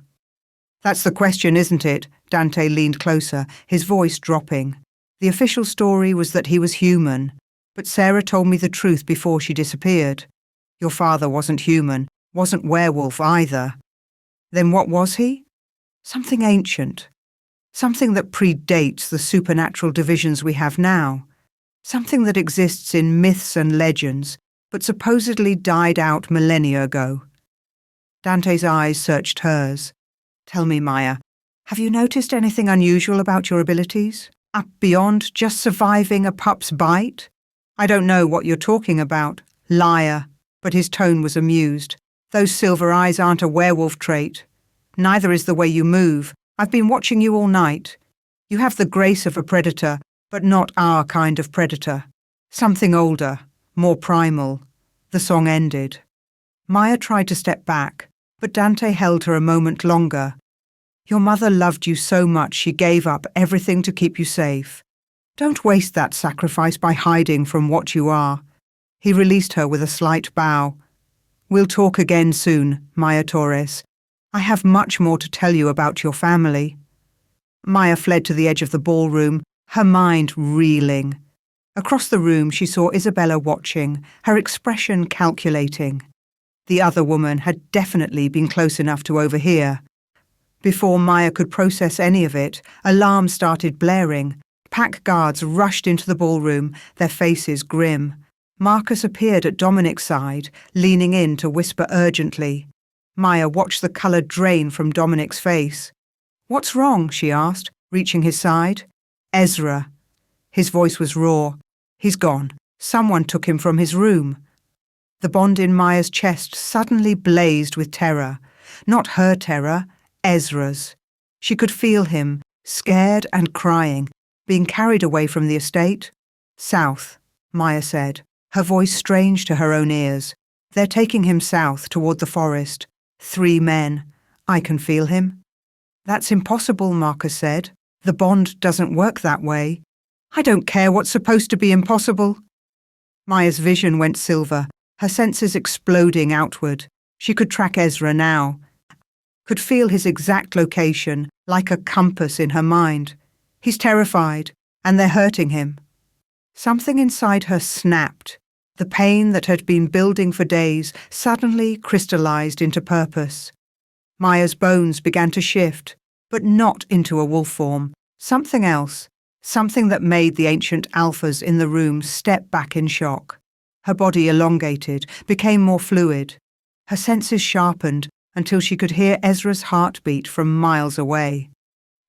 That's the question, isn't it? Dante leaned closer, his voice dropping. The official story was that he was human, but Sarah told me the truth before she disappeared. Your father wasn't human, wasn't werewolf either. Then what was he? Something ancient. Something that predates the supernatural divisions we have now. Something that exists in myths and legends, but supposedly died out millennia ago. Dante's eyes searched hers. Tell me, Maya, have you noticed anything unusual about your abilities? Up beyond just surviving a pup's bite? I don't know what you're talking about. Liar. But his tone was amused. Those silver eyes aren't a werewolf trait. Neither is the way you move. I've been watching you all night. You have the grace of a predator, but not our kind of predator. Something older, more primal. The song ended. Maya tried to step back, but Dante held her a moment longer. Your mother loved you so much she gave up everything to keep you safe. Don't waste that sacrifice by hiding from what you are. He released her with a slight bow. We'll talk again soon, Maya Torres. I have much more to tell you about your family. Maya fled to the edge of the ballroom, her mind reeling. Across the room she saw Isabella watching, her expression calculating. The other woman had definitely been close enough to overhear. Before Maya could process any of it, alarms started blaring. Pack guards rushed into the ballroom, their faces grim. Marcus appeared at Dominic's side, leaning in to whisper urgently. Maya watched the colour drain from Dominic's face. "What's wrong?" she asked, reaching his side. "Ezra." His voice was raw. "He's gone. Someone took him from his room." The bond in Maya's chest suddenly blazed with terror. Not her terror, Ezra's. She could feel him, scared and crying, being carried away from the estate. "South," Maya said, her voice strange to her own ears. "They're taking him south toward the forest. 3 men. I can feel him." "That's impossible," Marcus said. "The bond doesn't work that way." "I don't care what's supposed to be impossible." Maya's vision went silver, her senses exploding outward. She could track Ezra now, could feel his exact location like a compass in her mind. He's terrified, and they're hurting him. Something inside her snapped. The pain that had been building for days suddenly crystallized into purpose. Maya's bones began to shift, but not into a wolf form. Something else, something that made the ancient alphas in the room step back in shock. Her body elongated, became more fluid. Her senses sharpened until she could hear Ezra's heartbeat from miles away.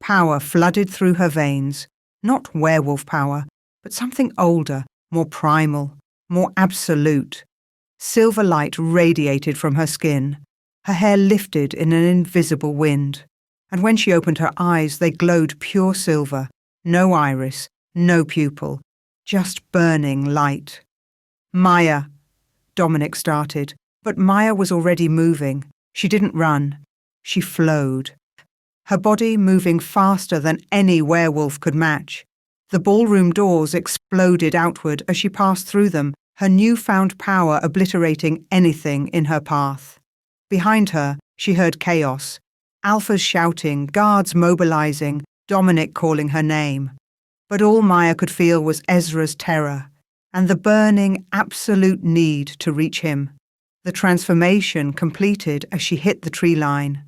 Power flooded through her veins, not werewolf power, but something older, more primal, more absolute. Silver light radiated from her skin. Her hair lifted in an invisible wind. And when she opened her eyes, they glowed pure silver. No iris, no pupil, just burning light. "Maya," Dominic started, but Maya was already moving. She didn't run. She flowed. Her body moving faster than any werewolf could match. The ballroom doors exploded outward as she passed through them, her newfound power obliterating anything in her path. Behind her, she heard chaos. Alphas shouting, guards mobilizing, Dominic calling her name. But all Maya could feel was Ezra's terror, and the burning, absolute need to reach him. The transformation completed as she hit the tree line.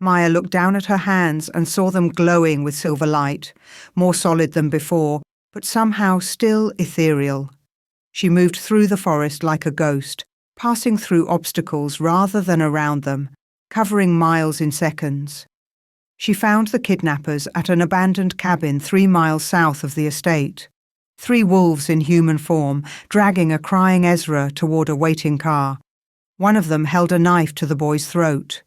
Maya looked down at her hands and saw them glowing with silver light, more solid than before, but somehow still ethereal. She moved through the forest like a ghost, passing through obstacles rather than around them, covering miles in seconds. She found the kidnappers at an abandoned cabin 3 miles south of the estate. 3 wolves in human form, dragging a crying Ezra toward a waiting car. One of them held a knife to the boy's throat.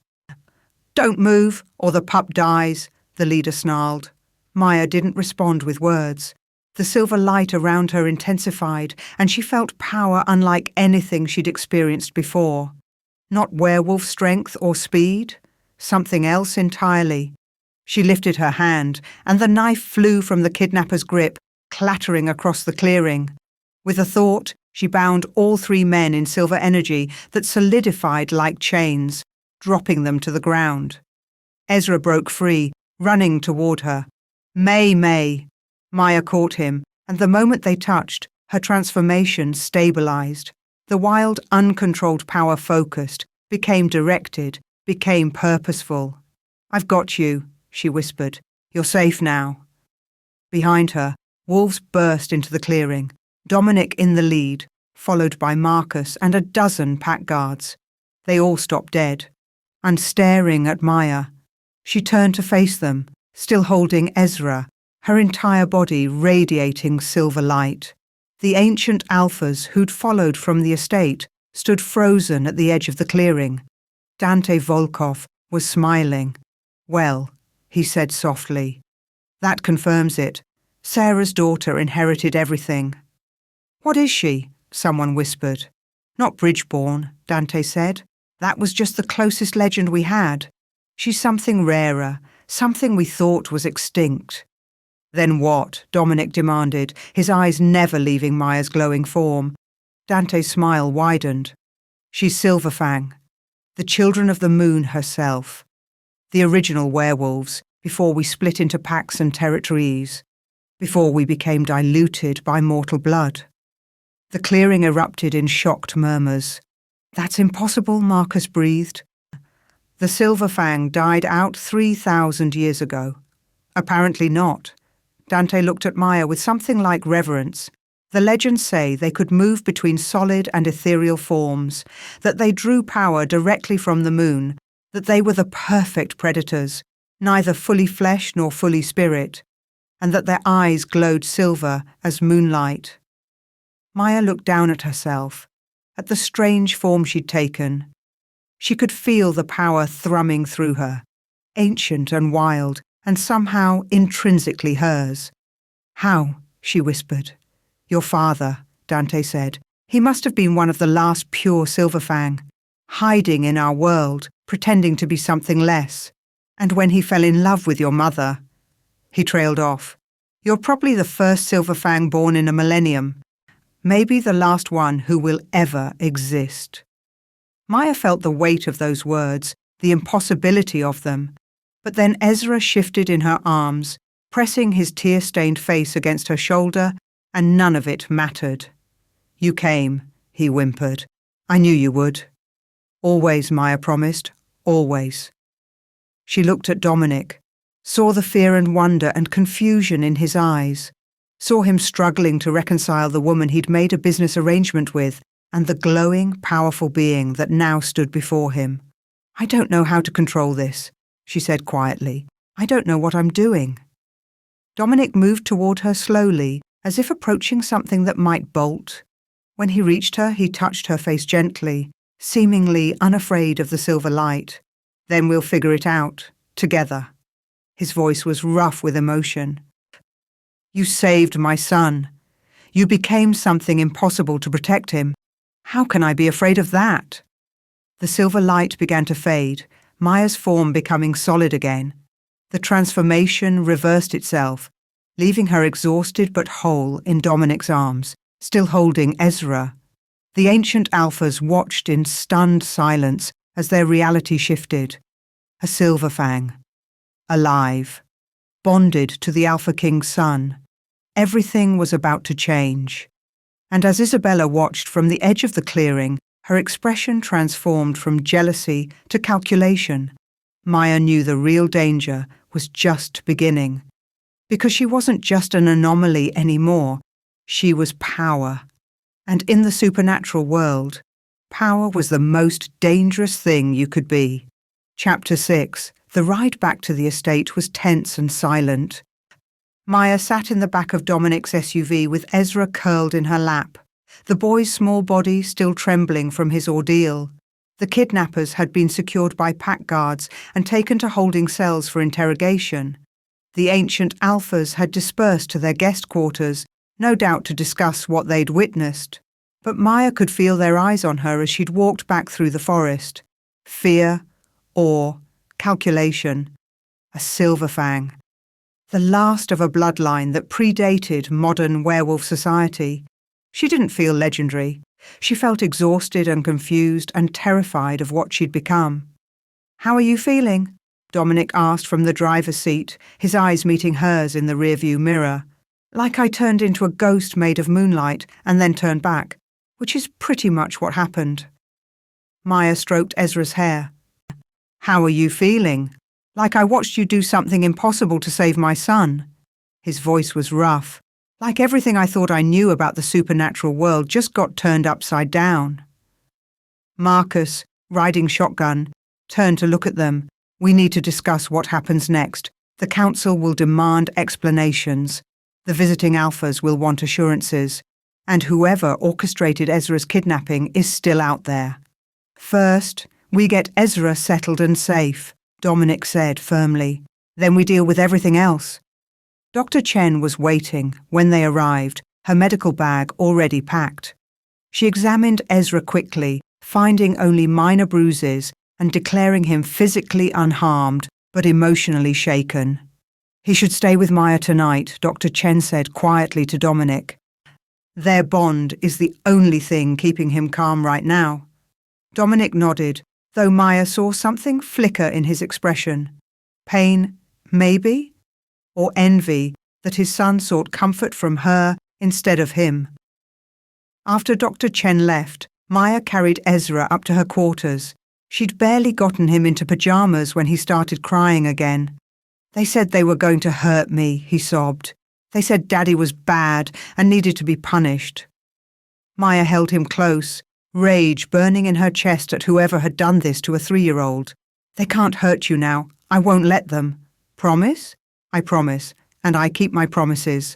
"Don't move, or the pup dies," the leader snarled. Maya didn't respond with words. The silver light around her intensified, and she felt power unlike anything she'd experienced before. Not werewolf strength or speed, something else entirely. She lifted her hand, and the knife flew from the kidnapper's grip, clattering across the clearing. With a thought, she bound all 3 men in silver energy that solidified like chains, dropping them to the ground. Ezra broke free, running toward her. May. Maya caught him, and the moment they touched, her transformation stabilized. The wild, uncontrolled power focused, became directed, became purposeful. "I've got you," she whispered. "You're safe now." Behind her, wolves burst into the clearing, Dominic in the lead, followed by Marcus and a dozen pack guards. They all stopped dead, and staring at Maya. She turned to face them, still holding Ezra, her entire body radiating silver light. The ancient alphas who'd followed from the estate stood frozen at the edge of the clearing. Dante Volkov was smiling. "Well," he said softly. "That confirms it. Sarah's daughter inherited everything." "What is she?" someone whispered. "Not Bridgeborn," Dante said. "That was just the closest legend we had. She's something rarer, something we thought was extinct." "Then what?" Dominic demanded, his eyes never leaving Maya's glowing form. Dante's smile widened. "She's Silverfang, the children of the moon herself. The original werewolves, before we split into packs and territories, before we became diluted by mortal blood." The clearing erupted in shocked murmurs. "That's impossible," Marcus breathed. "The Silverfang died out 3,000 years ago." "Apparently not." Dante looked at Maya with something like reverence. The legends say they could move between solid and ethereal forms, that they drew power directly from the moon, that they were the perfect predators, neither fully flesh nor fully spirit, and that their eyes glowed silver as moonlight. Maya looked down at herself, at the strange form she'd taken. She could feel the power thrumming through her, ancient and wild, and somehow intrinsically hers. "How?" she whispered. "Your father," Dante said. "He must have been one of the last pure Silverfang, hiding in our world, pretending to be something less. And when he fell in love with your mother..." He trailed off. "You're probably the first Silverfang born in a millennium. Maybe the last one who will ever exist." Maya felt the weight of those words, the impossibility of them. But then Ezra shifted in her arms, pressing his tear-stained face against her shoulder, and none of it mattered. "You came," he whimpered. "I knew you would." "Always," Maya promised. "Always." She looked at Dominic, saw the fear and wonder and confusion in his eyes, saw him struggling to reconcile the woman he'd made a business arrangement with and the glowing, powerful being that now stood before him. "I don't know how to control this," she said quietly. "I don't know what I'm doing." Dominic moved toward her slowly, as if approaching something that might bolt. When he reached her, he touched her face gently, seemingly unafraid of the silver light. "Then we'll figure it out, together." His voice was rough with emotion. "You saved my son. You became something impossible to protect him. How can I be afraid of that?" The silver light began to fade, Maya's form becoming solid again. The transformation reversed itself, leaving her exhausted but whole in Dominic's arms, still holding Ezra. The ancient alphas watched in stunned silence as their reality shifted. A Silverfang. Alive. Bonded to the Alpha King's son. Everything was about to change. And as Isabella watched from the edge of the clearing, her expression transformed from jealousy to calculation. Maya knew the real danger was just beginning. Because she wasn't just an anomaly anymore, she was power. And in the supernatural world, power was the most dangerous thing you could be. Chapter 6. The ride back to the estate was tense and silent. Maya sat in the back of Dominic's SUV with Ezra curled in her lap, the boy's small body still trembling from his ordeal. The kidnappers had been secured by pack guards and taken to holding cells for interrogation. The ancient alphas had dispersed to their guest quarters, no doubt to discuss what they'd witnessed. But Maya could feel their eyes on her as she'd walked back through the forest. Fear, awe, calculation. A Silverfang. The last of a bloodline that predated modern werewolf society. She didn't feel legendary. She felt exhausted and confused and terrified of what she'd become. "How are you feeling?" Dominic asked from the driver's seat, his eyes meeting hers in the rearview mirror. "Like I turned into a ghost made of moonlight and then turned back, which is pretty much what happened." Maya stroked Ezra's hair. "How are you feeling?" "Like I watched you do something impossible to save my son." His voice was rough. "Like everything I thought I knew about the supernatural world just got turned upside down." Marcus, riding shotgun, turned to look at them. "We need to discuss what happens next. The council will demand explanations. The visiting alphas will want assurances. And whoever orchestrated Ezra's kidnapping is still out there. First, we get Ezra settled and safe," Dominic said firmly. "Then we deal with everything else." Dr. Chen was waiting when they arrived, her medical bag already packed. She examined Ezra quickly, finding only minor bruises and declaring him physically unharmed but emotionally shaken. "He should stay with Maya tonight," Dr. Chen said quietly to Dominic. "Their bond is the only thing keeping him calm right now." Dominic nodded, though Maya saw something flicker in his expression. Pain, maybe? Or envy that his son sought comfort from her instead of him. After Dr. Chen left, Maya carried Ezra up to her quarters. She'd barely gotten him into pajamas when he started crying again. "They said they were going to hurt me," he sobbed. They said Daddy was bad and needed to be punished. Maya held him close, rage burning in her chest at whoever had done this to a 3-year-old. They can't hurt you now. I won't let them. Promise? I promise, and I keep my promises.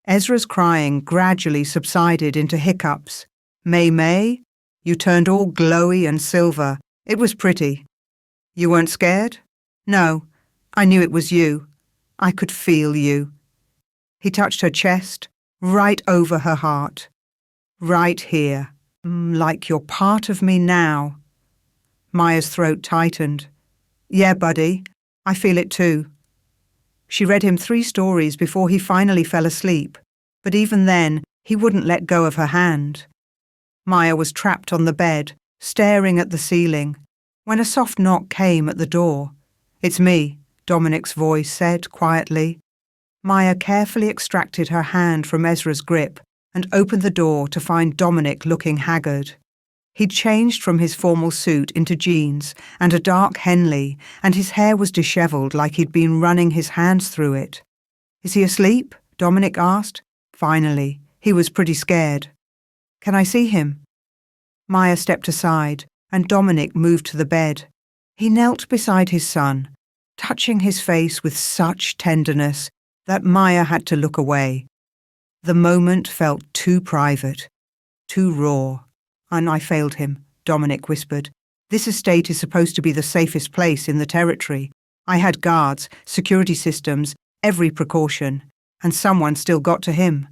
Ezra's crying gradually subsided into hiccups. May, you turned all glowy and silver. It was pretty. You weren't scared? No, I knew it was you. I could feel you. He touched her chest, right over her heart. Right here, like you're part of me now. Maya's throat tightened. Yeah, buddy, I feel it too. She read him 3 stories before he finally fell asleep, but even then, he wouldn't let go of her hand. Maya was trapped on the bed, staring at the ceiling, when a soft knock came at the door. It's me, Dominic's voice said quietly. Maya carefully extracted her hand from Ezra's grip and opened the door to find Dominic looking haggard. He'd changed from his formal suit into jeans and a dark Henley, and his hair was dishevelled like he'd been running his hands through it. Is he asleep? Dominic asked. Finally, he was pretty scared. Can I see him? Maya stepped aside, and Dominic moved to the bed. He knelt beside his son, touching his face with such tenderness that Maya had to look away. The moment felt too private, too raw. And I failed him, Dominic whispered. This estate is supposed to be the safest place in the territory. I had guards, security systems, every precaution, and someone still got to him.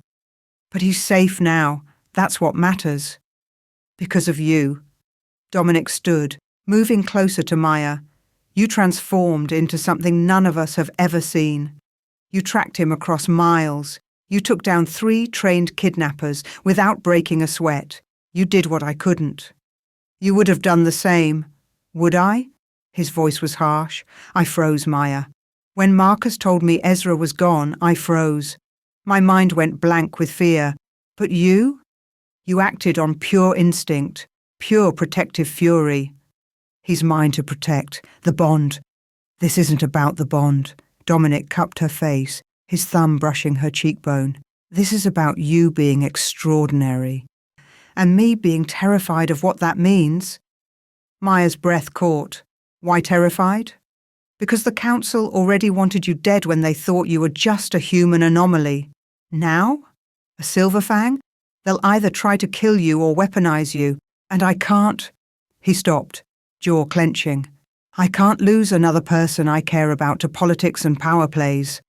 But he's safe now. That's what matters. Because of you. Dominic stood, moving closer to Maya. You transformed into something none of us have ever seen. You tracked him across miles. You took down 3 trained kidnappers without breaking a sweat. You did what I couldn't. You would have done the same. Would I? His voice was harsh. I froze, Maya. When Marcus told me Ezra was gone, I froze. My mind went blank with fear. But you? You acted on pure instinct, pure protective fury. He's mine to protect. The bond. This isn't about the bond. Dominic cupped her face, his thumb brushing her cheekbone. This is about you being extraordinary. And me being terrified of what that means. Maya's breath caught. Why terrified? Because the council already wanted you dead when they thought you were just a human anomaly. Now? A silver fang? They'll either try to kill you or weaponize you, and I can't. He stopped, jaw clenching. I can't lose another person I care about to politics and power plays.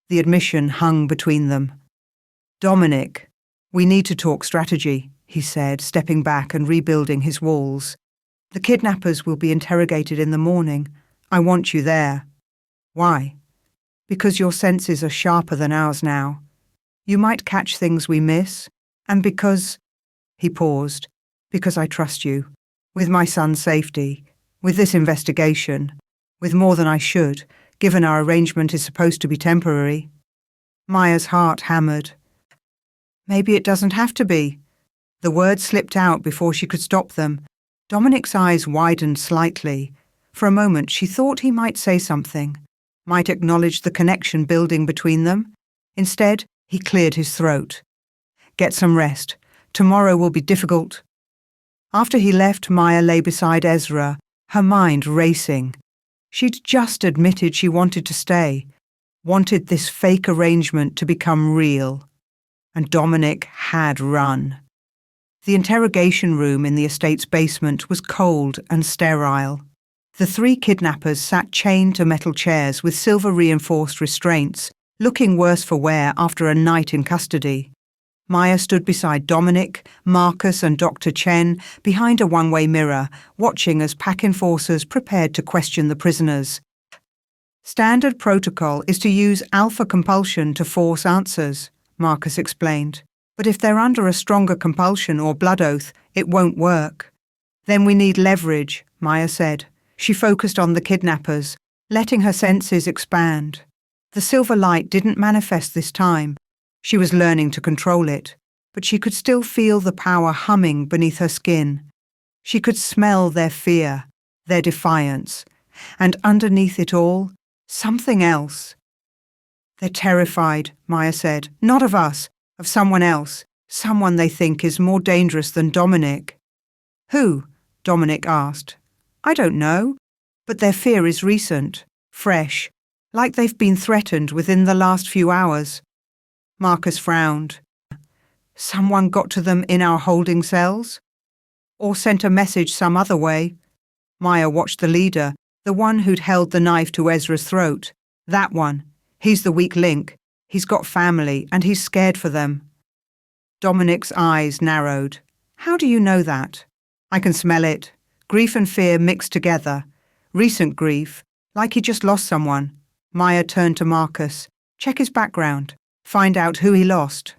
The admission hung between them. Dominic, we need to talk strategy, he said, stepping back and rebuilding his walls. The kidnappers will be interrogated in the morning. I want you there. Why? Because your senses are sharper than ours now. You might catch things we miss, and because, he paused, because I trust you, with my son's safety, with this investigation, with more than I should, given our arrangement is supposed to be temporary. Maya's heart hammered. Maybe it doesn't have to be. The words slipped out before she could stop them. Dominic's eyes widened slightly. For a moment she thought he might say something, might acknowledge the connection building between them. Instead, he cleared his throat. Get some rest. Tomorrow will be difficult. After he left, Maya lay beside Ezra, her mind racing. She'd just admitted she wanted to stay, wanted this fake arrangement to become real. And Dominic had run. The interrogation room in the estate's basement was cold and sterile. The 3 kidnappers sat chained to metal chairs with silver-reinforced restraints, looking worse for wear after a night in custody. Maya stood beside Dominic, Marcus and Dr. Chen behind a one-way mirror, watching as pack enforcers prepared to question the prisoners. Standard protocol is to use alpha compulsion to force answers, Marcus explained. But if they're under a stronger compulsion or blood oath, it won't work. Then we need leverage, Maya said. She focused on the kidnappers, letting her senses expand. The silver light didn't manifest this time. She was learning to control it, but she could still feel the power humming beneath her skin. She could smell their fear, their defiance, and underneath it all, something else. They're terrified, Maya said. Not of us, of someone else. Someone they think is more dangerous than Dominic. Who? Dominic asked. I don't know, but their fear is recent, fresh, like they've been threatened within the last few hours. Marcus frowned. Someone got to them in our holding cells? Or sent a message some other way? Maya watched the leader, the one who'd held the knife to Ezra's throat. That one. He's the weak link. He's got family, and he's scared for them. Dominic's eyes narrowed. How do you know that? I can smell it. Grief and fear mixed together. Recent grief, like he just lost someone. Maya turned to Marcus. Check his background. Find out who he lost.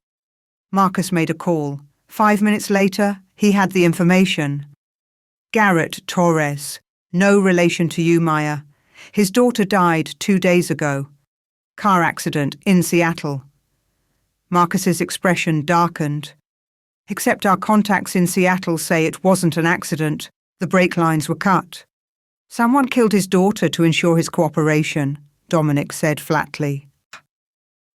Marcus made a call. 5 minutes later, he had the information. Garrett Torres. No relation to you, Maya. His daughter died 2 days ago. Car accident in Seattle. Marcus's expression darkened. Except our contacts in Seattle say it wasn't an accident. The brake lines were cut. Someone killed his daughter to ensure his cooperation, Dominic said flatly.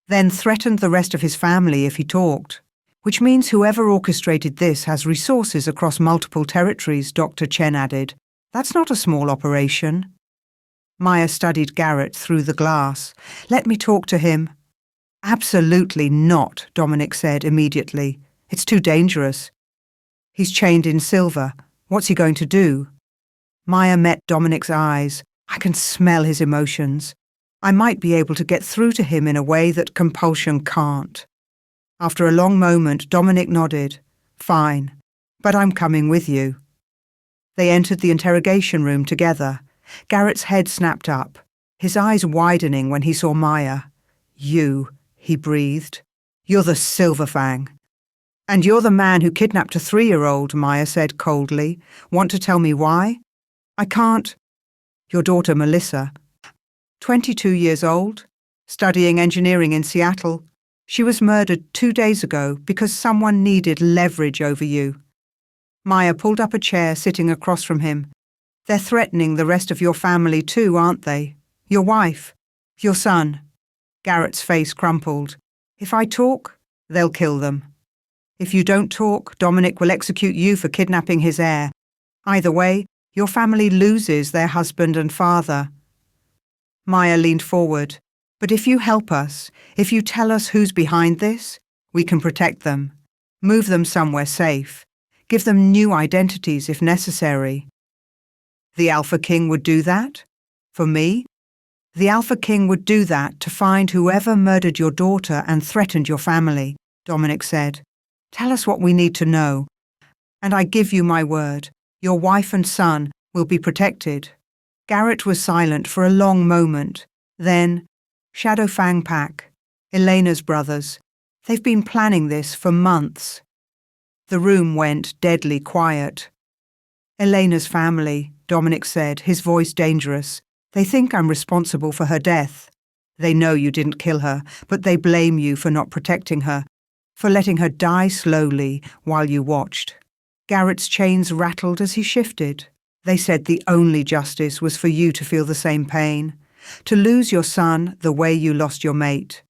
Then threatened the rest of his family if he talked. Which means whoever orchestrated this has resources across multiple territories, Dr. Chen added. That's not a small operation. Maya studied Garrett through the glass. Let me talk to him. Absolutely not, Dominic said immediately. It's too dangerous. He's chained in silver. What's he going to do? Maya met Dominic's eyes. I can smell his emotions. I might be able to get through to him in a way that compulsion can't. After a long moment, Dominic nodded. Fine, but I'm coming with you. They entered the interrogation room together. Garrett's head snapped up, his eyes widening when he saw Maya. You, he breathed. You're the Silverfang. And you're the man who kidnapped a 3-year-old, Maya said coldly. Want to tell me why? I can't. Your daughter, Melissa. 22 years old, studying engineering in Seattle. She was murdered 2 days ago because someone needed leverage over you. Maya pulled up a chair sitting across from him. They're threatening the rest of your family too, aren't they? Your wife, your son. Garrett's face crumpled. If I talk, they'll kill them. If you don't talk, Dominic will execute you for kidnapping his heir. Either way, your family loses their husband and father. Maya leaned forward. But if you help us, if you tell us who's behind this, we can protect them, move them somewhere safe, give them new identities if necessary. The Alpha King would do that? For me? The Alpha King would do that to find whoever murdered your daughter and threatened your family, Dominic said. Tell us what we need to know. And I give you my word, your wife and son will be protected. Garrett was silent for a long moment. Then, Shadow Fang Pack, Elena's brothers. They've been planning this for months. The room went deadly quiet. Elena's family, Dominic said, his voice dangerous. They think I'm responsible for her death. They know you didn't kill her, but they blame you for not protecting her, for letting her die slowly while you watched. Garrett's chains rattled as he shifted. They said the only justice was for you to feel the same pain, to lose your son the way you lost your mate.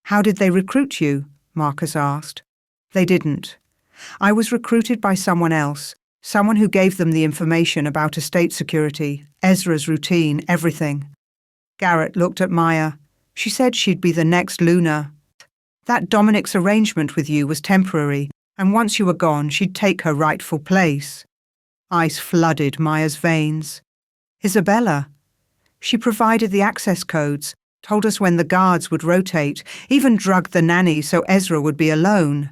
How did they recruit you? Marcus asked. They didn't. I was recruited by someone else, someone who gave them the information about estate security, Ezra's routine, everything. Garrett looked at Maya. She said she'd be the next Luna. That Dominic's arrangement with you was temporary, and once you were gone, she'd take her rightful place. Ice flooded Maya's veins. Isabella. She provided the access codes, told us when the guards would rotate, even drugged the nanny so Ezra would be alone.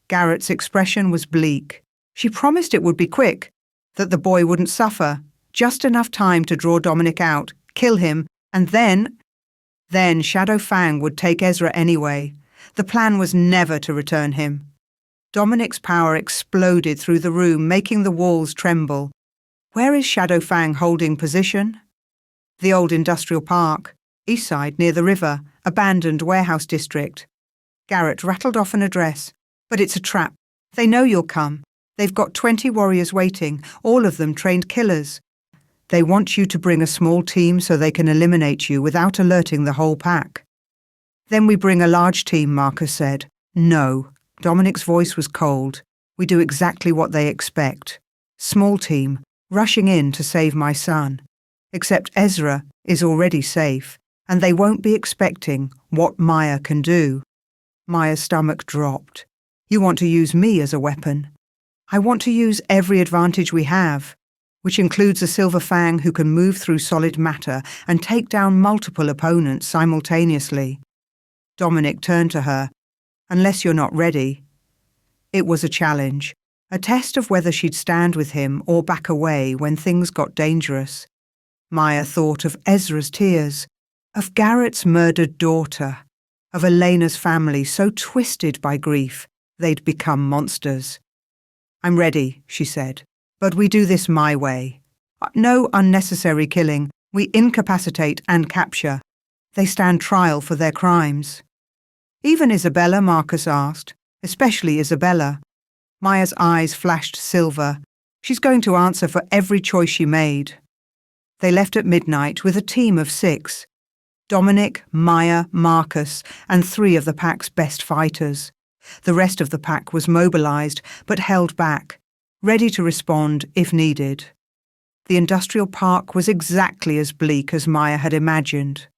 Garrett's expression was bleak. She promised it would be quick, that the boy wouldn't suffer, just enough time to draw Dominic out, kill him, and then Shadow Fang would take Ezra anyway. The plan was never to return him. Dominic's power exploded through the room, making the walls tremble. Where is Shadow Fang holding position? The old industrial park, east side near the river, abandoned warehouse district. Garrett rattled off an address. But it's a trap. They know you'll come. They've got 20 warriors waiting, all of them trained killers. They want you to bring a small team so they can eliminate you without alerting the whole pack. Then we bring a large team, Marcus said. No. Dominic's voice was cold. We do exactly what they expect. Small team, rushing in to save my son. Except Ezra is already safe, and they won't be expecting what Maya can do. Maya's stomach dropped. You want to use me as a weapon. I want to use every advantage we have, which includes a Silver Fang who can move through solid matter and take down multiple opponents simultaneously. Dominic turned to her. Unless you're not ready. It was a challenge, a test of whether she'd stand with him or back away when things got dangerous. Maya thought of Ezra's tears, of Garrett's murdered daughter, of Elena's family so twisted by grief they'd become monsters. I'm ready, she said, but we do this my way. No unnecessary killing. We incapacitate and capture. They stand trial for their crimes. Even Isabella, Marcus asked, especially Isabella. Maya's eyes flashed silver. She's going to answer for every choice she made. They left at midnight with a team of 6. Dominic, Maya, Marcus, and 3 of the pack's best fighters. The rest of the pack was mobilized, but held back, ready to respond if needed. The industrial park was exactly as bleak as Maya had imagined.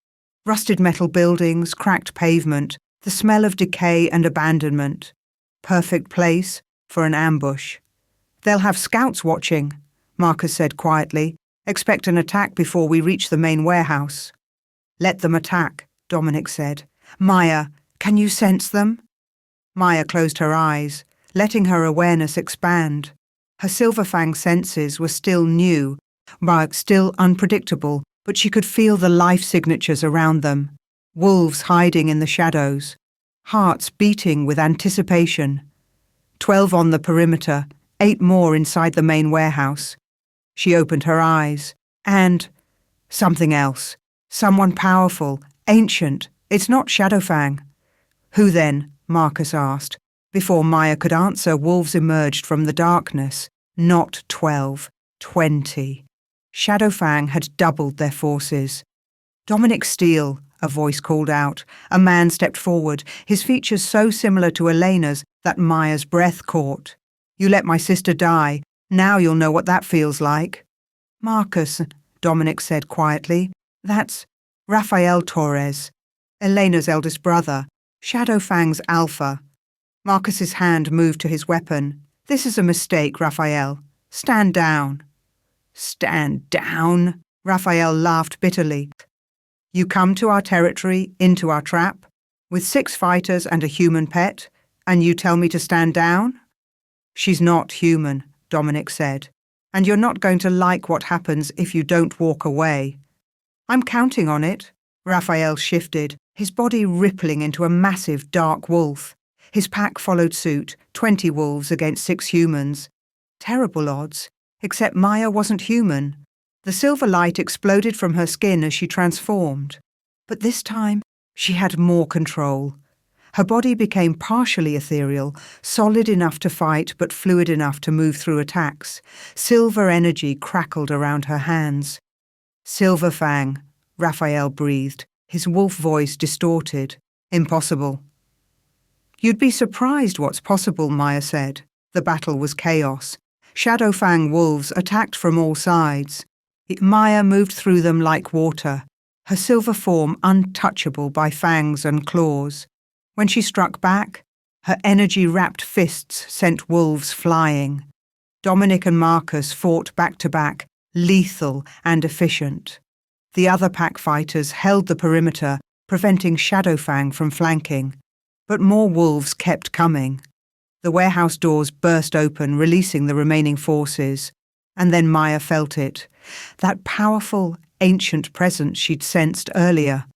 Rusted metal buildings, cracked pavement, the smell of decay and abandonment. Perfect place for an ambush. They'll have scouts watching, Marcus said quietly. Expect an attack before we reach the main warehouse. Let them attack, Dominic said. Maya, can you sense them? Maya closed her eyes, letting her awareness expand. Her Silver Fang senses were still new, still unpredictable, but she could feel the life signatures around them. Wolves hiding in the shadows, hearts beating with anticipation. 12 on the perimeter, 8 more inside the main warehouse. She opened her eyes, and something else. Someone powerful, ancient. It's not Shadowfang. Who then? Marcus asked. Before Maya could answer, wolves emerged from the darkness. Not 12, 20. Shadowfang had doubled their forces. Dominic Steele, a voice called out. A man stepped forward, his features so similar to Elena's that Maya's breath caught. You let my sister die. Now you'll know what that feels like. Marcus, Dominic said quietly. That's Rafael Torres, Elena's eldest brother, Shadowfang's alpha. Marcus's hand moved to his weapon. This is a mistake, Rafael. Stand down. Stand down? Rafael laughed bitterly. You come to our territory, into our trap, with 6 fighters and a human pet, and you tell me to stand down? She's not human, Dominic said, and you're not going to like what happens if you don't walk away. I'm counting on it. Raphael shifted, his body rippling into a massive dark wolf. His pack followed suit, 20 wolves against 6 humans. Terrible odds, except Maya wasn't human. The silver light exploded from her skin as she transformed. But this time, she had more control. Her body became partially ethereal, solid enough to fight but fluid enough to move through attacks. Silver energy crackled around her hands. Silver Fang, Raphael breathed, his wolf voice distorted. Impossible. You'd be surprised what's possible, Maya said. The battle was chaos. Shadowfang wolves attacked from all sides. Maya moved through them like water, her silver form untouchable by fangs and claws. When she struck back, her energy-wrapped fists sent wolves flying. Dominic and Marcus fought back to back, lethal and efficient. The other pack fighters held the perimeter, preventing Shadowfang from flanking. But more wolves kept coming. The warehouse doors burst open, releasing the remaining forces. And then Maya felt it, that powerful, ancient presence she'd sensed earlier.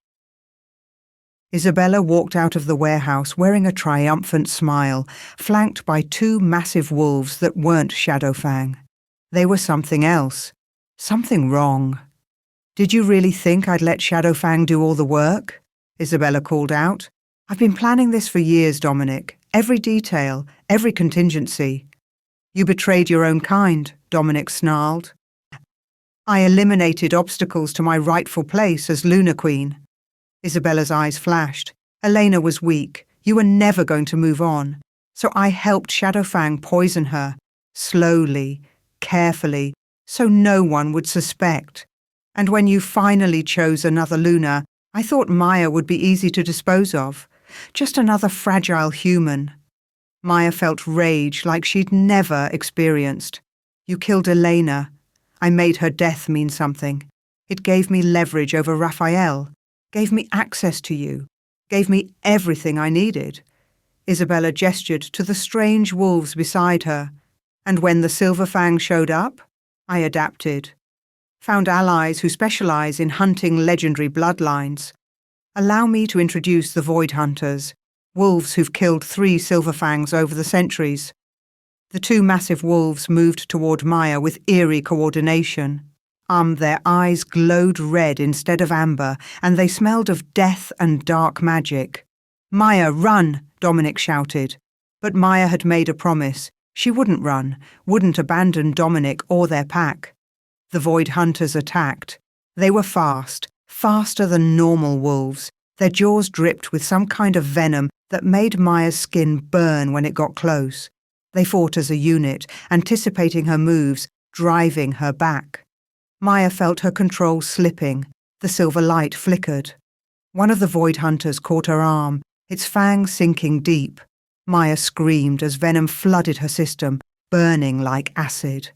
Isabella walked out of the warehouse wearing a triumphant smile, flanked by 2 massive wolves that weren't Shadowfang. They were something else. Something wrong. Did you really think I'd let Shadowfang do all the work? Isabella called out. I've been planning this for years, Dominic. Every detail, every contingency. You betrayed your own kind, Dominic snarled. I eliminated obstacles to my rightful place as Lunar Queen. Isabella's eyes flashed. Elena was weak. You were never going to move on. So I helped Shadowfang poison her, slowly, carefully, so no one would suspect. And when you finally chose another Luna, I thought Maya would be easy to dispose of. Just another fragile human. Maya felt rage like she'd never experienced. You killed Elena. I made her death mean something. It gave me leverage over Raphael, gave me access to you, gave me everything I needed. Isabella gestured to the strange wolves beside her, and when the Silver Fang showed up, I adapted. Found allies who specialize in hunting legendary bloodlines. Allow me to introduce the Void Hunters, wolves who've killed 3 Silver Fangs over the centuries. The 2 massive wolves moved toward Maya with eerie coordination. Their eyes glowed red instead of amber, and they smelled of death and dark magic. "Maya, run!" Dominic shouted. But Maya had made a promise. She wouldn't run, wouldn't abandon Dominic or their pack. The Void Hunters attacked. They were fast, faster than normal wolves. Their jaws dripped with some kind of venom that made Maya's skin burn when it got close. They fought as a unit, anticipating her moves, driving her back. Maya felt her control slipping. The silver light flickered. One of the Void Hunters caught her arm, its fangs sinking deep. Maya screamed as venom flooded her system, burning like acid.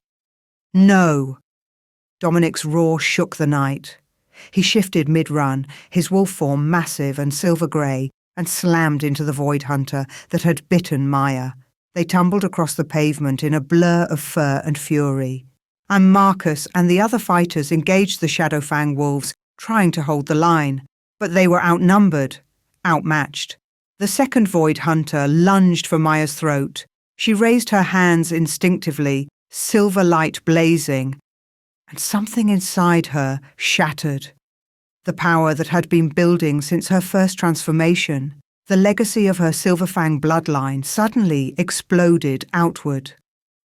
"No!" Dominic's roar shook the night. He shifted mid-run, his wolf form massive and silver-grey, and slammed into the Void Hunter that had bitten Maya. They tumbled across the pavement in a blur of fur and fury. And Marcus and the other fighters engaged the Shadowfang wolves, trying to hold the line. But they were outnumbered, outmatched. The second Void Hunter lunged for Maya's throat. She raised her hands instinctively, silver light blazing, and something inside her shattered. The power that had been building since her first transformation, the legacy of her Silverfang bloodline, suddenly exploded outward.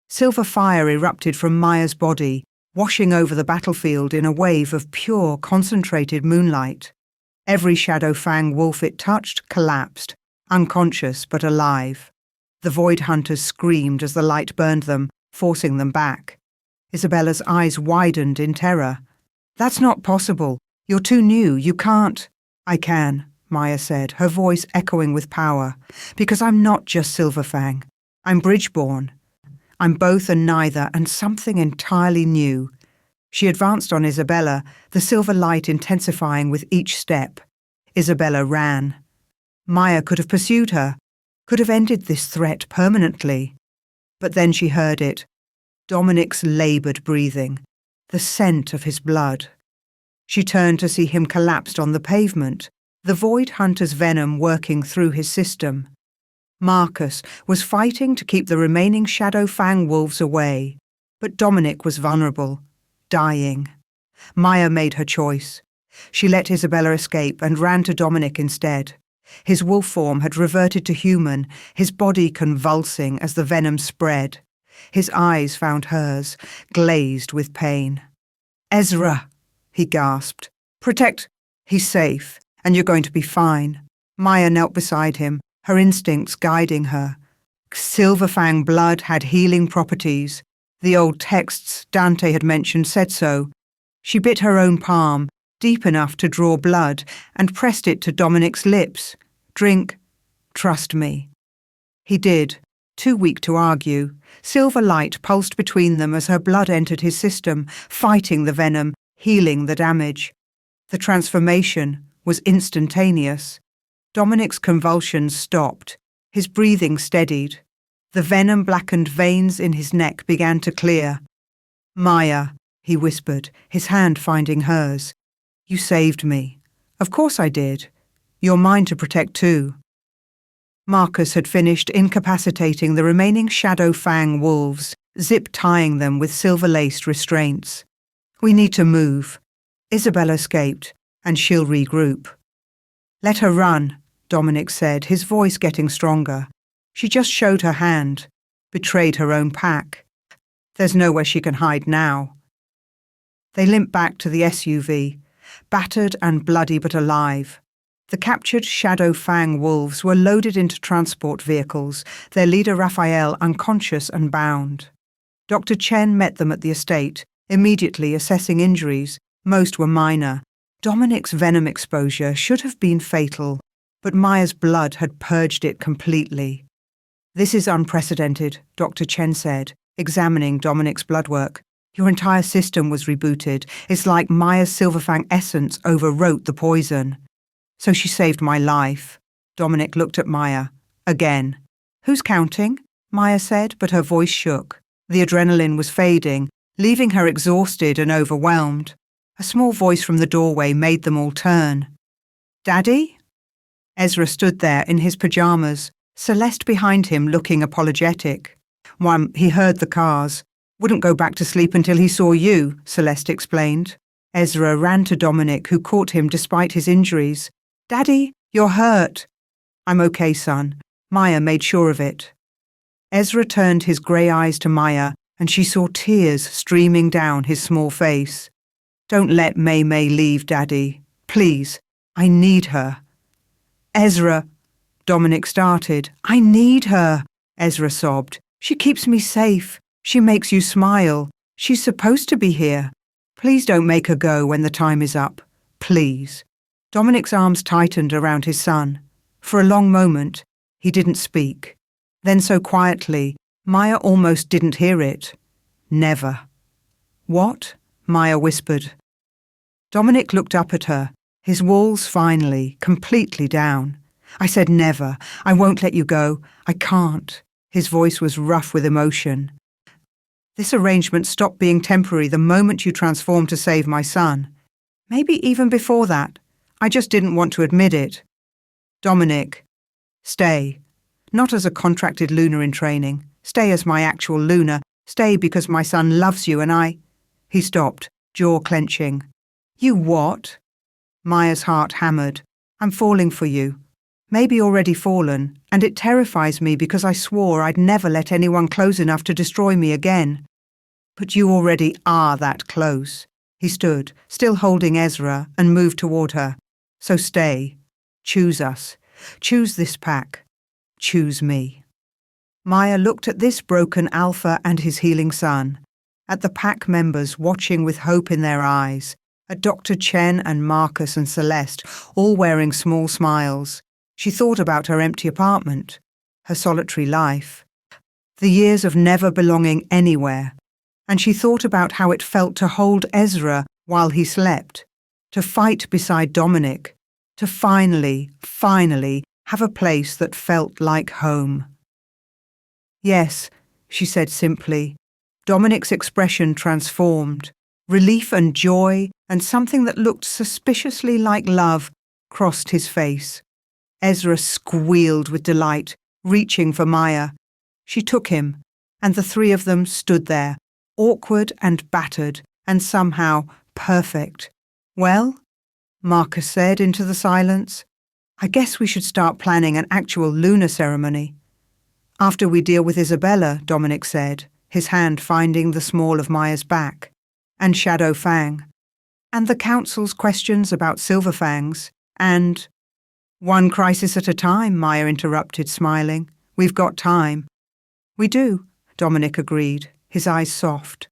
Silver fire erupted from Maya's body, washing over the battlefield in a wave of pure, concentrated moonlight. Every Shadowfang wolf it touched collapsed, unconscious but alive. The Void Hunters screamed as the light burned them, forcing them back. Isabella's eyes widened in terror. "That's not possible. You're too new. You can't." "I can," Maya said, her voice echoing with power. "Because I'm not just Silverfang. I'm Bridgeborn. I'm both and neither, and something entirely new." She advanced on Isabella, the silver light intensifying with each step. Isabella ran. Maya could have pursued her, could have ended this threat permanently. But then she heard it. Dominic's laboured breathing, the scent of his blood. She turned to see him collapsed on the pavement, the Void Hunter's venom working through his system. Marcus was fighting to keep the remaining Shadowfang wolves away, but Dominic was vulnerable, dying. Maya made her choice. She let Isabella escape and ran to Dominic instead. His wolf form had reverted to human, his body convulsing as the venom spread. His eyes found hers, glazed with pain. "Ezra," he gasped. "Protect. He's safe, and you're going to be fine." Maya knelt beside him, her instincts guiding her. Silverfang blood had healing properties. The old texts Dante had mentioned said so. She bit her own palm, deep enough to draw blood, and pressed it to Dominic's lips. "Drink. Trust me." He did, too weak to argue. Silver light pulsed between them as her blood entered his system, fighting the venom, healing the damage. The transformation was instantaneous. Dominic's convulsions stopped. His breathing steadied. The venom-blackened veins in his neck began to clear. "Maya," he whispered, his hand finding hers. "You saved me." "Of course I did. You're mine to protect too." Marcus had finished incapacitating the remaining Shadowfang wolves, zip-tying them with silver-laced restraints. "We need to move." Isabella escaped, and she'll regroup. "Let her run," Dominic said, his voice getting stronger. She just showed her hand, betrayed her own pack. There's nowhere she can hide now. They limped back to the SUV, battered and bloody but alive. The captured Shadow Fang wolves were loaded into transport vehicles, their leader Raphael unconscious and bound. Dr. Chen met them at the estate, immediately assessing injuries. Most were minor. Dominic's venom exposure should have been fatal, but Maya's blood had purged it completely. "This is unprecedented," Dr. Chen said, examining Dominic's bloodwork. "Your entire system was rebooted. It's like Maya's Silverfang essence overwrote the poison." "So she saved my life." Dominic looked at Maya. "Again." "Who's counting?" Maya said, but her voice shook. The adrenaline was fading, leaving her exhausted and overwhelmed. A small voice from the doorway made them all turn. "Daddy?" Ezra stood there in his pajamas, Celeste behind him looking apologetic. He heard the cars. "Wouldn't go back to sleep until he saw you," Celeste explained. Ezra ran to Dominic, who caught him despite his injuries. "Daddy, you're hurt." "I'm okay, son." Maya made sure of it. Ezra turned his grey eyes to Maya, and she saw tears streaming down his small face. "Don't let Mei Mei leave, Daddy. Please, I need her." "Ezra," Dominic started. "I need her," Ezra sobbed. "She keeps me safe. She makes you smile. She's supposed to be here. Please don't make her go when the time is up. Please." Dominic's arms tightened around his son. For a long moment, he didn't speak. Then so quietly, Maya almost didn't hear it. "Never." "What?" Maya whispered. Dominic looked up at her, his walls finally, completely down. "I said never. I won't let you go. I can't." His voice was rough with emotion. "This arrangement stopped being temporary the moment you transformed to save my son. Maybe even before that. I just didn't want to admit it." "Dominic, stay. Not as a contracted Luna in training. Stay as my actual Luna. Stay because my son loves you and I—" He stopped, jaw clenching. "You what?" Maya's heart hammered. "I'm falling for you. Maybe already fallen, and it terrifies me because I swore I'd never let anyone close enough to destroy me again. But you already are that close." He stood, still holding Ezra, and moved toward her. "So stay. Choose us. Choose this pack. Choose me." Maya looked at this broken Alpha and his healing son, at the pack members watching with hope in their eyes, at Dr. Chen and Marcus and Celeste, all wearing small smiles. She thought about her empty apartment, her solitary life, the years of never belonging anywhere, and she thought about how it felt to hold Ezra while he slept, to fight beside Dominic, to finally have a place that felt like home. "Yes," she said simply. Dominic's expression transformed. Relief and joy and something that looked suspiciously like love crossed his face. Ezra squealed with delight, reaching for Maya. She took him, and the three of them stood there, awkward and battered, and somehow perfect. "Well," Marcus said into the silence, "I guess we should start planning an actual lunar ceremony." "After we deal with Isabella," Dominic said, his hand finding the small of Maya's back, "and Shadow Fang, and the Council's questions about Silverfangs, and—" "One crisis at a time," Maya interrupted, smiling. "We've got time." "We do," Dominic agreed, his eyes soft.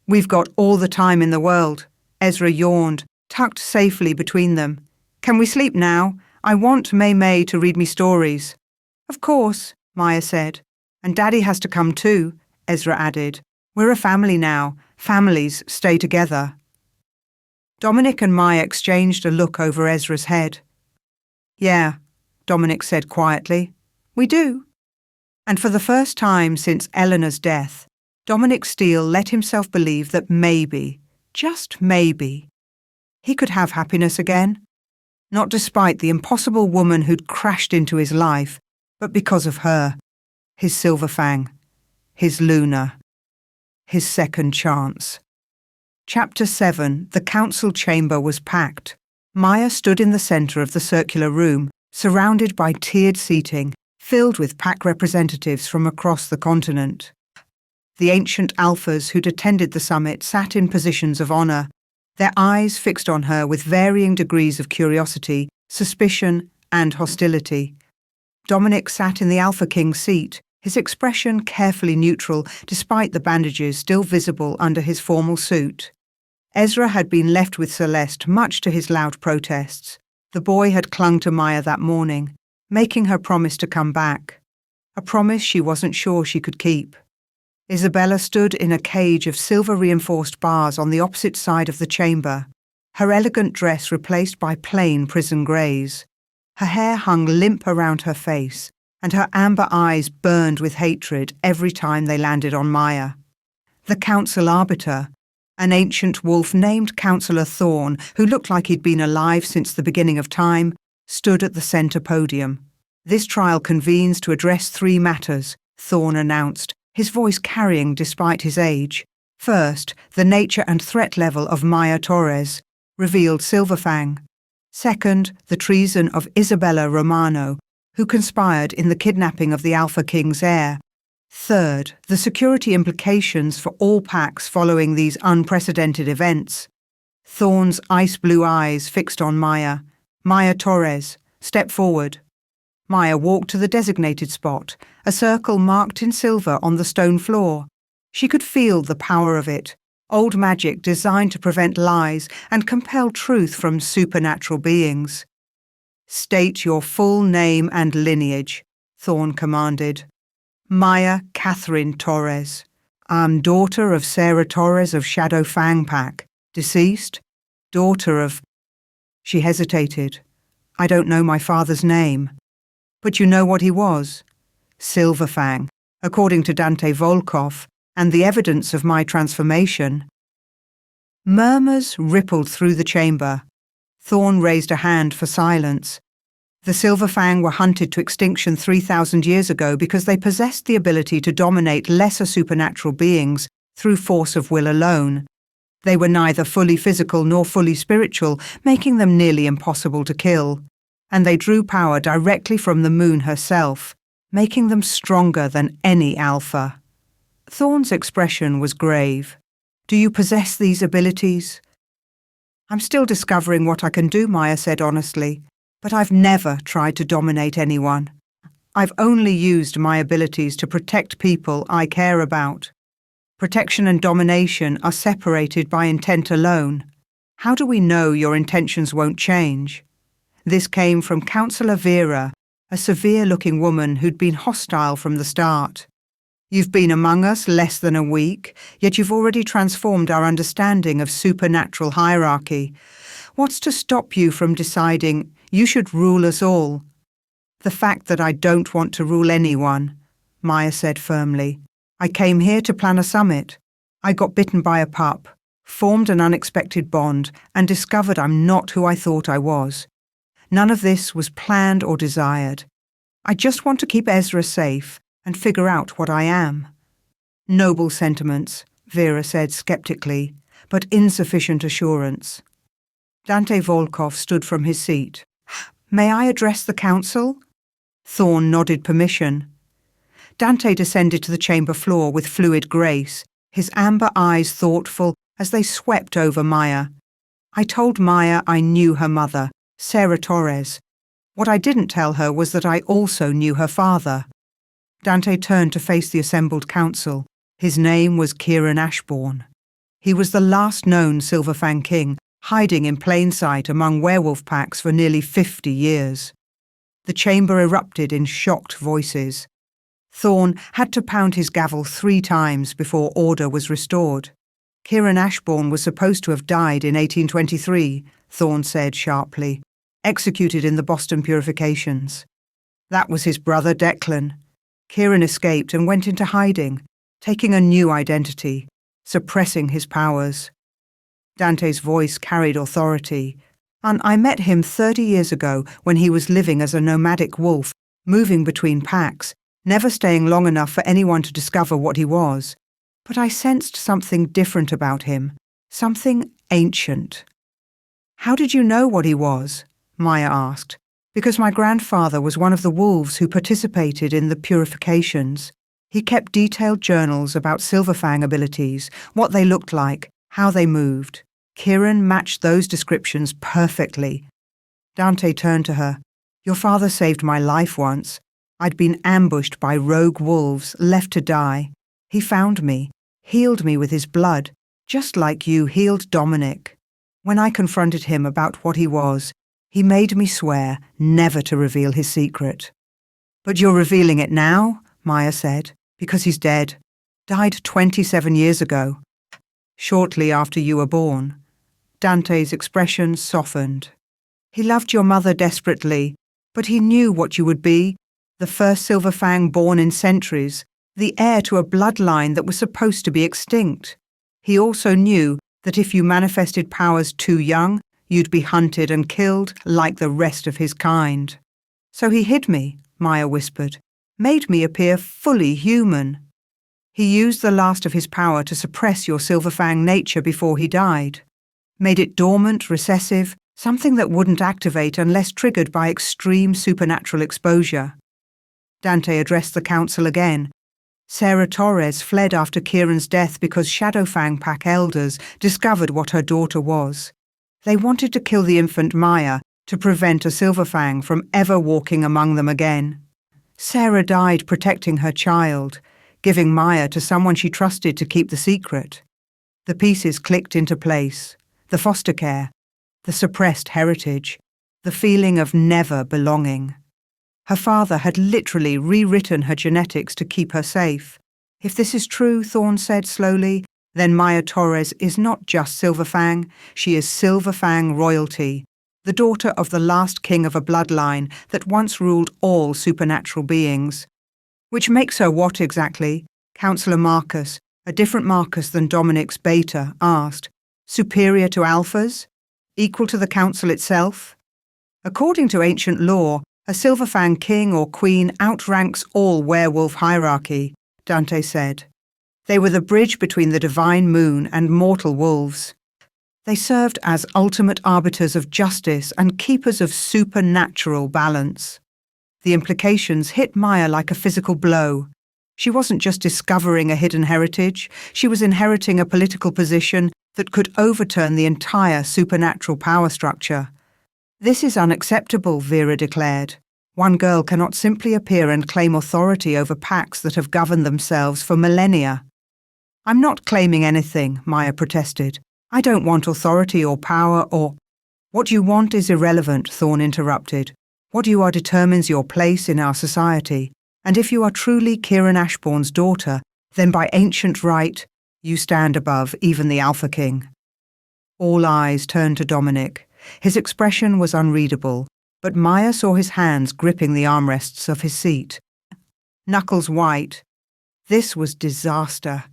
"We've got all the time in the world." Ezra yawned, tucked safely between them. "Can we sleep now? I want Mei Mei to read me stories." "Of course," Maya said. "And Daddy has to come too," Ezra added. "We're a family now. Families stay together." Dominic and Maya exchanged a look over Ezra's head. "Yeah," Dominic said quietly. "We do." And for the first time since Eleanor's death, Dominic Steele let himself believe that maybe, just maybe, he could have happiness again. Not despite the impossible woman who'd crashed into his life, but because of her, his Silverfang, his Luna, his second chance. Chapter 7. The council chamber was packed. Maya stood in the centre of the circular room, surrounded by tiered seating, filled with pack representatives from across the continent. The ancient alphas who'd attended the summit sat in positions of honour, their eyes fixed on her with varying degrees of curiosity, suspicion, and hostility. Dominic sat in the Alpha King's seat, his expression carefully neutral despite the bandages still visible under his formal suit. Ezra had been left with Celeste, much to his loud protests. The boy had clung to Maya that morning, making her promise to come back. A promise she wasn't sure she could keep. Isabella stood in a cage of silver-reinforced bars on the opposite side of the chamber, her elegant dress replaced by plain prison greys. Her hair hung limp around her face, and her amber eyes burned with hatred every time they landed on Maya. The council arbiter, an ancient wolf named Councillor Thorn, who looked like he'd been alive since the beginning of time, stood at the centre podium. "This trial convenes to address 3 matters," Thorn announced, his voice carrying despite his age. First, the nature and threat level of Maya Torres, revealed Silverfang. Second, the treason of Isabella Romano, who conspired in the kidnapping of the Alpha King's heir. Third, the security implications for all packs following these unprecedented events. Thorn's ice-blue eyes fixed on Maya. "Maya Torres, step forward." Maya walked to the designated spot, a circle marked in silver on the stone floor. She could feel the power of it, old magic designed to prevent lies and compel truth from supernatural beings. "State your full name and lineage," Thorn commanded. "Maya Catherine Torres. I'm daughter of Sarah Torres of Shadow Fang Pack. Deceased? Daughter of—" She hesitated. "I don't know my father's name." "But you know what he was?" "Silverfang, according to Dante Volkov, and the evidence of my transformation." Murmurs rippled through the chamber. Thorn raised a hand for silence. The Silverfang were hunted to extinction 3,000 years ago because they possessed the ability to dominate lesser supernatural beings through force of will alone. They were neither fully physical nor fully spiritual, making them nearly impossible to kill. And they drew power directly from the moon herself, making them stronger than any alpha. Thorn's expression was grave. "Do you possess these abilities?" "I'm still discovering what I can do," Maya said honestly, "but I've never tried to dominate anyone. I've only used my abilities to protect people I care about. Protection and domination are separated by intent alone. How do we know your intentions won't change?" This came from Councillor Vera, a severe-looking woman who'd been hostile from the start. "You've been among us less than a week, yet you've already transformed our understanding of supernatural hierarchy. What's to stop you from deciding you should rule us all?" "The fact that I don't want to rule anyone," Maya said firmly. "I came here to plan a summit. I got bitten by a pup, formed an unexpected bond, and discovered I'm not who I thought I was. None of this was planned or desired. I just want to keep Ezra safe and figure out what I am." "Noble sentiments," Vera said skeptically, but insufficient assurance. Dante Volkov stood from his seat. "May I address the council?" Thorn nodded permission. Dante descended to the chamber floor with fluid grace, his amber eyes thoughtful as they swept over Maya. "I told Maya I knew her mother, Sarah Torres. What I didn't tell her was that I also knew her father." Dante turned to face the assembled council. His name was Kieran Ashbourne. He was the last known Silverfang king, hiding in plain sight among werewolf packs for nearly 50 years. The chamber erupted in shocked voices. Thorn had to pound his gavel 3 times before order was restored. "Kieran Ashbourne was supposed to have died in 1823, Thorn said sharply, "executed in the Boston purifications. That was his brother Declan. Kieran escaped and went into hiding, taking a new identity, suppressing his powers." Dante's voice carried authority. "And I met him 30 years ago when he was living as a nomadic wolf, moving between packs, never staying long enough for anyone to discover what he was. But I sensed something different about him, something ancient." "How did you know what he was?" Maya asked. "Because my grandfather was one of the wolves who participated in the purifications. He kept detailed journals about Silverfang abilities, what they looked like, how they moved. Kieran matched those descriptions perfectly." Dante turned to her. Your father saved my life once. I'd been ambushed by rogue wolves, left to die. He found me, healed me with his blood, just like you healed Dominic. When I confronted him about what he was, he made me swear never to reveal his secret. But you're revealing it now, Maya said, because he's dead. Died 27 years ago, shortly after you were born. Dante's expression softened. He loved your mother desperately, but he knew what you would be, the first Silver Fang born in centuries, the heir to a bloodline that was supposed to be extinct. He also knew that if you manifested powers too young, you'd be hunted and killed like the rest of his kind. So he hid me, Maya whispered, made me appear fully human. He used the last of his power to suppress your Silver Fang nature before he died. Made it dormant, recessive, something that wouldn't activate unless triggered by extreme supernatural exposure. Dante addressed the council again. Sarah Torres fled after Kieran's death because Shadowfang Pack elders discovered what her daughter was. They wanted to kill the infant Maya to prevent a Silverfang from ever walking among them again. Sarah died protecting her child, giving Maya to someone she trusted to keep the secret. The pieces clicked into place. The foster care, the suppressed heritage, the feeling of never belonging. Her father had literally rewritten her genetics to keep her safe. If this is true, Thorne said slowly, then Maya Torres is not just Silverfang, she is Silverfang royalty, the daughter of the last king of a bloodline that once ruled all supernatural beings. Which makes her what exactly? Councillor Marcus, a different Marcus than Dominic's beta, asked. Superior to alphas? Equal to the council itself? According to ancient law, a Silverfang king or queen outranks all werewolf hierarchy, Dante said. They were the bridge between the divine moon and mortal wolves. They served as ultimate arbiters of justice and keepers of supernatural balance. The implications hit Maya like a physical blow. She wasn't just discovering a hidden heritage, she was inheriting a political position that could overturn the entire supernatural power structure. This is unacceptable, Vera declared. One girl cannot simply appear and claim authority over packs that have governed themselves for millennia. I'm not claiming anything, Maya protested. I don't want authority or power or— What you want is irrelevant, Thorne interrupted. What you are determines your place in our society, and if you are truly Kieran Ashbourne's daughter, then by ancient right, you stand above even the Alpha King. All eyes turned to Dominic. His expression was unreadable, but Maya saw his hands gripping the armrests of his seat. Knuckles white. This was disaster.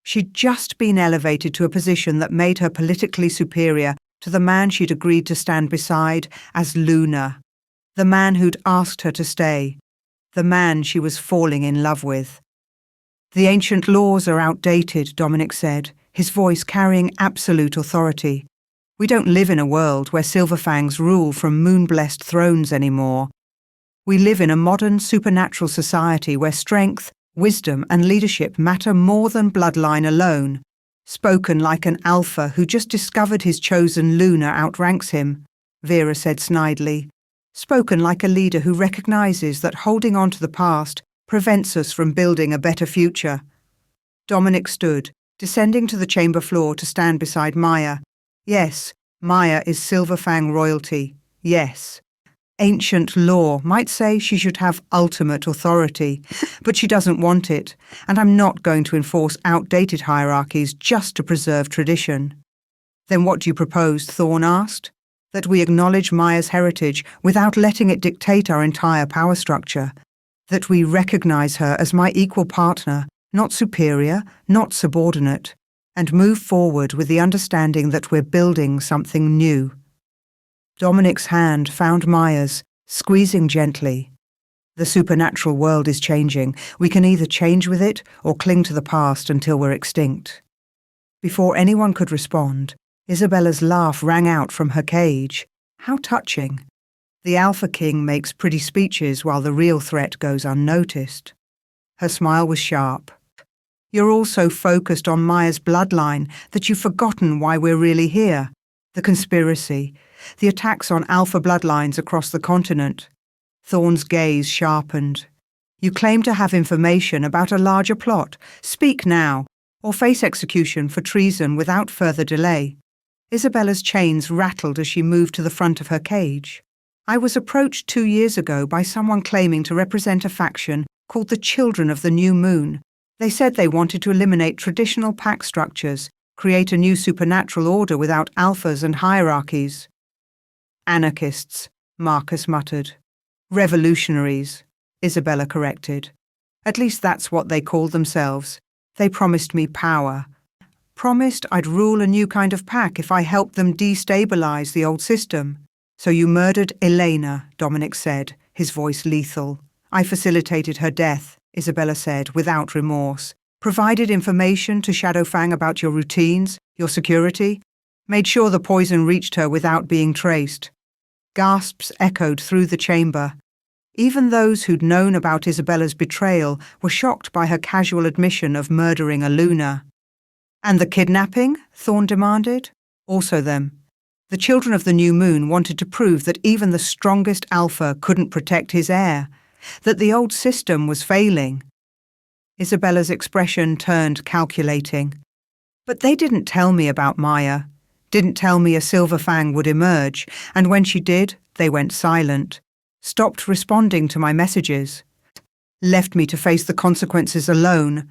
She'd just been elevated to a position that made her politically superior to the man she'd agreed to stand beside as Luna, the man who'd asked her to stay, the man she was falling in love with. The ancient laws are outdated, Dominic said, his voice carrying absolute authority. We don't live in a world where Silverfangs rule from moon-blessed thrones anymore. We live in a modern supernatural society where strength, wisdom and leadership matter more than bloodline alone. Spoken like an alpha who just discovered his chosen Luna outranks him, Vera said snidely. Spoken like a leader who recognizes that holding on to the past prevents us from building a better future. Dominic stood, descending to the chamber floor to stand beside Maya. Yes, Maya is Silverfang royalty. Yes. Ancient law might say she should have ultimate authority, but she doesn't want it, and I'm not going to enforce outdated hierarchies just to preserve tradition. Then what do you propose? Thorne asked. That we acknowledge Maya's heritage without letting it dictate our entire power structure. That we recognize her as my equal partner, not superior, not subordinate, and move forward with the understanding that we're building something new. Dominic's hand found Maya's, squeezing gently. The supernatural world is changing. We can either change with it or cling to the past until we're extinct. Before anyone could respond, Isabella's laugh rang out from her cage. How touching. The Alpha King makes pretty speeches while the real threat goes unnoticed. Her smile was sharp. You're all so focused on Maya's bloodline that you've forgotten why we're really here. The conspiracy, the attacks on alpha bloodlines across the continent. Thorne's gaze sharpened. You claim to have information about a larger plot. Speak now, or face execution for treason without further delay. Isabella's chains rattled as she moved to the front of her cage. I was approached 2 years ago by someone claiming to represent a faction called the Children of the New Moon. They said they wanted to eliminate traditional pack structures, create a new supernatural order without alphas and hierarchies. Anarchists, Marcus muttered. Revolutionaries, Isabella corrected. At least that's what they called themselves. They promised me power. Promised I'd rule a new kind of pack if I helped them destabilize the old system. So you murdered Elena, Dominic said, his voice lethal. I facilitated her death, Isabella said, without remorse. Provided information to Shadowfang about your routines, your security. Made sure the poison reached her without being traced. Gasps echoed through the chamber. Even those who'd known about Isabella's betrayal were shocked by her casual admission of murdering a Luna. And the kidnapping? Thorne demanded. Also them. The Children of the New Moon wanted to prove that even the strongest alpha couldn't protect his heir, that the old system was failing. Isabella's expression turned calculating. But they didn't tell me about Maya, didn't tell me a Silver Fang would emerge, and when she did, they went silent, stopped responding to my messages, left me to face the consequences alone,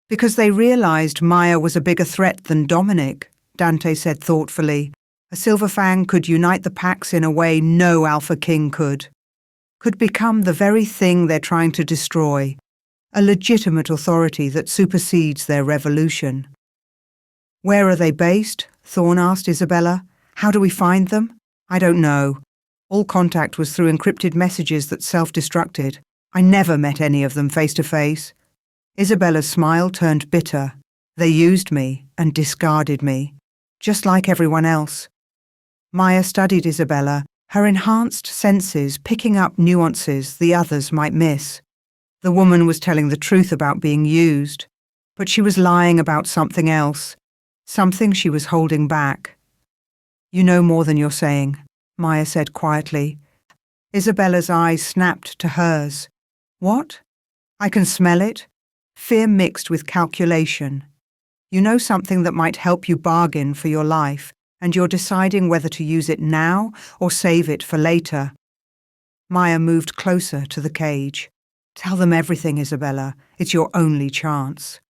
because they realized Maya was a bigger threat than Dominic, Dante said thoughtfully. A Silver Fang could unite the packs in a way no Alpha King could become the very thing they're trying to destroy, a legitimate authority that supersedes their revolution. Where are they based? Thorne asked Isabella. How do we find them? I don't know. All contact was through encrypted messages that self-destructed. I never met any of them face to face. Isabella's smile turned bitter. They used me and discarded me, just like everyone else. Maya studied Isabella, her enhanced senses picking up nuances the others might miss. The woman was telling the truth about being used, but she was lying about something else, something she was holding back. You know more than you're saying, Maya said quietly. Isabella's eyes snapped to hers. What? I can smell it. Fear mixed with calculation. You know something that might help you bargain for your life, and you're deciding whether to use it now or save it for later. Maya moved closer to the cage. Tell them everything, Isabella. It's your only chance.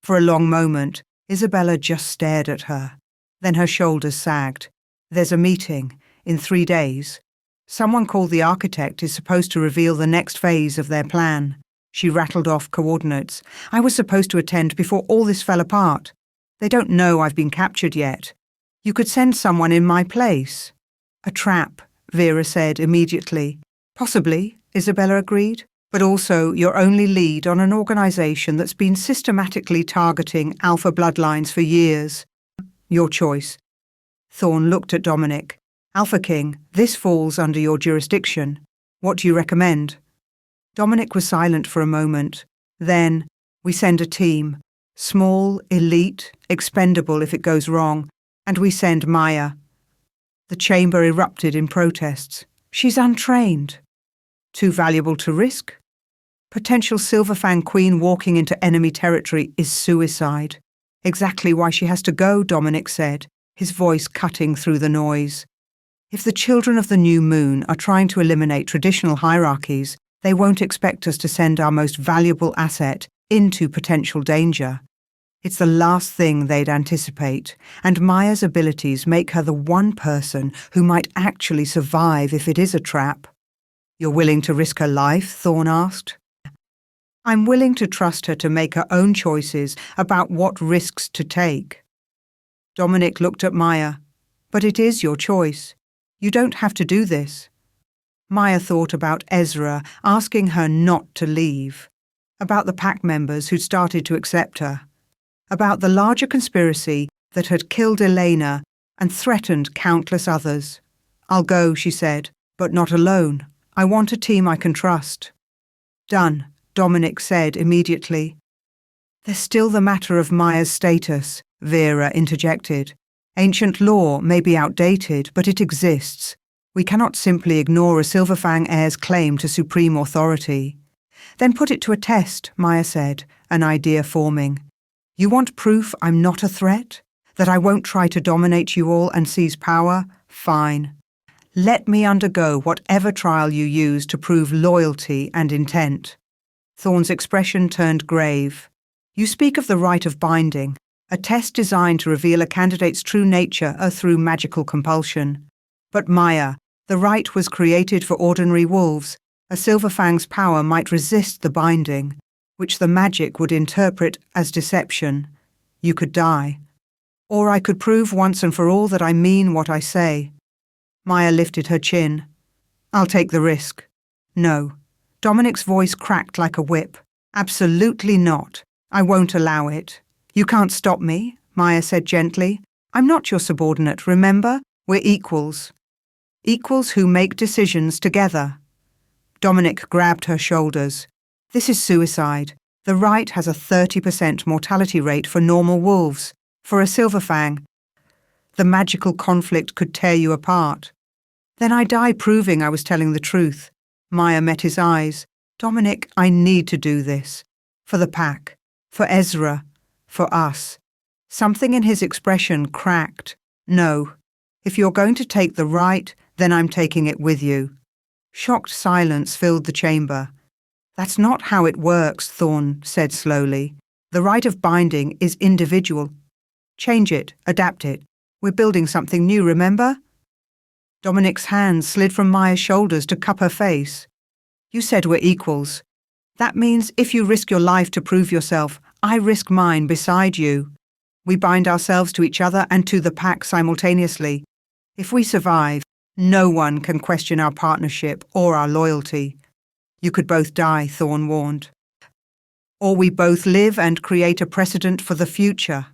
For a long moment, Isabella just stared at her. Then her shoulders sagged. There's a meeting, in 3 days. Someone called the architect is supposed to reveal the next phase of their plan. She rattled off coordinates. I was supposed to attend before all this fell apart. They don't know I've been captured yet. You could send someone in my place. A trap, Vera said immediately. Possibly, Isabella agreed, but also your only lead on an organization that's been systematically targeting alpha bloodlines for years. Your choice. Thorne looked at Dominic. Alpha King, this falls under your jurisdiction. What do you recommend? Dominic was silent for a moment. Then, we send a team. Small, elite, expendable if it goes wrong. And we send Maya. The chamber erupted in protests. She's untrained. Too valuable to risk? Potential Silverfang Queen walking into enemy territory is suicide. Exactly why she has to go, Dominic said, his voice cutting through the noise. If the Children of the New Moon are trying to eliminate traditional hierarchies, they won't expect us to send our most valuable asset into potential danger. It's the last thing they'd anticipate, and Maya's abilities make her the one person who might actually survive if it is a trap. You're willing to risk her life? Thorne asked. I'm willing to trust her to make her own choices about what risks to take. Dominic looked at Maya. But it is your choice. You don't have to do this. Maya thought about Ezra asking her not to leave, about the pack members who'd started to accept her, about the larger conspiracy that had killed Elena and threatened countless others. I'll go, she said, but not alone. I want a team I can trust. Done, Dominic said immediately. There's still the matter of Maya's status, Vera interjected. Ancient law may be outdated, but it exists. We cannot simply ignore a Silverfang heir's claim to supreme authority. Then put it to a test, Maya said, an idea forming. You want proof I'm not a threat? That I won't try to dominate you all and seize power? Fine. Let me undergo whatever trial you use to prove loyalty and intent. Thorn's expression turned grave. You speak of the rite of binding, a test designed to reveal a candidate's true nature through magical compulsion. But Maya, the rite was created for ordinary wolves. A Silverfang's power might resist the binding, which the magic would interpret as deception. You could die. Or I could prove once and for all that I mean what I say. Maya lifted her chin. I'll take the risk. No. Dominic's voice cracked like a whip. Absolutely not. I won't allow it. You can't stop me, Maya said gently. I'm not your subordinate, remember? We're equals. Equals who make decisions together. Dominic grabbed her shoulders. This is suicide. The rite has a 30% mortality rate for normal wolves. For a Silverfang, the magical conflict could tear you apart. Then I die proving I was telling the truth. Maya met his eyes. Dominic, I need to do this. For the pack. For Ezra. For us. Something in his expression cracked. No. If you're going to take the rite, then I'm taking it with you. Shocked silence filled the chamber. That's not how it works, Thorn said slowly. The rite of binding is individual. Change it, adapt it. We're building something new, remember? Dominic's hands slid from Maya's shoulders to cup her face. You said we're equals. That means if you risk your life to prove yourself, I risk mine beside you. We bind ourselves to each other and to the pack simultaneously. If we survive, no one can question our partnership or our loyalty. You could both die, Thorn warned. Or we both live and create a precedent for the future.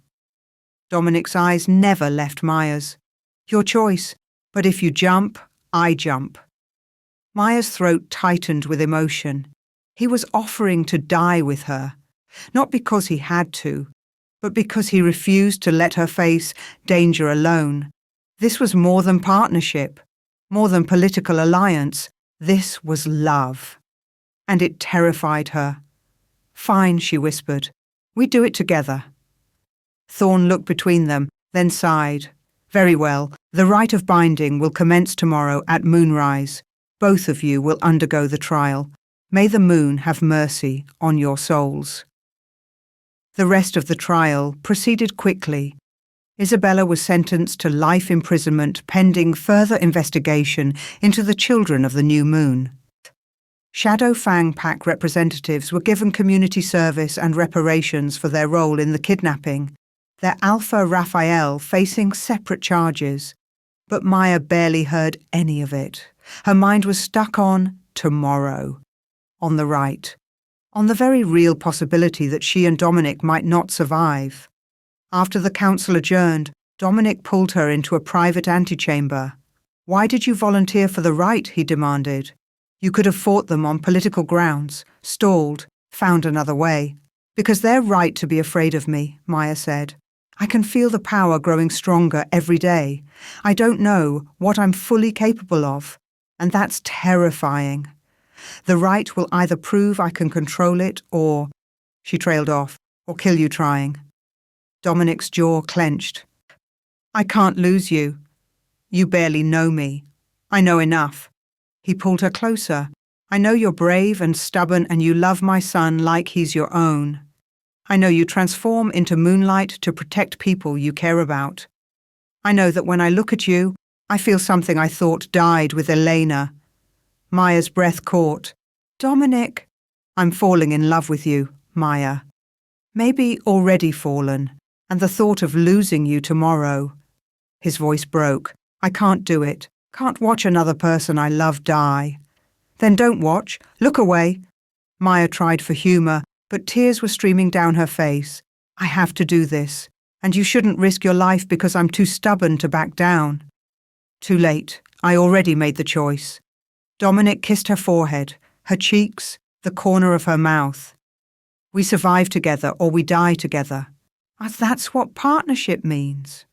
Dominic's eyes never left Maya's. Your choice, but if you jump, I jump. Maya's throat tightened with emotion. He was offering to die with her, not because he had to, but because he refused to let her face danger alone. This was more than partnership, more than political alliance. This was love. And it terrified her. Fine, she whispered. We do it together. Thorn looked between them, then sighed. Very well, the rite of binding will commence tomorrow at moonrise. Both of you will undergo the trial. May the moon have mercy on your souls. The rest of the trial proceeded quickly. Isabella was sentenced to life imprisonment pending further investigation into the children of the new moon. Shadow Fang Pack representatives were given community service and reparations for their role in the kidnapping, their Alpha Raphael facing separate charges. But Maya barely heard any of it. Her mind was stuck on tomorrow, on the right, on the very real possibility that she and Dominic might not survive. After the council adjourned, Dominic pulled her into a private antechamber. Why did you volunteer for the rite? He demanded. You could have fought them on political grounds, stalled, found another way. Because they're right to be afraid of me, Maya said. I can feel the power growing stronger every day. I don't know what I'm fully capable of, and that's terrifying. The rite will either prove I can control it or, she trailed off, or kill you trying. Dominic's jaw clenched. I can't lose you. You barely know me. I know enough. He pulled her closer. I know you're brave and stubborn and you love my son like he's your own. I know you transform into moonlight to protect people you care about. I know that when I look at you, I feel something I thought died with Elena. Maya's breath caught. Dominic, I'm falling in love with you, Maya. Maybe already fallen, and the thought of losing you tomorrow. His voice broke. I can't do it. Can't watch another person I love die. Then don't watch. Look away. Maya tried for humour, but tears were streaming down her face. I have to do this, and you shouldn't risk your life because I'm too stubborn to back down. Too late. I already made the choice. Dominic kissed her forehead, her cheeks, the corner of her mouth. We survive together or we die together. That's what partnership means.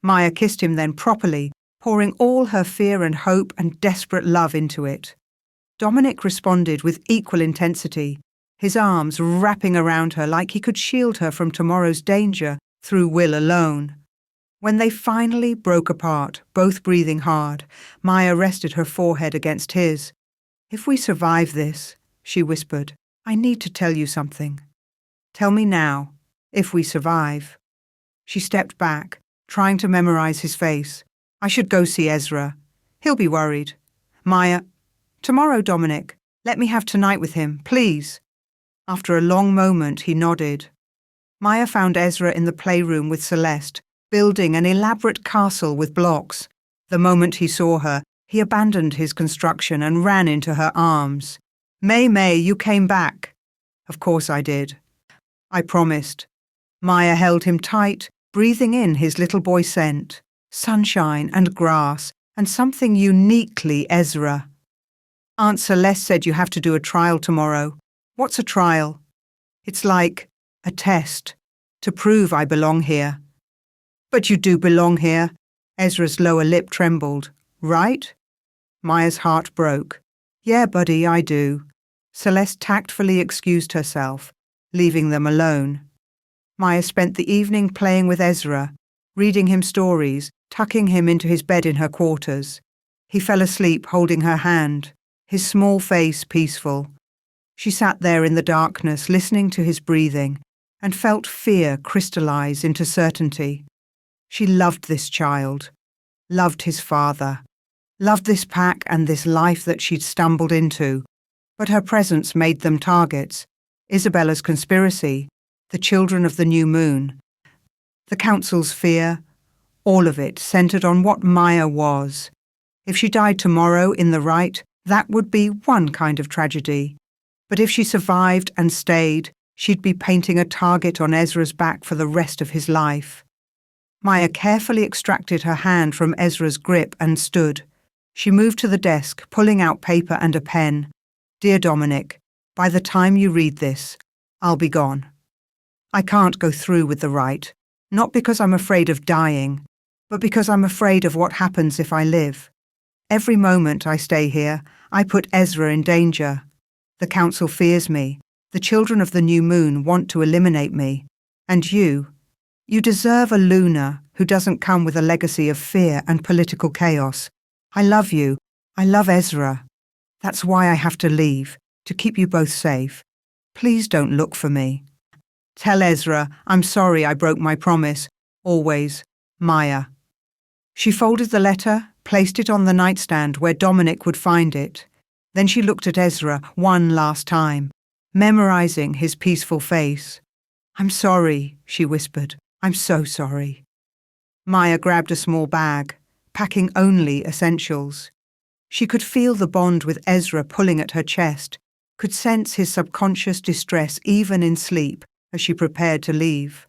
Maya kissed him then properly, pouring all her fear and hope and desperate love into it. Dominic responded with equal intensity, his arms wrapping around her like he could shield her from tomorrow's danger through will alone. When they finally broke apart, both breathing hard, Maya rested her forehead against his. "If we survive this," she whispered, "I need to tell you something. Tell me now, if we survive." She stepped back, trying to memorize his face. "I should go see Ezra. He'll be worried." "Maya, tomorrow, Dominic. Let me have tonight with him, please." After a long moment, he nodded. Maya found Ezra in the playroom with Celeste, building an elaborate castle with blocks. The moment he saw her, he abandoned his construction and ran into her arms. May, you came back." "Of course I did. I promised." Maya held him tight, breathing in his little boy scent, sunshine and grass, and something uniquely Ezra. "Aunt Celeste said you have to do a trial tomorrow." "What's a trial?" "It's like a test, to prove I belong here." "But you do belong here." Ezra's lower lip trembled. "Right?" Maya's heart broke. "Yeah, buddy, I do." Celeste tactfully excused herself, leaving them alone. Maya spent the evening playing with Ezra, reading him stories, tucking him into his bed in her quarters. He fell asleep holding her hand, his small face peaceful. She sat there in the darkness, listening to his breathing, and felt fear crystallize into certainty. She loved this child, loved his father, loved this pack and this life that she'd stumbled into, but her presence made them targets. Isabella's conspiracy, the children of the new moon, the council's fear, all of it centered on what Maya was. If she died tomorrow in the right, that would be one kind of tragedy. But if she survived and stayed, she'd be painting a target on Ezra's back for the rest of his life. Maya carefully extracted her hand from Ezra's grip and stood. She moved to the desk, pulling out paper and a pen. "Dear Dominic, by the time you read this, I'll be gone. I can't go through with the rite, not because I'm afraid of dying, but because I'm afraid of what happens if I live. Every moment I stay here, I put Ezra in danger. The council fears me. The children of the new moon want to eliminate me. And you deserve a Luna who doesn't come with a legacy of fear and political chaos. I love you. I love Ezra. That's why I have to leave, to keep you both safe. Please don't look for me. Tell Ezra I'm sorry I broke my promise. Always, Maya." She folded the letter, placed it on the nightstand where Dominic would find it. Then she looked at Ezra one last time, memorizing his peaceful face. "I'm sorry," she whispered. "I'm so sorry." Maya grabbed a small bag, packing only essentials. She could feel the bond with Ezra pulling at her chest, could sense his subconscious distress even in sleep as she prepared to leave.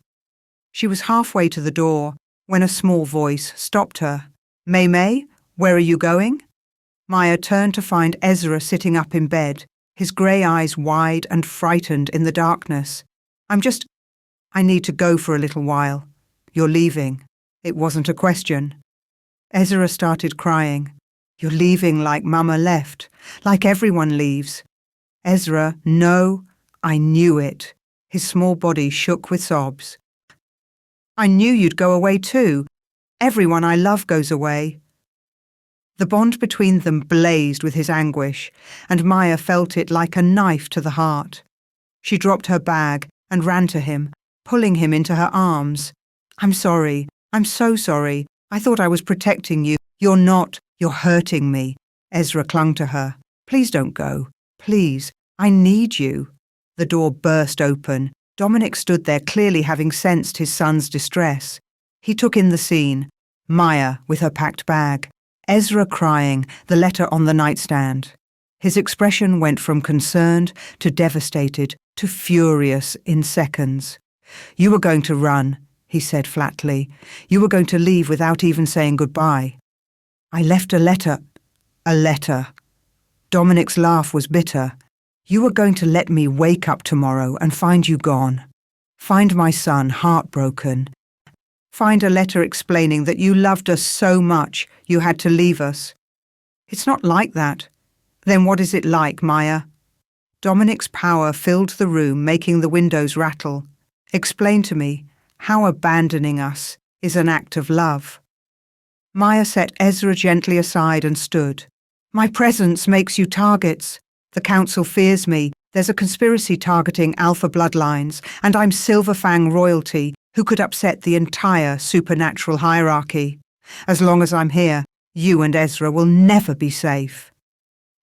She was halfway to the door when a small voice stopped her. May, where are you going?" Maya turned to find Ezra sitting up in bed, his grey eyes wide and frightened in the darkness. I need to go for a little while. You're leaving." It wasn't a question. Ezra started crying. "You're leaving like Mama left, like everyone leaves." "Ezra, no, I knew it." His small body shook with sobs. "I knew you'd go away too. Everyone I love goes away." The bond between them blazed with his anguish, and Maya felt it like a knife to the heart. She dropped her bag and ran to him, pulling him into her arms. "I'm sorry. I'm so sorry. I thought I was protecting you." "You're not. You're hurting me." Ezra clung to her. "Please don't go. Please. I need you." The door burst open. Dominic stood there, clearly having sensed his son's distress. He took in the scene. Maya with her packed bag, Ezra crying, the letter on the nightstand. His expression went from concerned to devastated to furious in seconds. "You were going to run," he said flatly. "You were going to leave without even saying goodbye." "I left a letter." "A letter." Dominic's laugh was bitter. "You were going to let me wake up tomorrow and find you gone. Find my son heartbroken. Find a letter explaining that you loved us so much you had to leave us. It's not like that. Then what is it like, Maya? Dominic's power filled the room, making the windows rattle. Explain to me how abandoning us is an act of love. Maya set Ezra gently aside and stood. My presence makes you targets. The council fears me. There's a conspiracy targeting Alpha bloodlines, and I'm Silverfang royalty, who could upset the entire supernatural hierarchy. As long as I'm here, you and Ezra will never be safe.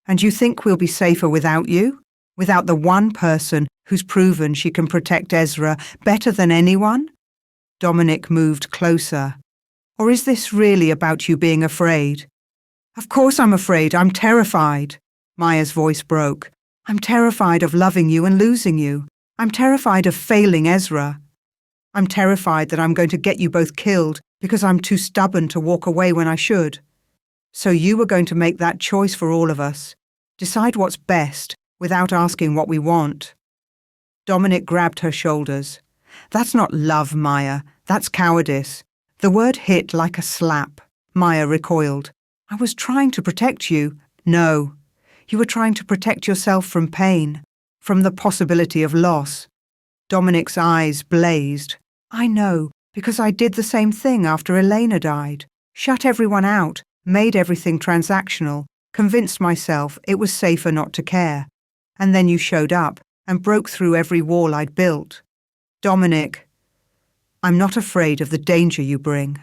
And you think we'll be safer without you? Without the one person who's proven she can protect Ezra better than anyone? Dominic moved closer. Or is this really about you being afraid? Of course I'm afraid. I'm terrified. Maya's voice broke. I'm terrified of loving you and losing you. I'm terrified of failing Ezra. I'm terrified that I'm going to get you both killed because I'm too stubborn to walk away when I should. So you were going to make that choice for all of us. Decide what's best without asking what we want. Dominic grabbed her shoulders. That's not love, Maya. That's cowardice. The word hit like a slap. Maya recoiled. I was trying to protect you. No. You were trying to protect yourself from pain, from the possibility of loss. Dominic's eyes blazed. I know, because I did the same thing after Elena died. Shut everyone out, made everything transactional, convinced myself it was safer not to care. And then you showed up and broke through every wall I'd built. Dominic, I'm not afraid of the danger you bring.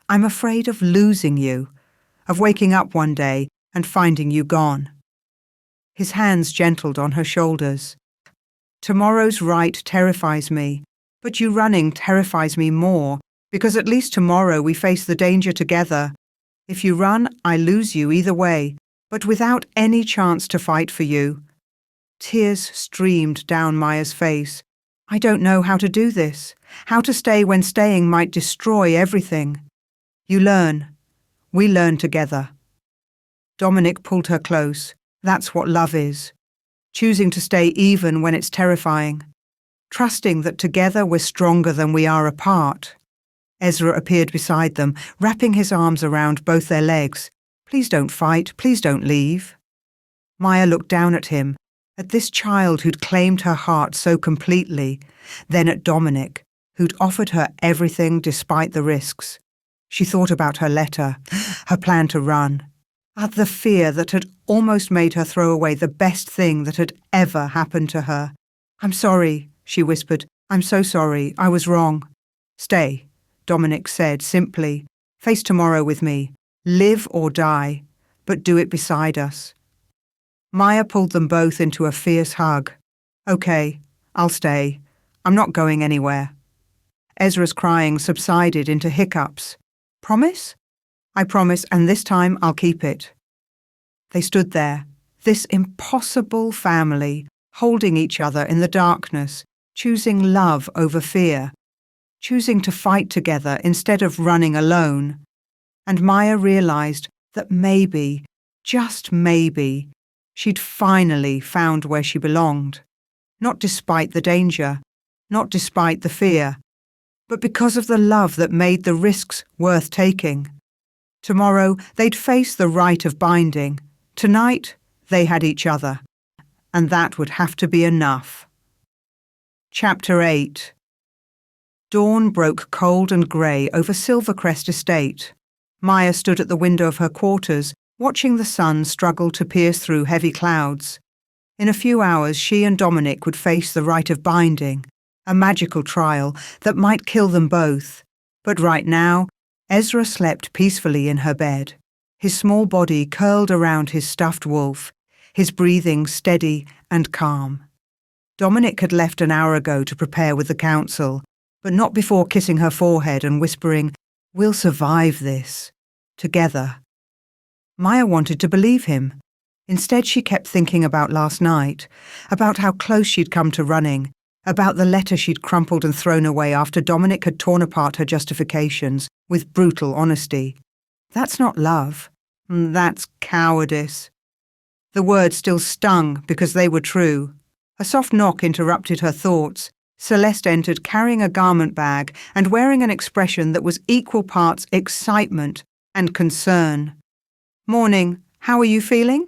I'm afraid of losing you, of waking up one day and finding you gone. His hands gentled on her shoulders. Tomorrow's right terrifies me, but you running terrifies me more, because at least tomorrow we face the danger together. If you run, I lose you either way, but without any chance to fight for you. Tears streamed down Maya's face. I don't know how to do this, how to stay when staying might destroy everything. You learn. We learn together. Dominic pulled her close. That's what love is. Choosing to stay even when it's terrifying. Trusting that together we're stronger than we are apart. Ezra appeared beside them, wrapping his arms around both their legs. Please don't fight. Please don't leave. Maya looked down at him, at this child who'd claimed her heart so completely, then at Dominic, who'd offered her everything despite the risks. She thought about her letter, her plan to run, at the fear that had almost made her throw away the best thing that had ever happened to her. I'm sorry, she whispered. I'm so sorry. I was wrong. Stay, Dominic said simply. Face tomorrow with me. Live or die, but do it beside us. Maya pulled them both into a fierce hug. Okay, I'll stay. I'm not going anywhere. Ezra's crying subsided into hiccups. Promise? I promise, and this time I'll keep it. They stood there, this impossible family, holding each other in the darkness, choosing love over fear, choosing to fight together instead of running alone. And Maya realized that maybe, just maybe, she'd finally found where she belonged. Not despite the danger, not despite the fear, but because of the love that made the risks worth taking. Tomorrow, they'd face the rite of binding. Tonight, they had each other. And that would have to be enough. Chapter 8. Dawn broke cold and grey over Silvercrest Estate. Maya stood at the window of her quarters, watching the sun struggle to pierce through heavy clouds. In a few hours, she and Dominic would face the rite of binding, a magical trial that might kill them both. But right now, Ezra slept peacefully in her bed, his small body curled around his stuffed wolf, his breathing steady and calm. Dominic had left an hour ago to prepare with the council, but not before kissing her forehead and whispering, "We'll survive this. Together." Maya wanted to believe him. Instead, she kept thinking about last night, about how close she'd come to running, about the letter she'd crumpled and thrown away after Dominic had torn apart her justifications with brutal honesty. That's not love. That's cowardice. The words still stung because they were true. A soft knock interrupted her thoughts. Celeste entered carrying a garment bag and wearing an expression that was equal parts excitement and concern. "Morning, how are you feeling?"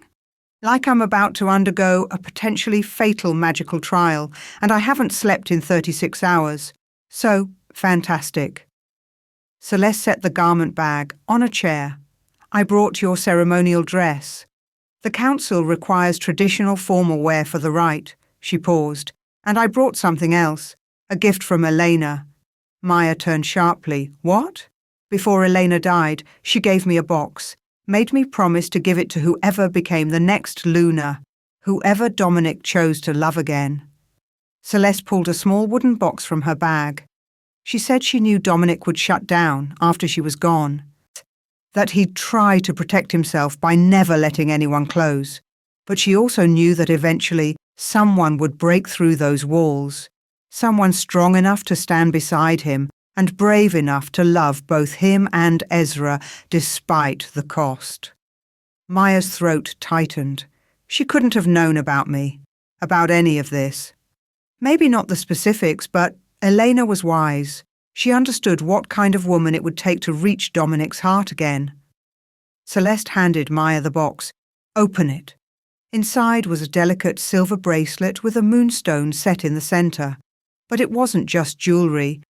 "Like I'm about to undergo a potentially fatal magical trial, and I haven't slept in 36 hours. So, fantastic." Celeste set the garment bag on a chair. "I brought your ceremonial dress. The council requires traditional formal wear for the rite." She paused. "And I brought something else, a gift from Elena." Maya turned sharply. "What?" "Before Elena died, she gave me a box, made me promise to give it to whoever became the next Luna, whoever Dominic chose to love again." Celeste pulled a small wooden box from her bag. She said she knew Dominic would shut down after she was gone, that he'd try to protect himself by never letting anyone close. But she also knew that eventually someone would break through those walls, someone strong enough to stand beside him and brave enough to love both him and Ezra despite the cost. Maya's throat tightened. She couldn't have known about me, about any of this. Maybe not the specifics, but Elena was wise. She understood what kind of woman it would take to reach Dominic's heart again. Celeste handed Maya the box. "Open it." Inside was a delicate silver bracelet with a moonstone set in the center. But it wasn't just jewelry.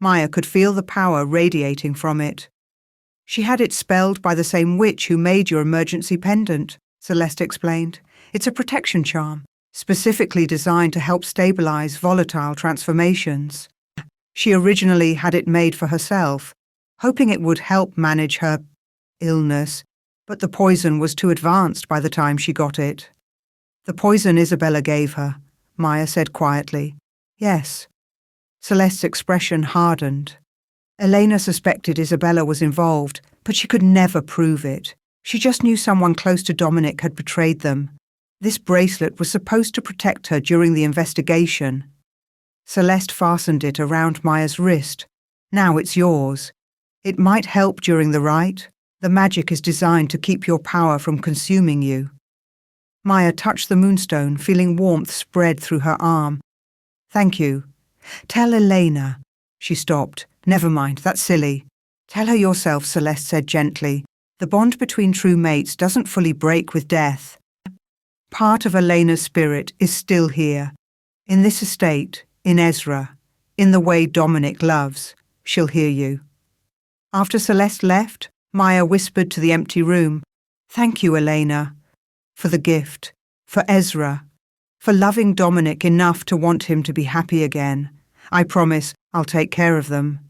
Maya could feel the power radiating from it. "She had it spelled by the same witch who made your emergency pendant," Celeste explained. "It's a protection charm, specifically designed to help stabilize volatile transformations. She originally had it made for herself, hoping it would help manage her illness, but the poison was too advanced by the time she got it." "The poison Isabella gave her," Maya said quietly. "Yes." Celeste's expression hardened. Elena suspected Isabella was involved, but she could never prove it. She just knew someone close to Dominic had betrayed them. This bracelet was supposed to protect her during the investigation. Celeste fastened it around Maya's wrist. "Now it's yours. It might help during the rite. The magic is designed to keep your power from consuming you." Maya touched the moonstone, feeling warmth spread through her arm. "Thank you. Tell Elena." She stopped. "Never mind, that's silly." "Tell her yourself," Celeste said gently. "The bond between true mates doesn't fully break with death. Part of Elena's spirit is still here. In this estate, in Ezra, in the way Dominic loves. She'll hear you." After Celeste left, Maya whispered to the empty room, "Thank you, Elena, for the gift, for Ezra, for loving Dominic enough to want him to be happy again. I promise I'll take care of them."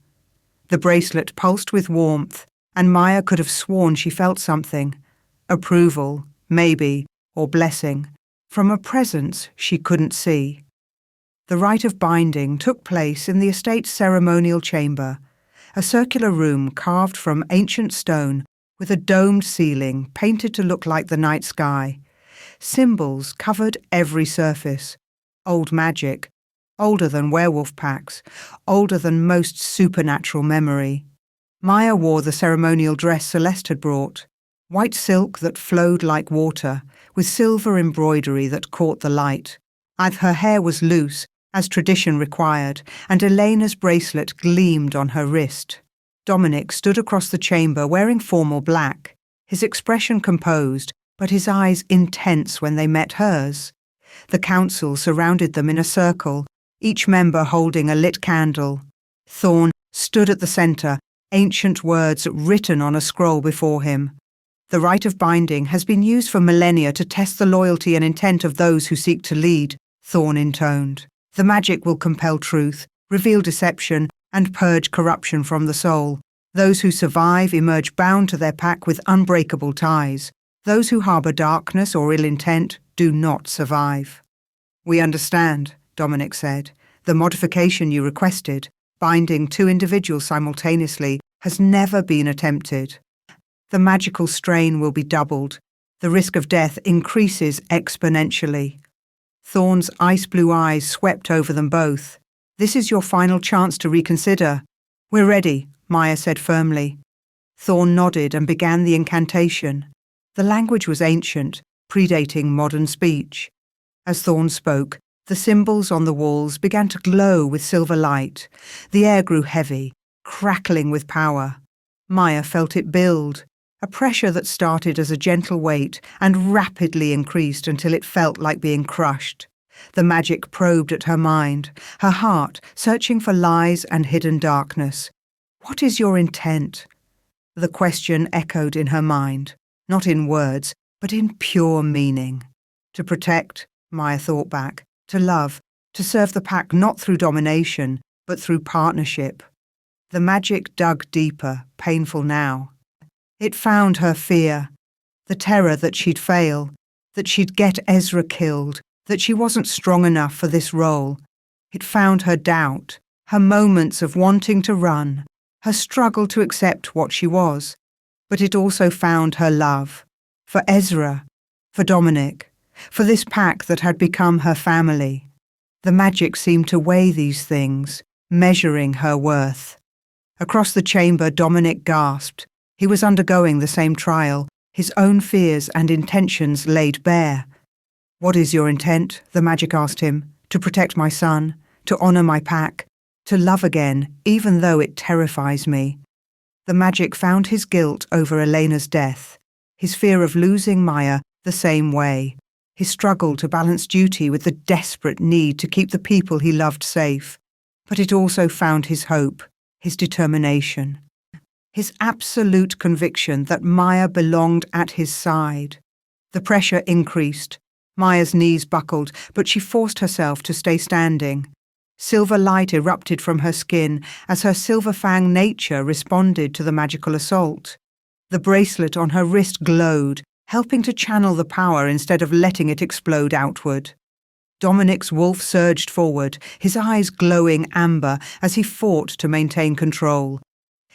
The bracelet pulsed with warmth, and Maya could have sworn she felt something. Approval, maybe, or blessing, from a presence she couldn't see. The rite of binding took place in the estate's ceremonial chamber, a circular room carved from ancient stone with a domed ceiling painted to look like the night sky. Symbols covered every surface. Old magic, older than werewolf packs, older than most supernatural memory. Maya wore the ceremonial dress Celeste had brought, white silk that flowed like water, with silver embroidery that caught the light. Her hair was loose, as tradition required, and Elena's bracelet gleamed on her wrist. Dominic stood across the chamber wearing formal black, his expression composed, but his eyes intense when they met hers. The council surrounded them in a circle, each member holding a lit candle. Thorn stood at the center, ancient words written on a scroll before him. "The rite of binding has been used for millennia to test the loyalty and intent of those who seek to lead," Thorn intoned. "The magic will compel truth, reveal deception, and purge corruption from the soul. Those who survive emerge bound to their pack with unbreakable ties. Those who harbor darkness or ill intent do not survive." "We understand," Dominic said. "The modification you requested, binding two individuals simultaneously, has never been attempted. The magical strain will be doubled. The risk of death increases exponentially." Thorn's ice-blue eyes swept over them both. "This is your final chance to reconsider." "We're ready," Maya said firmly. Thorn nodded and began the incantation. The language was ancient, predating modern speech. As Thorn spoke, The symbols on the walls began to glow with silver light. The air grew heavy, crackling with power. Maya felt it build, a pressure that started as a gentle weight and rapidly increased until it felt like being crushed. The magic probed at her mind, her heart searching for lies and hidden darkness. "What is your intent?" The question echoed in her mind, not in words, but in pure meaning. To protect, Maya thought back, to love, to serve the pack not through domination, but through partnership. The magic dug deeper, painful now. It found her fear, the terror that she'd fail, that she'd get Ezra killed, that she wasn't strong enough for this role. It found her doubt, her moments of wanting to run, her struggle to accept what she was. But it also found her love, for Ezra, for Dominic, for this pack that had become her family. The magic seemed to weigh these things, measuring her worth. Across the chamber, Dominic gasped. He was undergoing the same trial, his own fears and intentions laid bare. "What is your intent?" the magic asked him. "To protect my son, to honor my pack, to love again, even though it terrifies me." The magic found his guilt over Elena's death, his fear of losing Maya the same way, his struggle to balance duty with the desperate need to keep the people he loved safe. But it also found his hope, his determination, his absolute conviction that Maya belonged at his side. The pressure increased. Maya's knees buckled, but she forced herself to stay standing. Silver light erupted from her skin as her silver fang nature responded to the magical assault. The bracelet on her wrist glowed, helping to channel the power instead of letting it explode outward. Dominic's wolf surged forward, his eyes glowing amber as he fought to maintain control.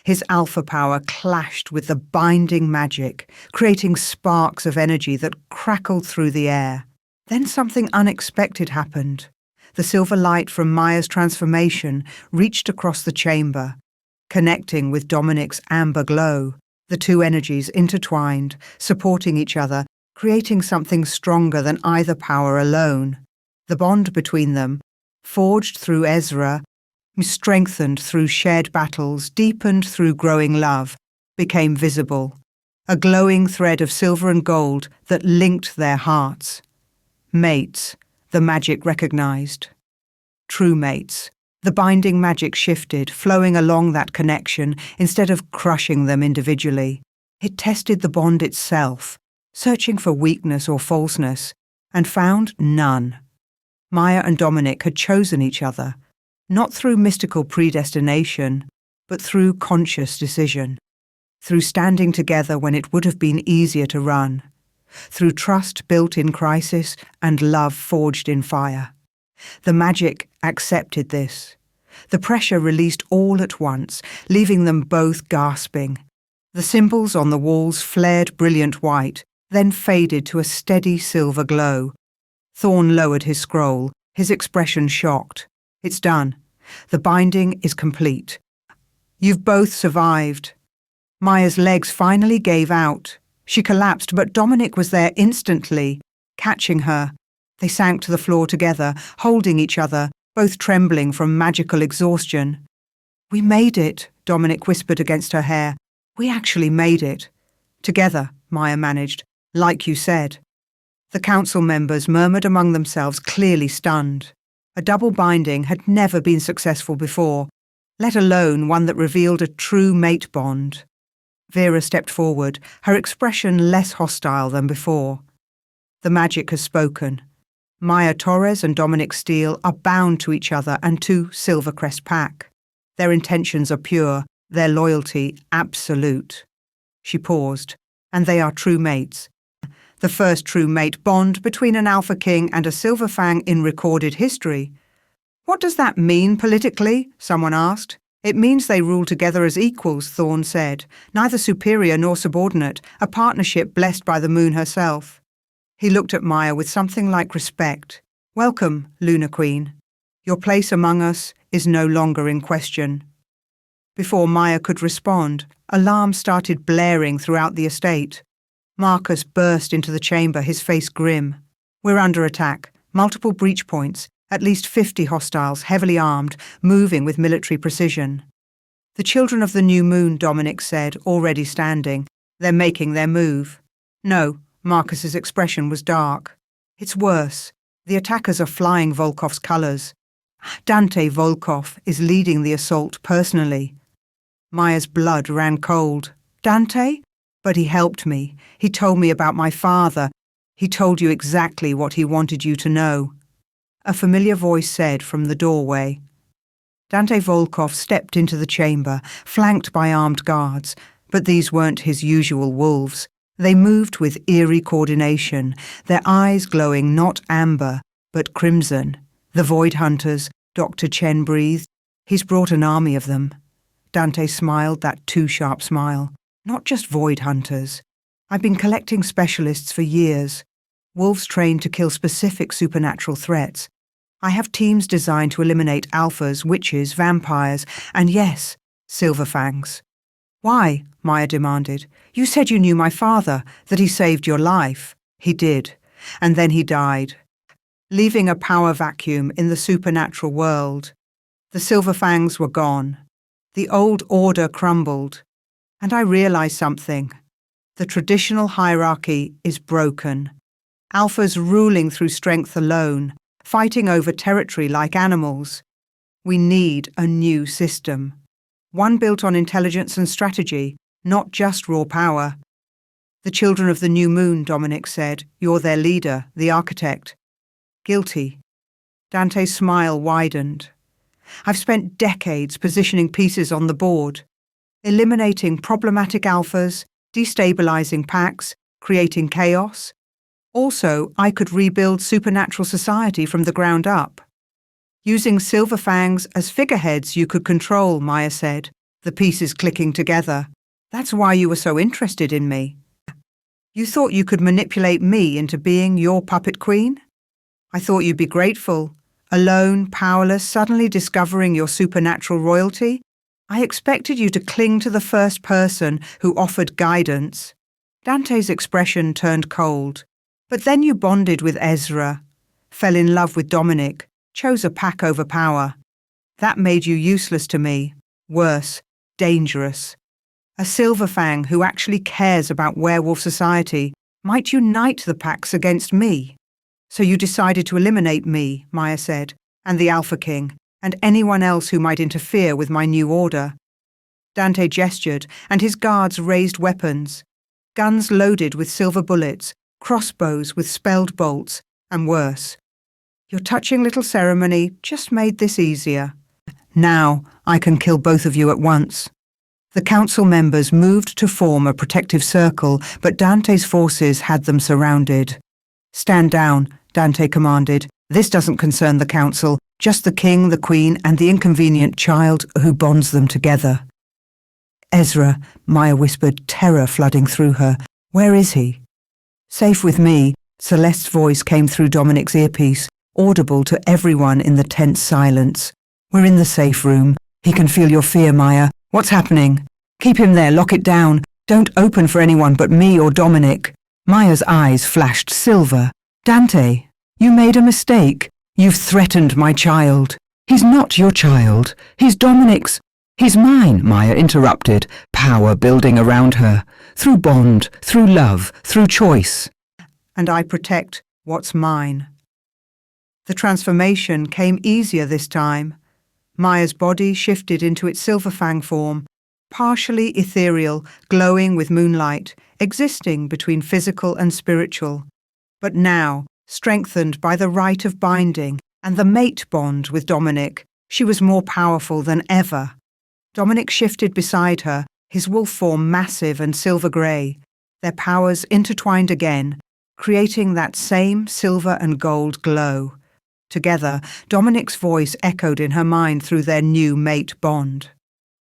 His alpha power clashed with the binding magic, creating sparks of energy that crackled through the air. Then something unexpected happened. The silver light from Maya's transformation reached across the chamber, connecting with Dominic's amber glow. The two energies intertwined, supporting each other, creating something stronger than either power alone. The bond between them, forged through Ezra, strengthened through shared battles, deepened through growing love, became visible, a glowing thread of silver and gold that linked their hearts. Mates, the magic recognized. True mates. The binding magic shifted, flowing along that connection instead of crushing them individually. It tested the bond itself, searching for weakness or falseness, and found none. Maya and Dominic had chosen each other, not through mystical predestination, but through conscious decision, through standing together when it would have been easier to run, through trust built in crisis and love forged in fire. The magic accepted this. The pressure released all at once, leaving them both gasping. The symbols on the walls flared brilliant white, then faded to a steady silver glow. Thorn lowered his scroll, his expression shocked. "It's done. The binding is complete. You've both survived." Maya's legs finally gave out. She collapsed, but Dominic was there instantly, catching her. They sank to the floor together, holding each other, both trembling from magical exhaustion. "We made it," Dominic whispered against her hair. "We actually made it." "Together," Maya managed, "like you said." The council members murmured among themselves, clearly stunned. A double binding had never been successful before, let alone one that revealed a true mate bond. Vera stepped forward, her expression less hostile than before. "The magic has spoken. Maya Torres and Dominic Steele are bound to each other and to Silvercrest Pack. Their intentions are pure, their loyalty absolute." She paused. "And they are true mates. The first true mate bond between an Alpha King and a Silver Fang in recorded history." "What does that mean politically?" someone asked. "It means they rule together as equals," Thorne said, "neither superior nor subordinate, a partnership blessed by the moon herself." He looked at Maya with something like respect. "Welcome, Lunar Queen. Your place among us is no longer in question." Before Maya could respond, alarms started blaring throughout the estate. Marcus burst into the chamber, his face grim. "We're under attack. Multiple breach points. At least 50 hostiles, heavily armed, moving with military precision. The children of the new moon, Dominic said, already standing. They're making their move. No, Marcus's expression was dark. It's worse. The attackers are flying Volkov's colours. Dante Volkov is leading the assault personally. Maya's blood ran cold. Dante? But he helped me. He told me about my father. He told you exactly what he wanted you to know. A familiar voice said from the doorway. Dante Volkov stepped into the chamber, flanked by armed guards, but these weren't his usual wolves. They moved with eerie coordination, their eyes glowing not amber, but crimson. The Void Hunters, Dr. Chen breathed. He's brought an army of them. Dante smiled that too-sharp smile. Not just Void Hunters. I've been collecting specialists for years. Wolves trained to kill specific supernatural threats. I have teams designed to eliminate alphas, witches, vampires, and yes, Silverfangs. Why? Maya demanded. You said you knew my father, that he saved your life. He did. And then he died, leaving a power vacuum in the supernatural world. The Silverfangs were gone. The old order crumbled. And I realized something. The traditional hierarchy is broken. Alphas ruling through strength alone, fighting over territory like animals. We need a new system. One built on intelligence and strategy, not just raw power. The children of the new moon, Dominic said. You're their leader, the architect. Guilty. Dante's smile widened. I've spent decades positioning pieces on the board, eliminating problematic alphas, destabilizing packs, creating chaos. Also, I could rebuild supernatural society from the ground up. Using Silverfangs as figureheads you could control, Maya said, the pieces clicking together. That's why you were so interested in me. You thought you could manipulate me into being your puppet queen? I thought you'd be grateful. Alone, powerless, suddenly discovering your supernatural royalty? I expected you to cling to the first person who offered guidance. Dante's expression turned cold. But then you bonded with Ezra, fell in love with Dominic, chose a pack over power. That made you useless to me. Worse, dangerous. A Silverfang who actually cares about werewolf society might unite the packs against me. So you decided to eliminate me, Maya said, and the Alpha King, and anyone else who might interfere with my new order. Dante gestured, and his guards raised weapons. Guns loaded with silver bullets, crossbows with spelled bolts, and worse. Your touching little ceremony just made this easier. Now I can kill both of you at once. The council members moved to form a protective circle, but Dante's forces had them surrounded. Stand down, Dante commanded. This doesn't concern the council, just the king, the queen, and the inconvenient child who bonds them together. Ezra, Maya whispered, terror flooding through her. Where is he? Safe with me, Celeste's voice came through Dominic's earpiece, audible to everyone in the tense silence. We're in the safe room. He can feel your fear, Maya. What's happening? Keep him there, lock it down. Don't open for anyone but me or Dominic. Maya's eyes flashed silver. Dante, you made a mistake. You've threatened my child. He's not your child. He's Dominic's. He's mine, Maya interrupted, power building around her. Through bond, through love, through choice. And I protect what's mine. The transformation came easier this time. Maya's body shifted into its Silverfang form, partially ethereal, glowing with moonlight, existing between physical and spiritual. But now, strengthened by the rite of binding and the mate bond with Dominic, she was more powerful than ever. Dominic shifted beside her, his wolf form massive and silver-grey, their powers intertwined again, creating that same silver and gold glow. Together, Dominic's voice echoed in her mind through their new mate bond.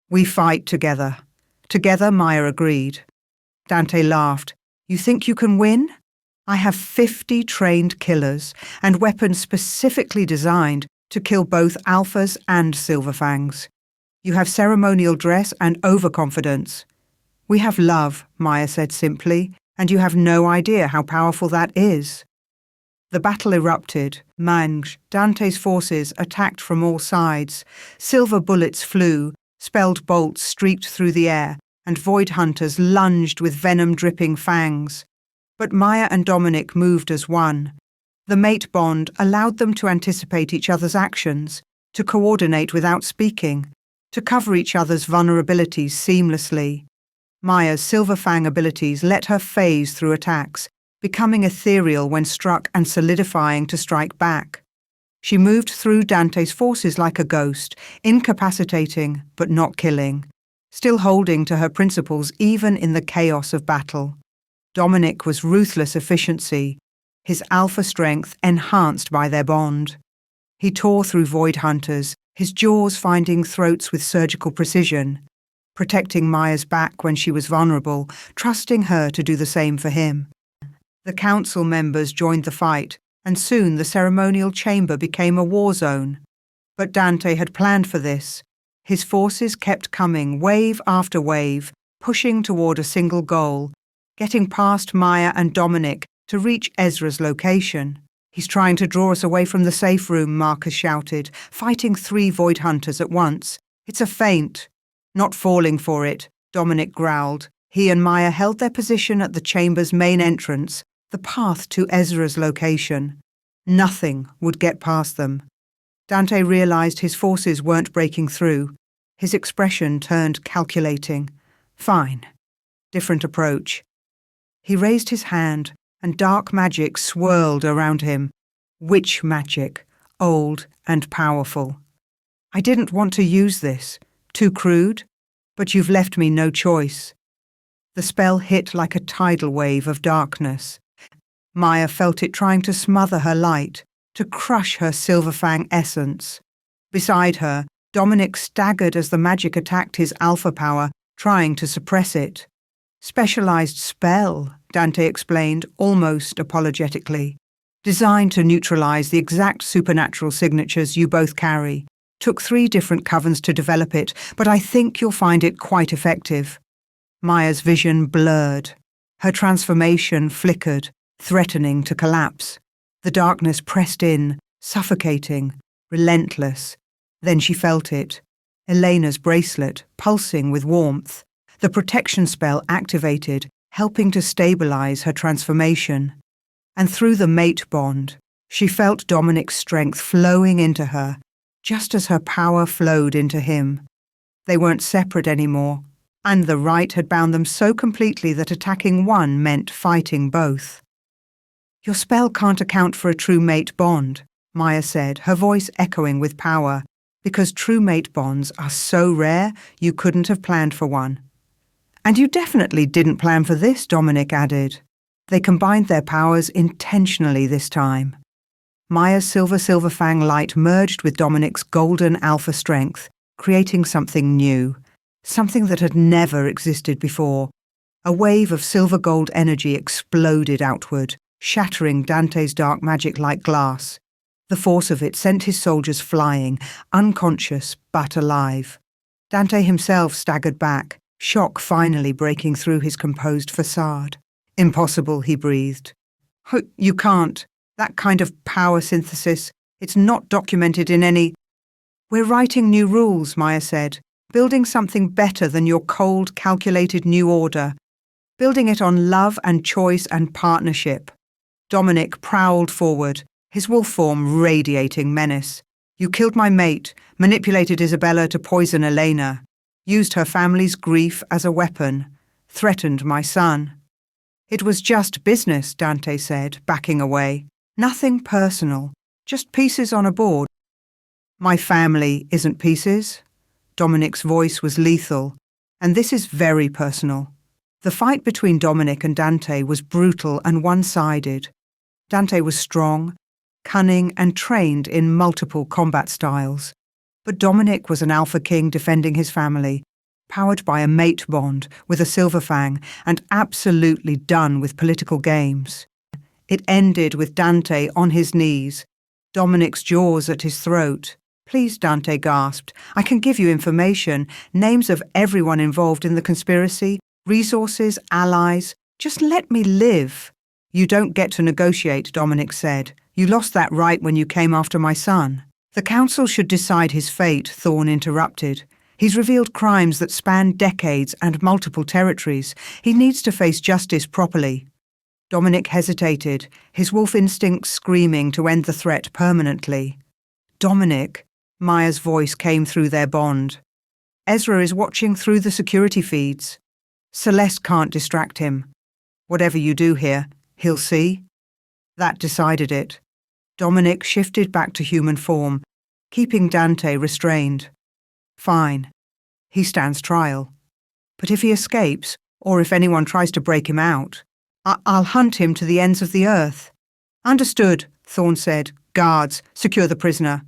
We fight together. Together, Maya agreed. Dante laughed. You think you can win? I have 50 trained killers and weapons specifically designed to kill both alphas and Silverfangs. You have ceremonial dress and overconfidence. We have love, Maya said simply, and you have no idea how powerful that is. The battle erupted. Dante's forces attacked from all sides. Silver bullets flew, spelled bolts streaked through the air, and void hunters lunged with venom-dripping fangs. But Maya and Dominic moved as one. The mate bond allowed them to anticipate each other's actions, to coordinate without speaking, to cover each other's vulnerabilities seamlessly. Maya's silver fang abilities let her phase through attacks, becoming ethereal when struck and solidifying to strike back. She moved through Dante's forces like a ghost, incapacitating but not killing, still holding to her principles even in the chaos of battle. Dominic was ruthless efficiency, his alpha strength enhanced by their bond. He tore through void hunters, his jaws finding throats with surgical precision, protecting Maya's back when she was vulnerable, trusting her to do the same for him. The council members joined the fight, and soon the ceremonial chamber became a war zone. But Dante had planned for this. His forces kept coming, wave after wave, pushing toward a single goal, getting past Maya and Dominic to reach Ezra's location. "He's trying to draw us away from the safe room," Marcus shouted, fighting 3 void hunters at once. "It's a feint." "Not falling for it," Dominic growled. He and Maya held their position at the chamber's main entrance, the path to Ezra's location. Nothing would get past them. Dante realized his forces weren't breaking through. His expression turned calculating. "Fine. Different approach." He raised his hand, and dark magic swirled around him. Witch magic, old and powerful. "I didn't want to use this. Too crude? But you've left me no choice." The spell hit like a tidal wave of darkness. Maya felt it trying to smother her light, to crush her silver fang essence. Beside her, Dominic staggered as the magic attacked his alpha power, trying to suppress it. "Specialized spell," Dante explained, almost apologetically. "Designed to neutralize the exact supernatural signatures you both carry. Took 3 different covens to develop it, but I think you'll find it quite effective." Maya's vision blurred. Her transformation flickered, threatening to collapse. The darkness pressed in, suffocating, relentless. Then she felt it. Elena's bracelet, pulsing with warmth. The protection spell activated, helping to stabilize her transformation. And through the mate bond, she felt Dominic's strength flowing into her, just as her power flowed into him. They weren't separate anymore, and the rite had bound them so completely that attacking one meant fighting both. "Your spell can't account for a true mate bond," Maya said, her voice echoing with power, "because true mate bonds are so rare you couldn't have planned for one." "And you definitely didn't plan for this," Dominic added. They combined their powers intentionally this time. Maya's silver fang light merged with Dominic's golden alpha strength, creating something new, something that had never existed before. A wave of silver gold energy exploded outward, shattering Dante's dark magic like glass. The force of it sent his soldiers flying, unconscious but alive. Dante himself staggered back, shock finally breaking through his composed facade. "Impossible," he breathed. "You can't. That kind of power synthesis, it's not documented in any—" "We're writing new rules," Maya said, "building something better than your cold, calculated new order, building it on love and choice and partnership." Dominic prowled forward, his wolf form radiating menace. "You killed my mate, manipulated Isabella to poison Elena, used her family's grief as a weapon, threatened my son." "It was just business," Dante said, backing away. "Nothing personal, just pieces on a board." "My family isn't pieces." Dominic's voice was lethal, "and this is very personal." The fight between Dominic and Dante was brutal and one-sided. Dante was strong, cunning, and trained in multiple combat styles. But Dominic was an alpha king defending his family, powered by a mate bond with a silver fang, and absolutely done with political games. It ended with Dante on his knees, Dominic's jaws at his throat. "Please," Dante gasped, "I can give you information, names of everyone involved in the conspiracy, resources, allies. Just let me live." You don't get to negotiate, Dominic said. You lost that right when you came after my son. The council should decide his fate, Thorne interrupted. He's revealed crimes that span decades and multiple territories. He needs to face justice properly. Dominic hesitated, his wolf instincts screaming to end the threat permanently. Dominic, Maya's voice came through their bond. Ezra is watching through the security feeds. Celeste can't distract him. Whatever you do here, he'll see. That decided it. Dominic shifted back to human form, keeping Dante restrained. Fine. He stands trial. But if he escapes, or if anyone tries to break him out, I'll hunt him to the ends of the earth. Understood, Thorne said. Guards, secure the prisoner.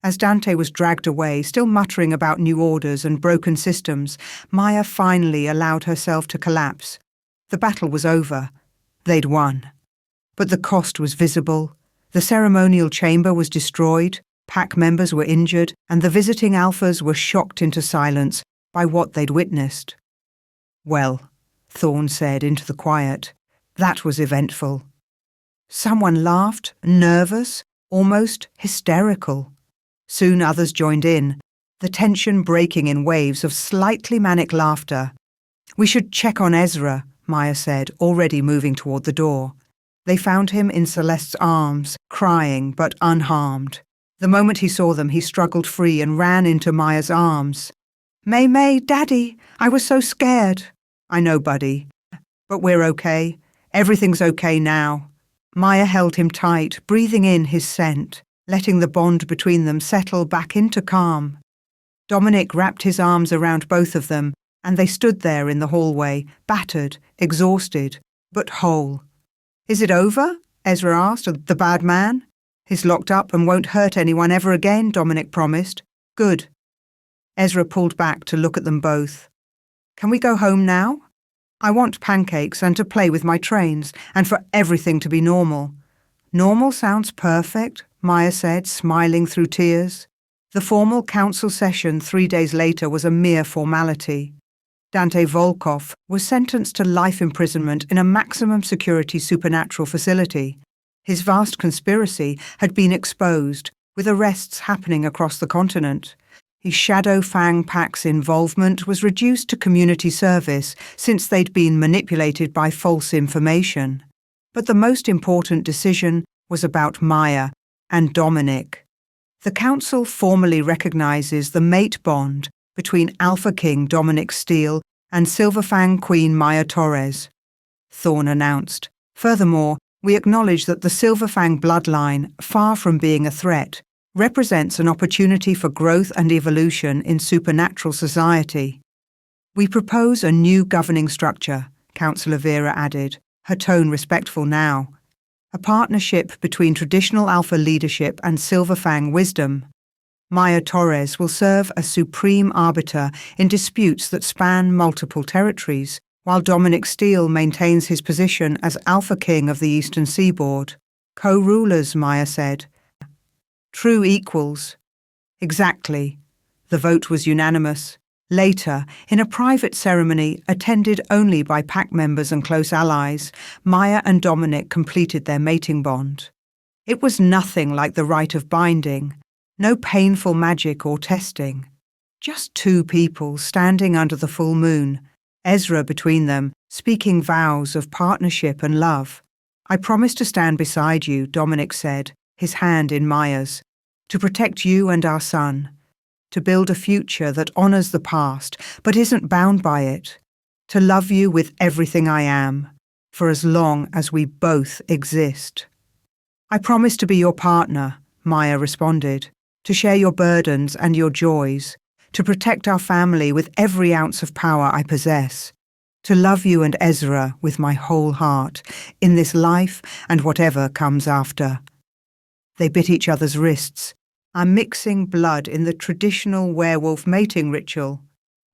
As Dante was dragged away, still muttering about new orders and broken systems, Maya finally allowed herself to collapse. The battle was over. They'd won. But the cost was visible. The ceremonial chamber was destroyed, pack members were injured, and the visiting alphas were shocked into silence by what they'd witnessed. Well, Thorne said into the quiet, that was eventful. Someone laughed, nervous, almost hysterical. Soon others joined in, the tension breaking in waves of slightly manic laughter. We should check on Ezra, Maya said, already moving toward the door. They found him in Celeste's arms, crying but unharmed. The moment he saw them, he struggled free and ran into Maya's arms. May, Daddy, I was so scared. I know, buddy. But we're okay. Everything's okay now. Maya held him tight, breathing in his scent, letting the bond between them settle back into calm. Dominic wrapped his arms around both of them, and they stood there in the hallway, battered, exhausted, but whole. Is it over? Ezra asked, the bad man. He's locked up and won't hurt anyone ever again, Dominic promised. Good. Ezra pulled back to look at them both. Can we go home now? I want pancakes and to play with my trains, and for everything to be normal. Normal sounds perfect, Maya said, smiling through tears. The formal council session 3 days later was a mere formality. Dante Volkov was sentenced to life imprisonment in a maximum security supernatural facility. His vast conspiracy had been exposed, with arrests happening across the continent. His Shadow Fang Pack's involvement was reduced to community service since they'd been manipulated by false information. But the most important decision was about Maya and Dominic. The Council formally recognizes the mate bond between Alpha King Dominic Steele and Silverfang Queen Maya Torres, Thorne announced. Furthermore, we acknowledge that the Silverfang bloodline, far from being a threat, represents an opportunity for growth and evolution in supernatural society. We propose a new governing structure, Councillor Vera added, her tone respectful now. A partnership between traditional Alpha leadership and Silverfang wisdom. Maya Torres will serve as supreme arbiter in disputes that span multiple territories, while Dominic Steele maintains his position as Alpha King of the Eastern Seaboard. Co-rulers, Maya said. True equals. Exactly. The vote was unanimous. Later, in a private ceremony attended only by pack members and close allies, Maya and Dominic completed their mating bond. It was nothing like the rite of binding, no painful magic or testing. Just two people standing under the full moon, Ezra between them, speaking vows of partnership and love. I promise to stand beside you, Dominic said, his hand in Maya's, to protect you and our son, to build a future that honours the past but isn't bound by it, to love you with everything I am, for as long as we both exist. I promise to be your partner, Maya responded, to share your burdens and your joys, to protect our family with every ounce of power I possess, to love you and Ezra with my whole heart, in this life and whatever comes after. They bit each other's wrists. I'm mixing blood in the traditional werewolf mating ritual.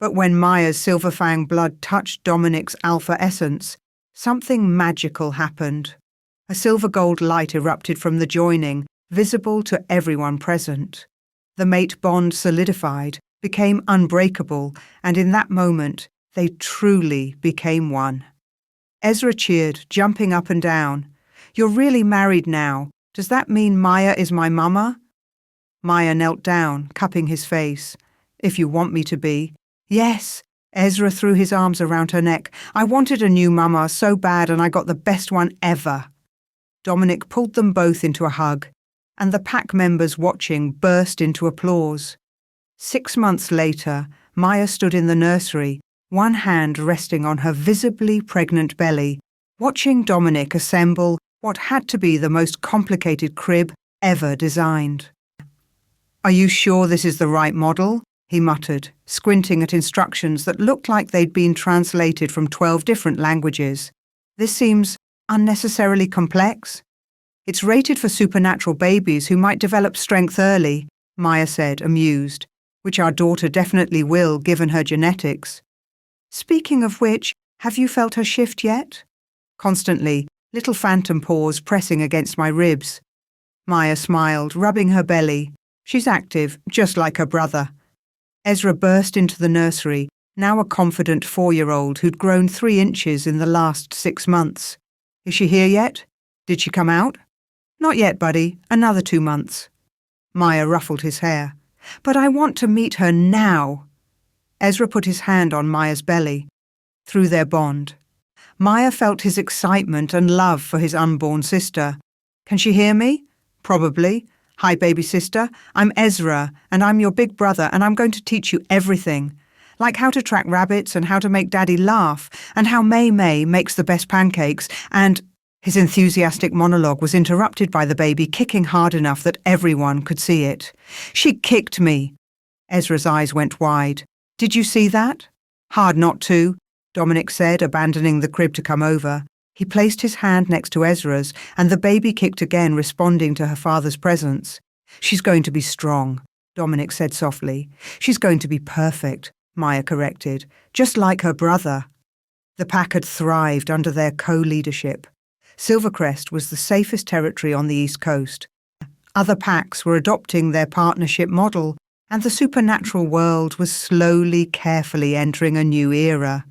But when Maya's Silverfang blood touched Dominic's alpha essence, something magical happened. A silver gold light erupted from the joining, visible to everyone present. The mate bond solidified, became unbreakable, and in that moment, they truly became one. Ezra cheered, jumping up and down. "You're really married now. Does that mean Maya is my mama?" Maya knelt down, cupping his face. "If you want me to be." "Yes." Ezra threw his arms around her neck. "I wanted a new mama so bad, and I got the best one ever." Dominic pulled them both into a hug, and the pack members watching burst into applause. 6 months later, Maya stood in the nursery, one hand resting on her visibly pregnant belly, watching Dominic assemble what had to be the most complicated crib ever designed. "Are you sure this is the right model?" he muttered, squinting at instructions that looked like they'd been translated from 12 different languages. "This seems unnecessarily complex." "It's rated for supernatural babies who might develop strength early," Maya said, amused, "which our daughter definitely will, given her genetics." "Speaking of which, have you felt her shift yet?" "Constantly, little phantom paws pressing against my ribs." Maya smiled, rubbing her belly. "She's active, just like her brother." Ezra burst into the nursery, now a confident 4-year-old who'd grown 3 inches in the last 6 months. "Is she here yet? Did she come out?" "Not yet, buddy. Another 2 months." Maya ruffled his hair. "But I want to meet her now." Ezra put his hand on Maya's belly. Through their bond, Maya felt his excitement and love for his unborn sister. "Can she hear me?" "Probably. Hi, baby sister. I'm Ezra, and I'm your big brother, and I'm going to teach you everything. Like how to track rabbits and how to make Daddy laugh, and how May May makes the best pancakes, and—" His enthusiastic monologue was interrupted by the baby kicking hard enough that everyone could see it. "She kicked me." Ezra's eyes went wide. "Did you see that?" "Hard not to," Dominic said, abandoning the crib to come over. He placed his hand next to Ezra's, and the baby kicked again, responding to her father's presence. "She's going to be strong," Dominic said softly. "She's going to be perfect," Maya corrected, "just like her brother." The pack had thrived under their co-leadership. Silvercrest was the safest territory on the East Coast. Other packs were adopting their partnership model, and the supernatural world was slowly, carefully entering a new era.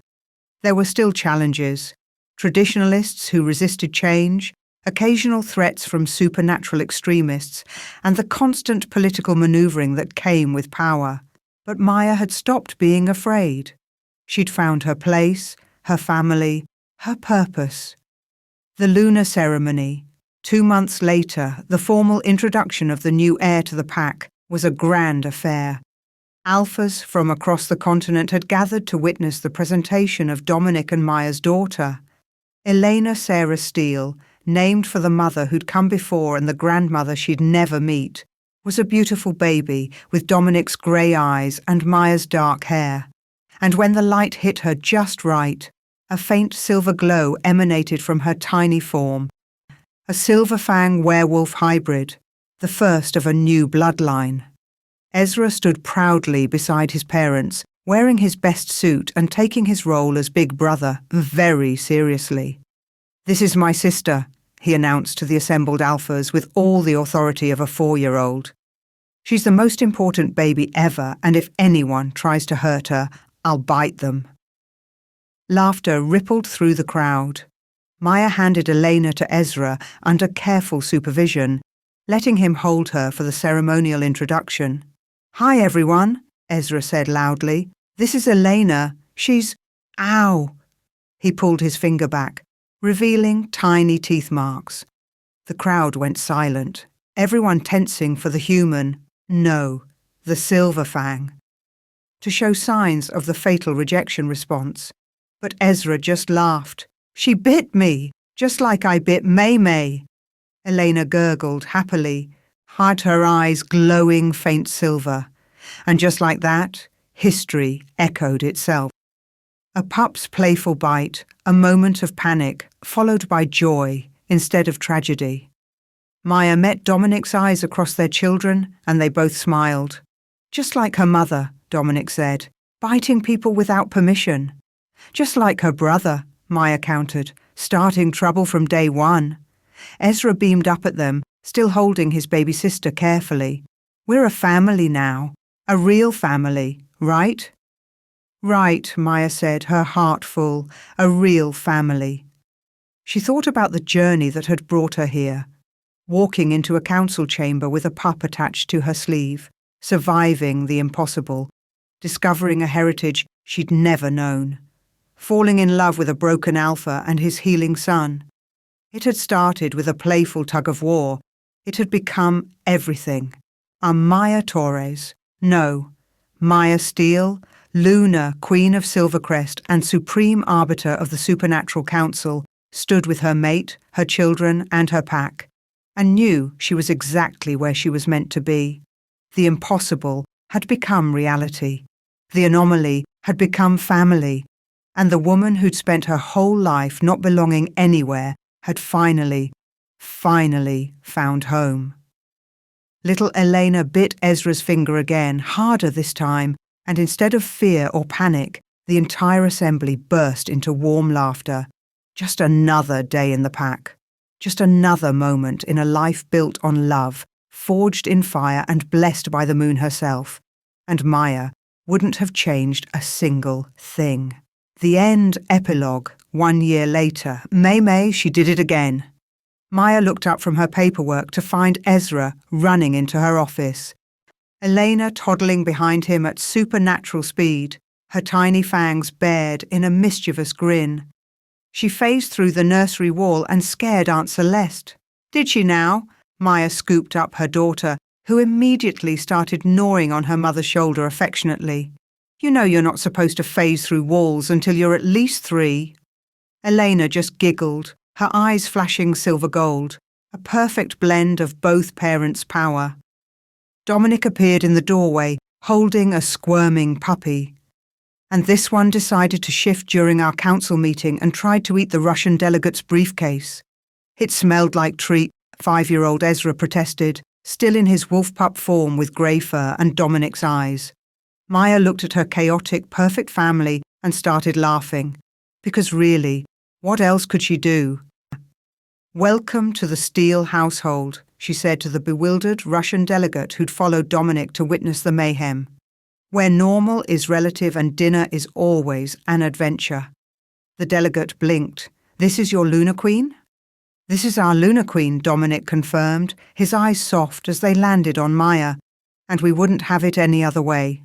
There were still challenges. Traditionalists who resisted change, occasional threats from supernatural extremists, and the constant political maneuvering that came with power. But Maya had stopped being afraid. She'd found her place, her family, her purpose. The lunar ceremony. 2 months later, the formal introduction of the new heir to the pack was a grand affair. Alphas from across the continent had gathered to witness the presentation of Dominic and Maya's daughter. Elena Sarah Steele, named for the mother who'd come before and the grandmother she'd never meet, was a beautiful baby with Dominic's grey eyes and Maya's dark hair. And when the light hit her just right, a faint silver glow emanated from her tiny form. A silver fang werewolf hybrid, the first of a new bloodline. Ezra stood proudly beside his parents, wearing his best suit and taking his role as big brother very seriously. "This is my sister," he announced to the assembled alphas with all the authority of a 4-year-old. "She's the most important baby ever, and if anyone tries to hurt her, I'll bite them." Laughter rippled through the crowd. Maya handed Elena to Ezra under careful supervision, letting him hold her for the ceremonial introduction. "Hi, everyone," Ezra said loudly. "This is Elena. She's—" "Ow!" He pulled his finger back, revealing tiny teeth marks. The crowd went silent, everyone tensing for the human, no, the silver fang, to show signs of the fatal rejection response. But Ezra just laughed. "She bit me, just like I bit May May." Elena gurgled happily, had her eyes glowing faint silver. And just like that, history echoed itself. A pup's playful bite, a moment of panic, followed by joy instead of tragedy. Maya met Dominic's eyes across their children, and they both smiled. "Just like her mother," Dominic said, "biting people without permission." "Just like her brother," Maya countered, "starting trouble from day one." Ezra beamed up at them, still holding his baby sister carefully. "We're a family now, a real family, right?" "Right," Maya said, her heart full, "a real family." She thought about the journey that had brought her here, walking into a council chamber with a pup attached to her sleeve, surviving the impossible, discovering a heritage she'd never known, falling in love with a broken alpha and his healing son. It had started with a playful tug of war. It had become everything. A Maya Torres. No, Maya Steele, Luna, Queen of Silvercrest and supreme arbiter of the Supernatural Council, stood with her mate, her children and her pack, and knew she was exactly where she was meant to be. The impossible had become reality. The anomaly had become family. And the woman who'd spent her whole life not belonging anywhere had finally found home. Little Elena bit Ezra's finger again, harder this time, and instead of fear or panic, the entire assembly burst into warm laughter. Just another day in the pack. Just another moment in a life built on love, forged in fire and blessed by the moon herself. And Maya wouldn't have changed a single thing. The end epilogue, 1 year later. May, she did it again. Maya looked up from her paperwork to find Ezra running into her office. Elena toddling behind him at supernatural speed, her tiny fangs bared in a mischievous grin. She phased through the nursery wall and scared Aunt Celeste. Did she now? Maya scooped up her daughter, who immediately started gnawing on her mother's shoulder affectionately. You know you're not supposed to phase through walls until you're at least 3. Elena just giggled, her eyes flashing silver gold, a perfect blend of both parents' power. Dominic appeared in the doorway, holding a squirming puppy. And this one decided to shift during our council meeting and tried to eat the Russian delegate's briefcase. It smelled like treat, 5-year-old Ezra protested, still in his wolf pup form with grey fur and Dominic's eyes. Maya looked at her chaotic, perfect family and started laughing. Because really, what else could she do? Welcome to the Steele household, she said to the bewildered Russian delegate who'd followed Dominic to witness the mayhem. Where normal is relative and dinner is always an adventure. The delegate blinked. This is your Lunar Queen? This is our Lunar Queen, Dominic confirmed, his eyes soft as they landed on Maya. And we wouldn't have it any other way.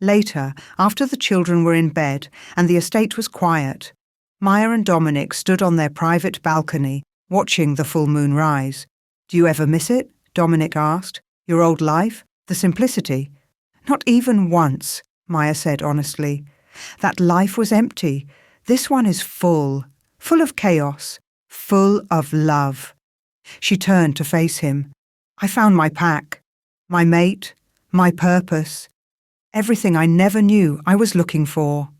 Later, after the children were in bed and the estate was quiet, Maya and Dominic stood on their private balcony, watching the full moon rise. Do you ever miss it? Dominic asked. Your old life? The simplicity? Not even once, Maya said honestly. That life was empty. This one is full of chaos, full of love. She turned to face him. I found my pack, my mate, my purpose. Everything I never knew I was looking for.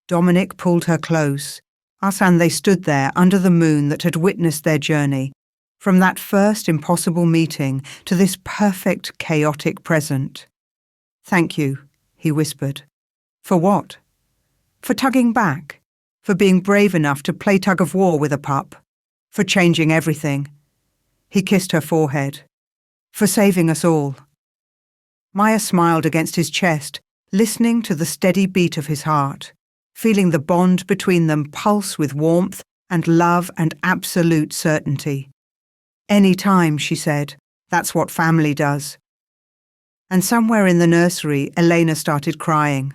Dominic pulled her close. Us and they stood there under the moon that had witnessed their journey, from that first impossible meeting to this perfect, chaotic present. Thank you, he whispered. For what? For tugging back, for being brave enough to play tug of war with a pup, for changing everything. He kissed her forehead. For saving us all. Maya smiled against his chest, listening to the steady beat of his heart, feeling the bond between them pulse with warmth and love and absolute certainty. Any time, she said, that's what family does. And somewhere in the nursery, Elena started crying,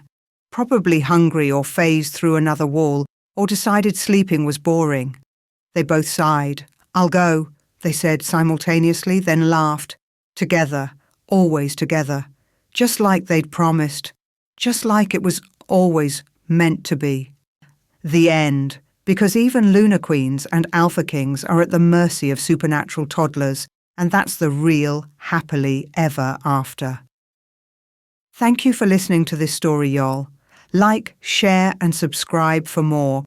probably hungry or phased through another wall, or decided sleeping was boring. They both sighed. I'll go, they said simultaneously, then laughed. Together, always together. Just like they'd promised. Just like it was always meant to be. The end. Because even Lunar Queens and Alpha Kings are at the mercy of supernatural toddlers, and that's the real happily ever after. Thank you for listening to this story, y'all. Like, share, and subscribe for more.